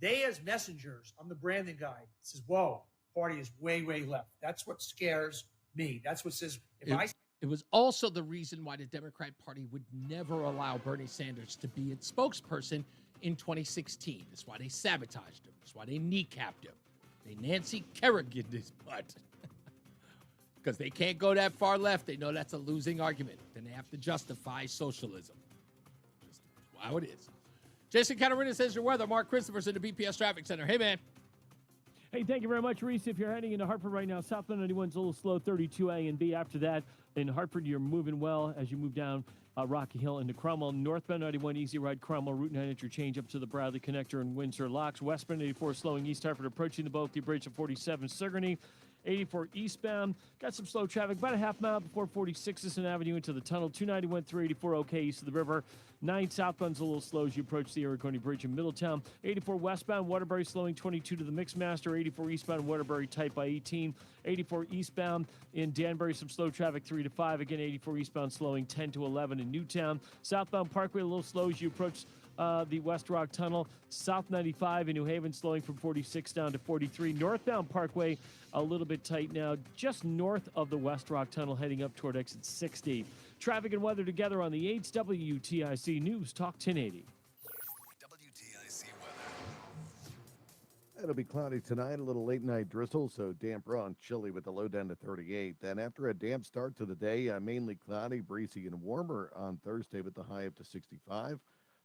they as messengers, I'm the branding guy, says, whoa, party is way, way left. That's what scares me. That's what says, It was also the reason why the Democrat Party would never allow Bernie Sanders to be its spokesperson in 2016. That's why they sabotaged him. That's why they kneecapped him. They Nancy Kerrigan his butt. Because they can't go that far left. They know that's a losing argument. Then they have to justify socialism. Just how it is. Jason Catarina says your weather. Mark Christopher's in the BPS Traffic Center. Hey, man. Hey, thank you very much, Reese. If you're heading into Hartford right now, southbound 91's a little slow, 32A and B. After that, in Hartford, you're moving well as you move down Rocky Hill into Cromwell. Northbound 91, easy ride, Cromwell, Route 9 interchange up to the Bradley Connector and Windsor Locks. Westbound 84 slowing East Hartford, approaching the Bulky Bridge of 47 Sigourney. 84 eastbound, got some slow traffic, about a half mile before 46th Avenue into the tunnel. 291 through 84 okay east of the river. 9 southbound's a little slow as you approach the Aragoni Bridge in Middletown. 84 westbound, Waterbury slowing 22 to the Mixmaster. 84 eastbound, Waterbury tight by 18. 84 eastbound in Danbury, some slow traffic 3 to 5. Again, 84 eastbound slowing 10 to 11 in Newtown. Southbound Parkway a little slow as you approach the West Rock Tunnel. South 95 in New Haven slowing from 46 down to 43. Northbound Parkway a little bit tight now, just north of the West Rock Tunnel, heading up toward exit 60. Traffic and weather together on the 8th WTIC News Talk 1080. WTIC weather. It'll be cloudy tonight, a little late night drizzle, so damp, raw, and chilly with a low down to 38. Then after a damp start to the day, mainly cloudy, breezy, and warmer on Thursday with the high up to 65.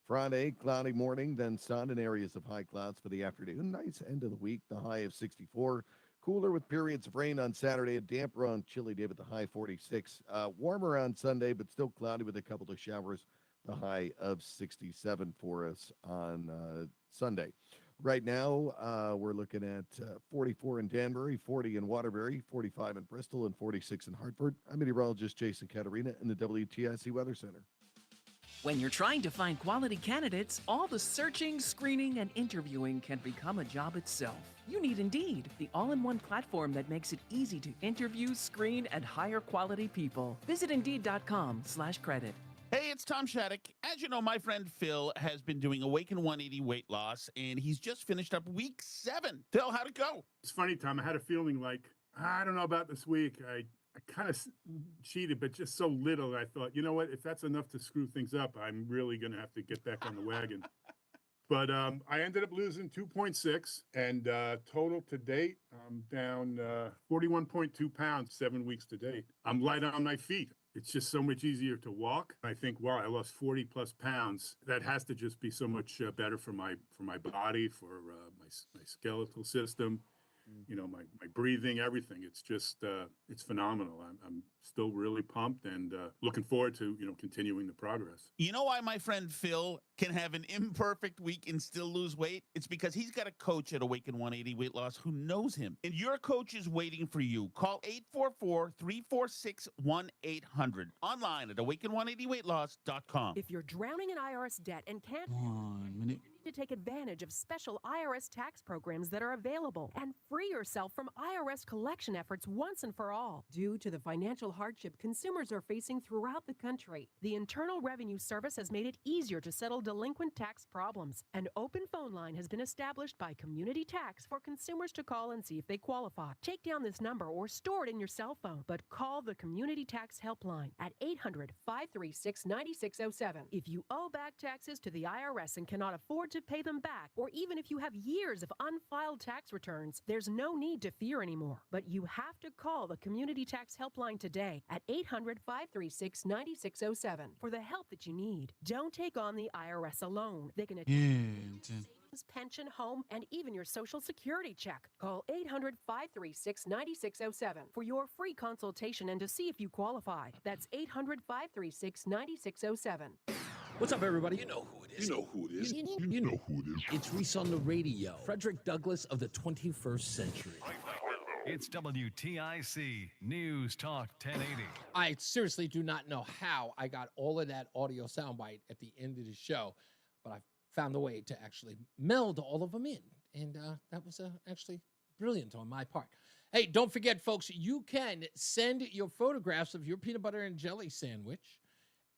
Friday, cloudy morning, then sun and areas of high clouds for the afternoon. Nice end of the week, the high of 64. Cooler with periods of rain on Saturday, a damp, raw, and chilly day with the high 46. Warmer on Sunday, but still cloudy with a couple of showers, the high of 67 for us on Sunday. Right now, we're looking at 44 in Danbury, 40 in Waterbury, 45 in Bristol, and 46 in Hartford. I'm meteorologist Jason Catarina in the WTIC Weather Center. When you're trying to find quality candidates, all the searching, screening, and interviewing can become a job itself. You need Indeed, the all-in-one platform that makes it easy to interview, screen, and hire quality people. Visit Indeed.com/credit. Hey, it's Tom Shattuck. As you know, my friend Phil has been doing Awaken 180 weight loss, and he's just finished up week 7. Phil, how'd it go? It's funny, Tom. I had a feeling like, I don't know about this week. I kind of cheated, but just so little. I thought, you know what? If that's enough to screw things up, I'm really going to have to get back on the wagon. But I ended up losing 2.6, and total to date, I'm down 41.2 pounds, 7 weeks to date. I'm light on my feet. It's just so much easier to walk. I think, wow, I lost 40 plus pounds. That has to just be so much better for my body, for my skeletal system. You know, my breathing, everything. It's just, it's phenomenal. I'm still really pumped and looking forward to, continuing the progress. You know why my friend Phil can have an imperfect week and still lose weight? It's because he's got a coach at Awaken 180 Weight Loss who knows him. And your coach is waiting for you. Call 844-346-1800. Online at awaken180weightloss.com. If you're drowning in IRS debt and can't... 1 minute. To take advantage of special IRS tax programs that are available and free yourself from IRS collection efforts once and for all. Due to the financial hardship consumers are facing throughout the country, the Internal Revenue Service has made it easier to settle delinquent tax problems. An open phone line has been established by Community Tax for consumers to call and see if they qualify. Take down this number or store it in your cell phone, but call the Community Tax Helpline at 800-536-9607. If you owe back taxes to the IRS and cannot afford to pay them back, or even if you have years of unfiled tax returns, there's no need to fear anymore. But you have to call the Community Tax Helpline today at 800-536-9607 for the help that you need. Don't take on the IRS alone. They can pension, home, and even your Social Security check. Call 800-536-9607 for your free consultation and to see if you qualify. That's 800-536-9607. What's up, everybody? You know who it is. You know who it is. You know who it is. It's Reese on the Radio. Frederick Douglass of the 21st century. It's WTIC News Talk 1080. I seriously do not know how I got all of that audio soundbite at the end of the show, but I found a way to actually meld all of them in. And that was actually brilliant on my part. Hey, don't forget, folks, you can send your photographs of your peanut butter and jelly sandwich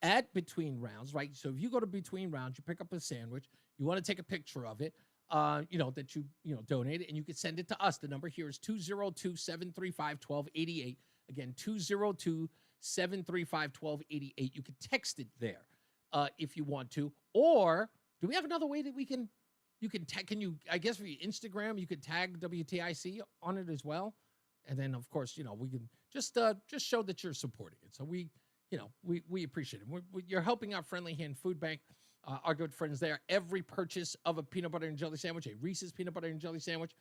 at Between Rounds, right? So if you go to Between Rounds, you pick up a sandwich, you want to take a picture of it, that you donated, and you can send it to us. The number here is 202-735-1288. Again, 202-735-1288. You can text it there if you want to. Or do we have another way that you can tag, I guess for your Instagram, you could tag WTIC on it as well. And then, of course, we can just show that you're supporting it. So we appreciate it. You're helping out Friendly Hand Food Bank, our good friends there. Every purchase of a peanut butter and jelly sandwich, a Reese's peanut butter and jelly sandwich,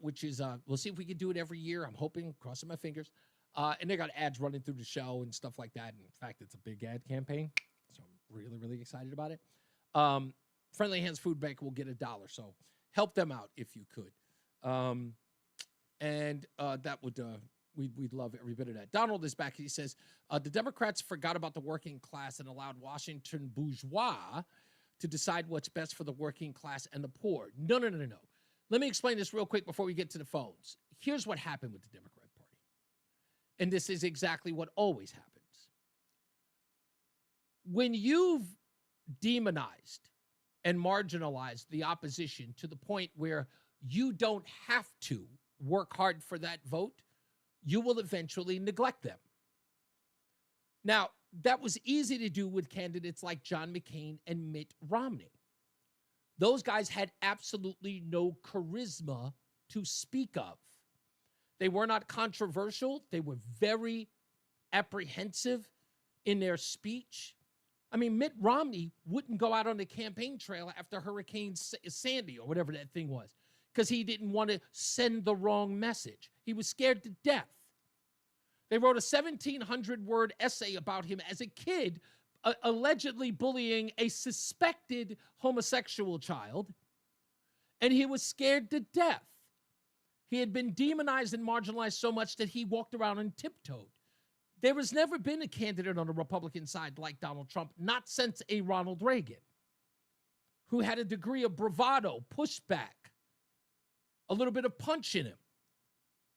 which is, we'll see if we can do it every year. I'm hoping, crossing my fingers. And they got ads running through the show and stuff like that. And in fact, it's a big ad campaign. So I'm really, really excited about it. Friendly Hands Food Bank will get $1. So help them out if you could. That would, we'd love every bit of that. Donald is back. He says, the Democrats forgot about the working class and allowed Washington bourgeois to decide what's best for the working class and the poor. No. Let me explain this real quick before we get to the phones. Here's what happened with the Democrat Party. And this is exactly what always happens. When you've demonized and marginalized the opposition to the point where you don't have to work hard for that vote, you will eventually neglect them. Now, that was easy to do with candidates like John McCain and Mitt Romney. Those guys had absolutely no charisma to speak of. They were not controversial. They were very apprehensive in their speech. I mean, Mitt Romney wouldn't go out on the campaign trail after Hurricane Sandy or whatever that thing was because he didn't want to send the wrong message. He was scared to death. They wrote a 1,700-word essay about him as a kid, allegedly bullying a suspected homosexual child, and he was scared to death. He had been demonized and marginalized so much that he walked around and tiptoed. There has never been a candidate on the Republican side like Donald Trump, not since a Ronald Reagan, who had a degree of bravado, pushback, a little bit of punch in him.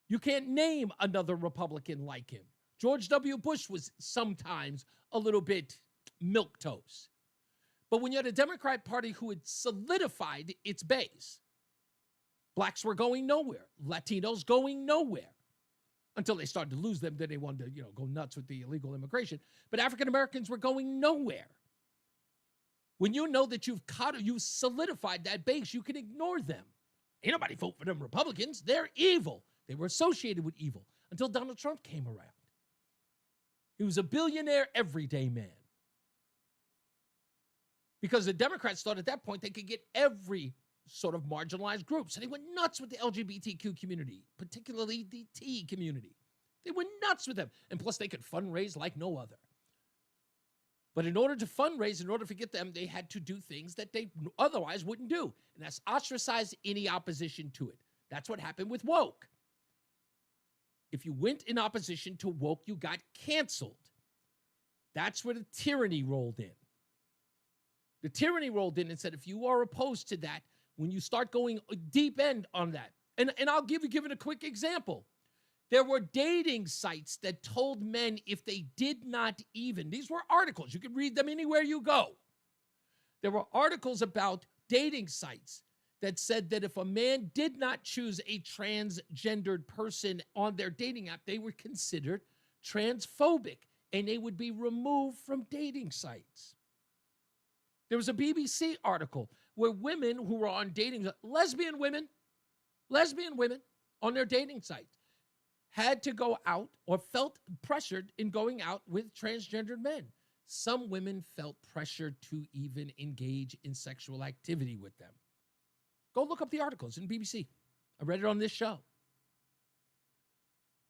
You can't name another Republican like him. George W. Bush was sometimes a little bit milquetoast. But when you had a Democrat Party who had solidified its base, blacks were going nowhere, Latinos going nowhere. Until they started to lose them, then they wanted to, go nuts with the illegal immigration. But African Americans were going nowhere. When you know that you've solidified that base, you can ignore them. Ain't nobody vote for them Republicans. They're evil. They were associated with evil until Donald Trump came around. He was a billionaire, everyday man. Because the Democrats thought at that point they could get every sort of marginalized group. So they went nuts with the LGBTQ community, particularly the T community. They went nuts with them. And plus, they could fundraise like no other. But in order to fundraise, in order to get them, they had to do things that they otherwise wouldn't do. And that's ostracize any opposition to it. That's what happened with woke. If you went in opposition to woke, you got canceled. That's where the tyranny rolled in. The tyranny rolled in and said, if you are opposed to that, when you start going deep end on that, and I'll give it a quick example. There were dating sites that told men if they did not even, these were articles, you can read them anywhere you go. There were articles about dating sites that said that if a man did not choose a transgendered person on their dating app, they were considered transphobic and they would be removed from dating sites. There was a BBC article where women who were on dating, lesbian women on their dating sites had to go out or felt pressured in going out with transgendered men. Some women felt pressured to even engage in sexual activity with them. Go look up the articles in BBC. I read it on this show.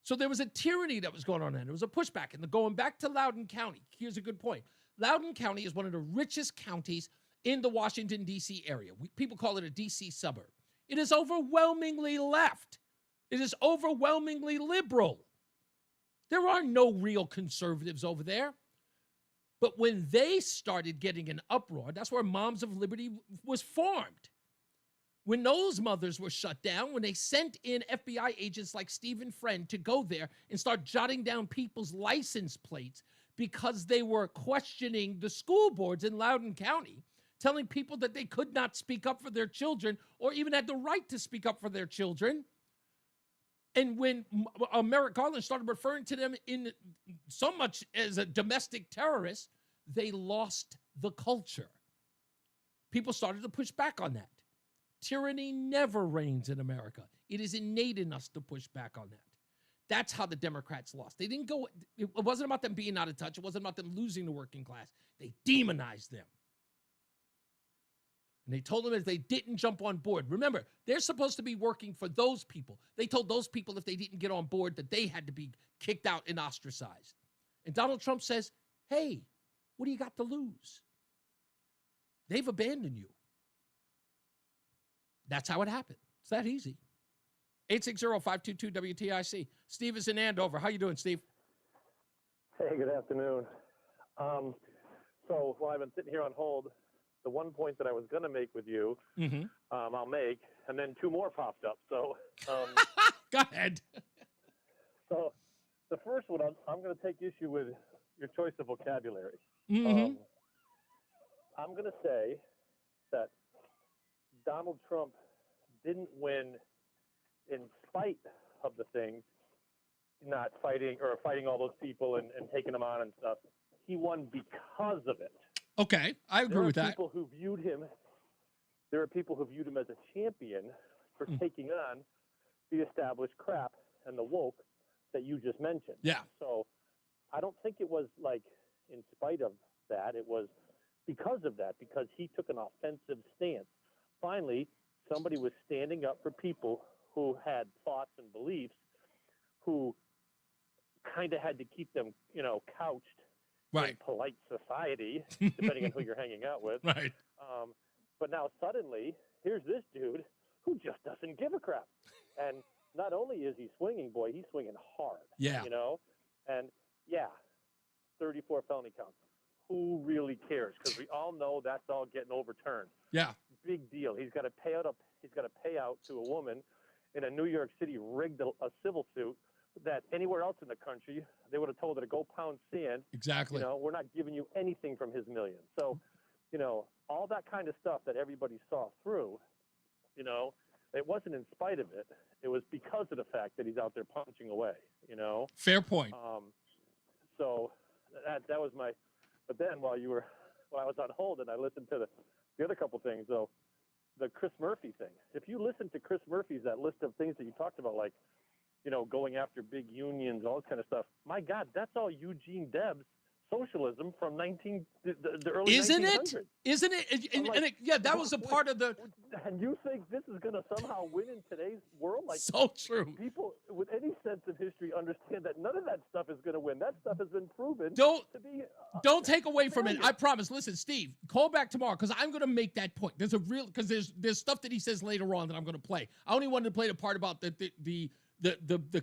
So there was a tyranny that was going on there. There was a pushback. And going back to Loudoun County, here's a good point. Loudoun County is one of the richest counties in the Washington, D.C. area. People call it a D.C. suburb. It is overwhelmingly left. It is overwhelmingly liberal. There are no real conservatives over there. But when they started getting an uproar, that's where Moms of Liberty was formed. when those mothers were shut down, when they sent in FBI agents like Stephen Friend to go there and start jotting down people's license plates because they were questioning the school boards in Loudoun County, telling people that they could not speak up for their children or even had the right to speak up for their children. And when Merrick Garland started referring to them in so much as a domestic terrorist, they lost the culture. People started to push back on that. Tyranny never reigns in America. It is innate in us to push back on that. That's how the Democrats lost. They didn't go, it wasn't about them being out of touch. It wasn't about them losing the working class. They demonized them. And they told them if they didn't jump on board, remember, they're supposed to be working for those people. They told those people if they didn't get on board that they had to be kicked out and ostracized. And Donald Trump says, hey, what do you got to lose? They've abandoned you. That's how it happened. It's that easy. 860-522-WTIC. Steve is in Andover. How you doing, Steve? Hey, good afternoon. So while I've been sitting here on hold, the one point that I was going to make with you, I'll make, and then two more popped up. So go ahead. So the first one, I'm going to take issue with your choice of vocabulary. Mm-hmm. I'm going to say that Donald Trump didn't win in spite of the things, not fighting or fighting all those people and taking them on and stuff. He won because of it. Okay, I agree with that. There are people who viewed him as a champion for taking on the established crap and the woke that you just mentioned. Yeah. So I don't think it was like in spite of that. It was because of that, because he took an offensive stance. Finally, somebody was standing up for people who had thoughts and beliefs, who kind of had to keep them, couched in polite society, depending on who you're hanging out with. Right. But now suddenly, here's this dude who just doesn't give a crap. And not only is he swinging, boy, he's swinging hard. Yeah. And 34 felony counts. Who really cares? Because we all know that's all getting overturned. Yeah. Big deal. He's got to pay out to a woman in a New York City rigged a civil suit that anywhere else in the country they would have told her to go pound sand. Exactly. We're not giving you anything from his million. So, all that kind of stuff that everybody saw through, it wasn't in spite of it. It was because of the fact that he's out there punching away. Fair point. So that was my. But then while I was on hold and I listened to the other couple things, though, the Chris Murphy thing. If you listen to Chris Murphy's, that list of things that you talked about, like, going after big unions, all this kind of stuff, my God, that's all Eugene Debs socialism from the early 1900s. Isn't it? That was a part of the. And you think this is going to somehow win in today's world? Like, so true. People with any sense of history understand that none of that stuff is going to win. That stuff has been proven Don't to be take away from it. I promise. Listen, Steve, call back tomorrow because I'm going to make that point. There's stuff that he says later on that I'm going to play. I only wanted to play the part about the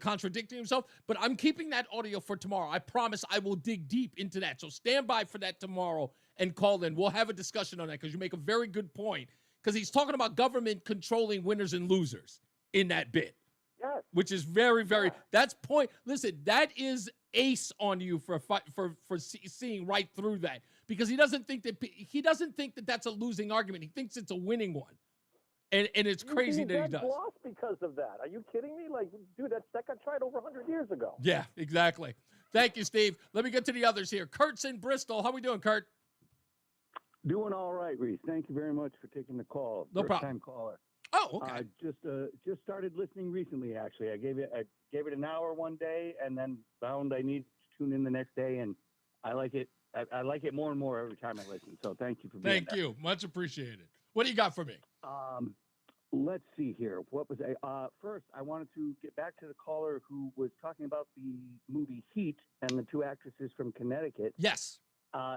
contradicting himself, but I'm keeping that audio for tomorrow. I promise I will dig deep into that. So stand by for that tomorrow and call in. We'll have a discussion on that because you make a very good point. Because he's talking about government controlling winners and losers in that bit. Yes. Which is very, very, that's point. Listen, that is ace on you for seeing right through that. Because he doesn't think that that's a losing argument. He thinks it's a winning one. And it's crazy that he does. Lost because of that. Are you kidding me? Like, dude, that got tried over 100 years ago. Yeah, exactly. Thank you, Steve. Let me get to the others here. Kurt's in Bristol. How we doing, Kurt? Doing all right, Reese. Thank you very much for taking the call. No problem. First-time caller. Oh, okay. Just started listening recently. Actually, I gave it an hour one day, and then found I need to tune in the next day, and I like it. I like it more and more every time I listen. So thank you for being there. Thank you. Much appreciated. What do you got for me? Let's see here. What was first, I wanted to get back to the caller who was talking about the movie Heat and the two actresses from Connecticut. Yes.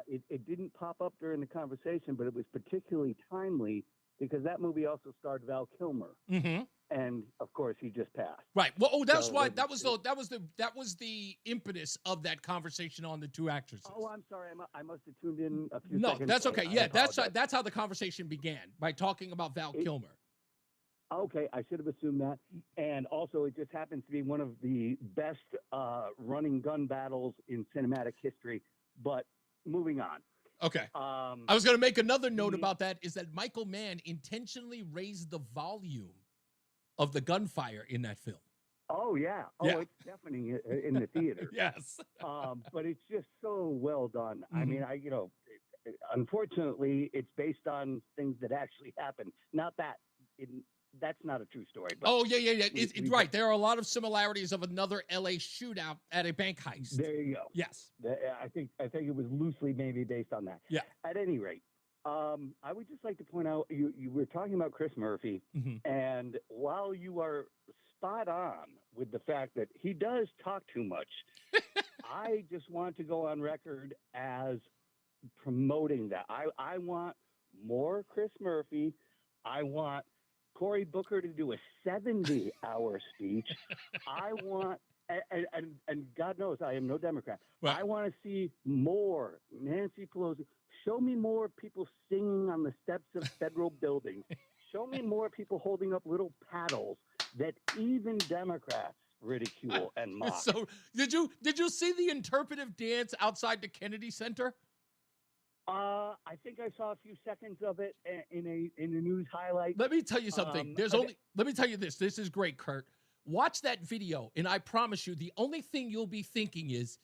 It didn't pop up during the conversation, but it was particularly timely because that movie also starred Val Kilmer. Mm-hmm. And of course, he just passed. Right. Well, that's why that was the impetus of that conversation on the two actresses. Oh, I'm sorry. I must have tuned in a few No, seconds that's okay. late. Yeah, that's how the conversation began, by talking about Val Kilmer. Okay, I should have assumed that. And also, it just happens to be one of the best running gun battles in cinematic history. But moving on. Okay. I was going to make another note about that, is that Michael Mann intentionally raised the volume of the gunfire in that film. Oh, yeah. Oh, Yeah. it's deafening in the theater. Yes. But it's just so well done. I mean, unfortunately, it's based on things that actually happened. Not that. That's not a true story. But Oh, yeah. Right. There are a lot of similarities of another LA shootout at a bank heist. There you go. Yes. I think it was loosely maybe based on that. Yeah. At any rate, I would just like to point out, you were talking about Chris Murphy, and while you are spot on with the fact that he does talk too much, I just want to go on record as promoting that. I want more Chris Murphy. I want Cory Booker to do a 70-hour speech. I want, and God knows I am no Democrat. Right. I want to see more Nancy Pelosi. Show me more people singing on the steps of federal buildings. Show me more people holding up little paddles that even Democrats ridicule and mock. So did you see the interpretive dance outside the Kennedy Center? I think I saw a few seconds of it in a news highlight. Let me tell you something. Let me tell you this. This is great, Kurt. Watch that video, and I promise you, the only thing you'll be thinking is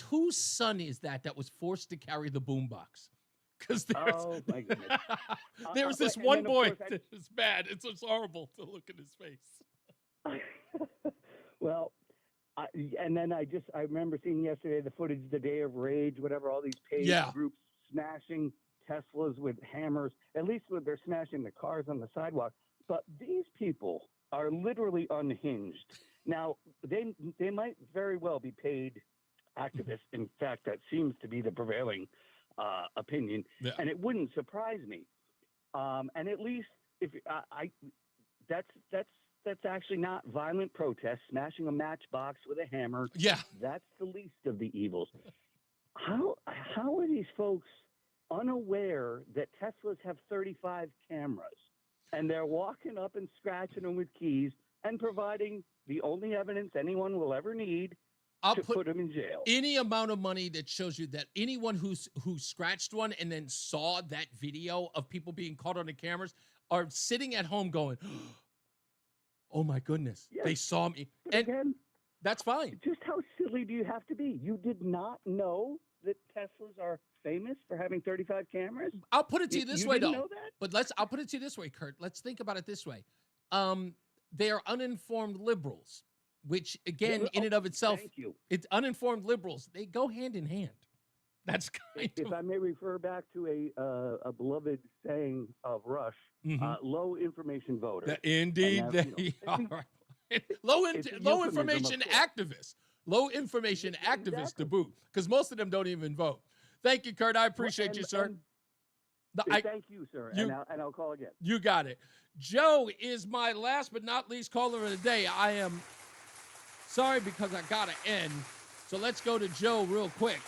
whose son is that was forced to carry the boombox? Because oh my goodness, there's this one boy that is bad. It's just horrible to look at his face. Well, and then I remember seeing yesterday the footage, the Day of Rage, whatever, all these page groups smashing Teslas with hammers. At least they're smashing the cars on the sidewalk. But these people are literally unhinged. Now, they might very well be paid activists. In fact, that seems to be the prevailing opinion, and it wouldn't surprise me. And at least if that's actually not violent protest. Smashing a matchbox with a hammer. Yeah, that's the least of the evils. How are these folks unaware that Teslas have 35 cameras, and they're walking up and scratching them with keys and providing the only evidence anyone will ever need to put them in jail? Any amount of money that shows you that anyone who scratched one and then saw that video of people being caught on the cameras are sitting at home going, oh my goodness, they saw me. And again, that's fine. Just how silly do you have to be? You did not know that Teslas are famous for having 35 cameras? I'll put it to you this way, though. Know that? But I'll put it to you this way, Kurt. Let's think about it this way. They are uninformed liberals, which again, in and of itself, it's uninformed liberals. They go hand in hand. That's kind of. If I may refer back to a beloved saying of Rush, low information voters. Indeed, they are. Low information activists. Low information activists to boot, because most of them don't even vote. Thank you, Kurt. I appreciate you, sir. Thank you, sir. And I'll call again. You got it. Joe is my last but not least caller of the day. I am sorry because I got to end. So let's go to Joe real quick.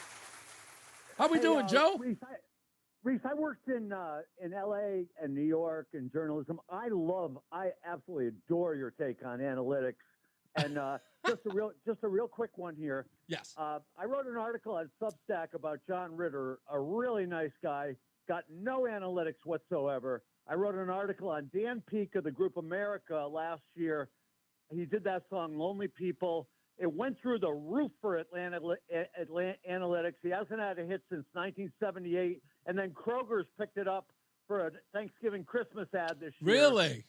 How we doing, Joe? Reese, I worked in L.A. and New York in journalism. I absolutely adore your take on analytics. And just a real quick one here. Yes. I wrote an article on Substack about John Ritter, a really nice guy, got no analytics whatsoever. I wrote an article on Dan Peek of the group America last year. He did that song, Lonely People. It went through the roof for Atlanta Analytics. He hasn't had a hit since 1978. And then Kroger's picked it up for a Thanksgiving Christmas ad this year. Really?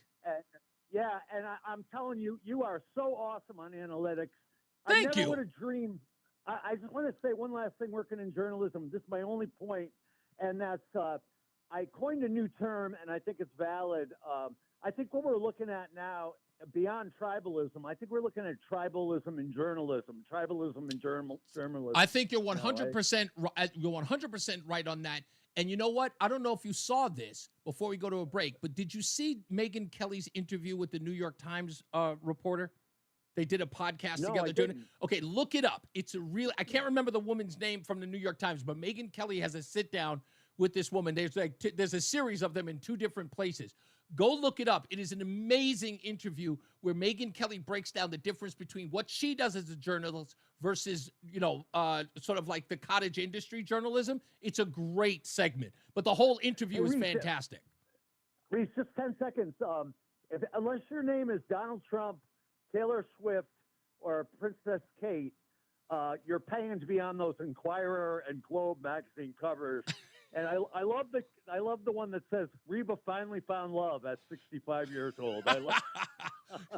Yeah, and I'm telling you, you are so awesome on analytics. Thank you. I never would have dreamed. I just want to say one last thing working in journalism. This is my only point, and that's I coined a new term, and I think it's valid. I think what we're looking at now, beyond tribalism, I think we're looking at tribalism in journalism, journalism. I think you're 100%. You're 100% right on that. And you know what? I don't know if you saw this before we go to a break, but did you see Megyn Kelly's interview with the New York Times reporter? They did a podcast together. I didn't. Okay, look it up. It's a real. I can't remember the woman's name from the New York Times, but Megyn Kelly has a sit down with this woman. There's a series of them in two different places. Go look it up. It is an amazing interview where Megyn Kelly breaks down the difference between what she does as a journalist versus, sort of like the cottage industry journalism. It's a great segment, but the whole interview is fantastic. Reese, just 10 seconds. Unless your name is Donald Trump, Taylor Swift, or Princess Kate, you're paying to be on those Inquirer and Globe magazine covers. And I love the one that says Reba finally found love at 65 years old.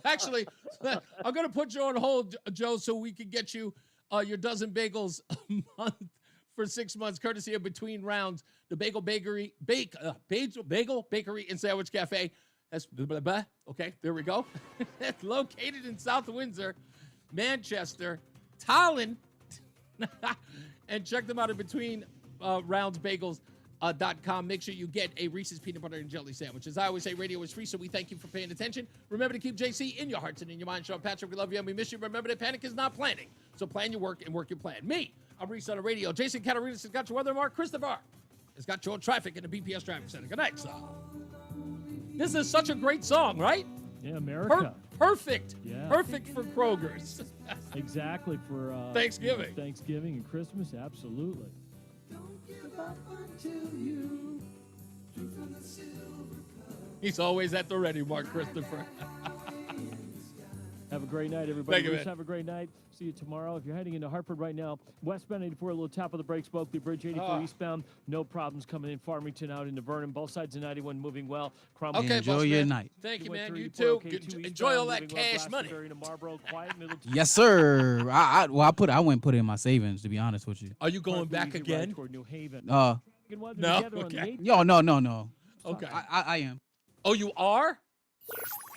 Actually, I'm going to put you on hold, Joe, so we can get you your dozen bagels a month for 6 months, courtesy of Between Rounds, the Bagel Bakery, Bagel Bakery and Sandwich Cafe. That's okay. There we go. It's located in South Windsor, Manchester, Tallinn, and check them out at BetweenRoundsBagels.com. Make sure you get a Reese's Peanut Butter and Jelly Sandwich. As I always say, radio is free, so we thank you for paying attention. Remember to keep JC in your hearts and in your mind. Sean Patrick, we love you and we miss you. Remember that panic is not planning, so plan your work and work your plan. Me, I'm Reese on the radio. Jason Catarinas has got your weather. Mark Christopher has got your traffic in the BPS Traffic Center. Good night, son. This is such a great song, right? Yeah, America. Perfect. Yeah. Perfect for Kroger's. Exactly for Thanksgiving. Thanksgiving and Christmas, absolutely. He's always at the ready, Mark Christopher. Have a great night, everybody. Thank you, man. Have a great night. See you tomorrow. If you're heading into Hartford right now, westbound 84, a little top of the brakes, Bulkley Bridge, 84 eastbound. No problems coming in. Farmington out into Vernon. Both sides of 91 moving well. Cromwell. Okay, enjoy boss, your man. night. Thank you, man. You 284, too. okay, 2 Enjoy all eastbound, that moving well, cash money. Glastonbury to Marlboro, quiet middle. Yes, sir. I went and put it in my savings, to be honest with you. Are you going back Easy ride again? toward New Haven. No. Okay. Yo, no. Okay. I am. Oh, you are?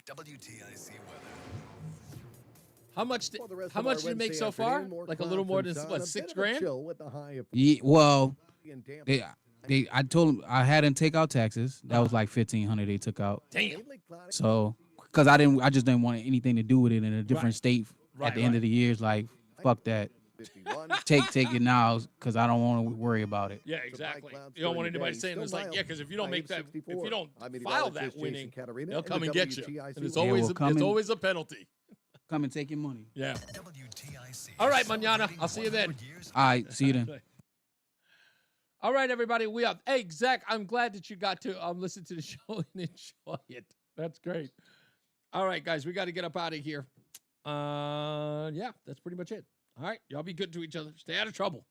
WTIC weather. How much did Well, the rest how of our much did you make Wednesday so far? afternoon, more Like a clouds little more and than sun, what, a 6 bit of a grand? chill with the high of Well, and damp. I told them I hadn't take out taxes. That was like $1,500 they took out. Damn. So, because I just didn't want anything to do with it in a different state at the end of the year. It's like, fuck that. Take it now, because I don't want to worry about it. Yeah, exactly. You don't want anybody saying it's like, yeah, because if you don't make that, if you don't file that winning, they'll come and get you. And it's always a penalty. Come and take your money. Yeah. All right, mañana. I'll see you then. All right, see you then. All right, everybody. We are. Hey, Zach, I'm glad that you got to listen to the show and enjoy it. That's great. All right, guys, we got to get up out of here. Yeah, that's pretty much it. All right, y'all be good to each other. Stay out of trouble.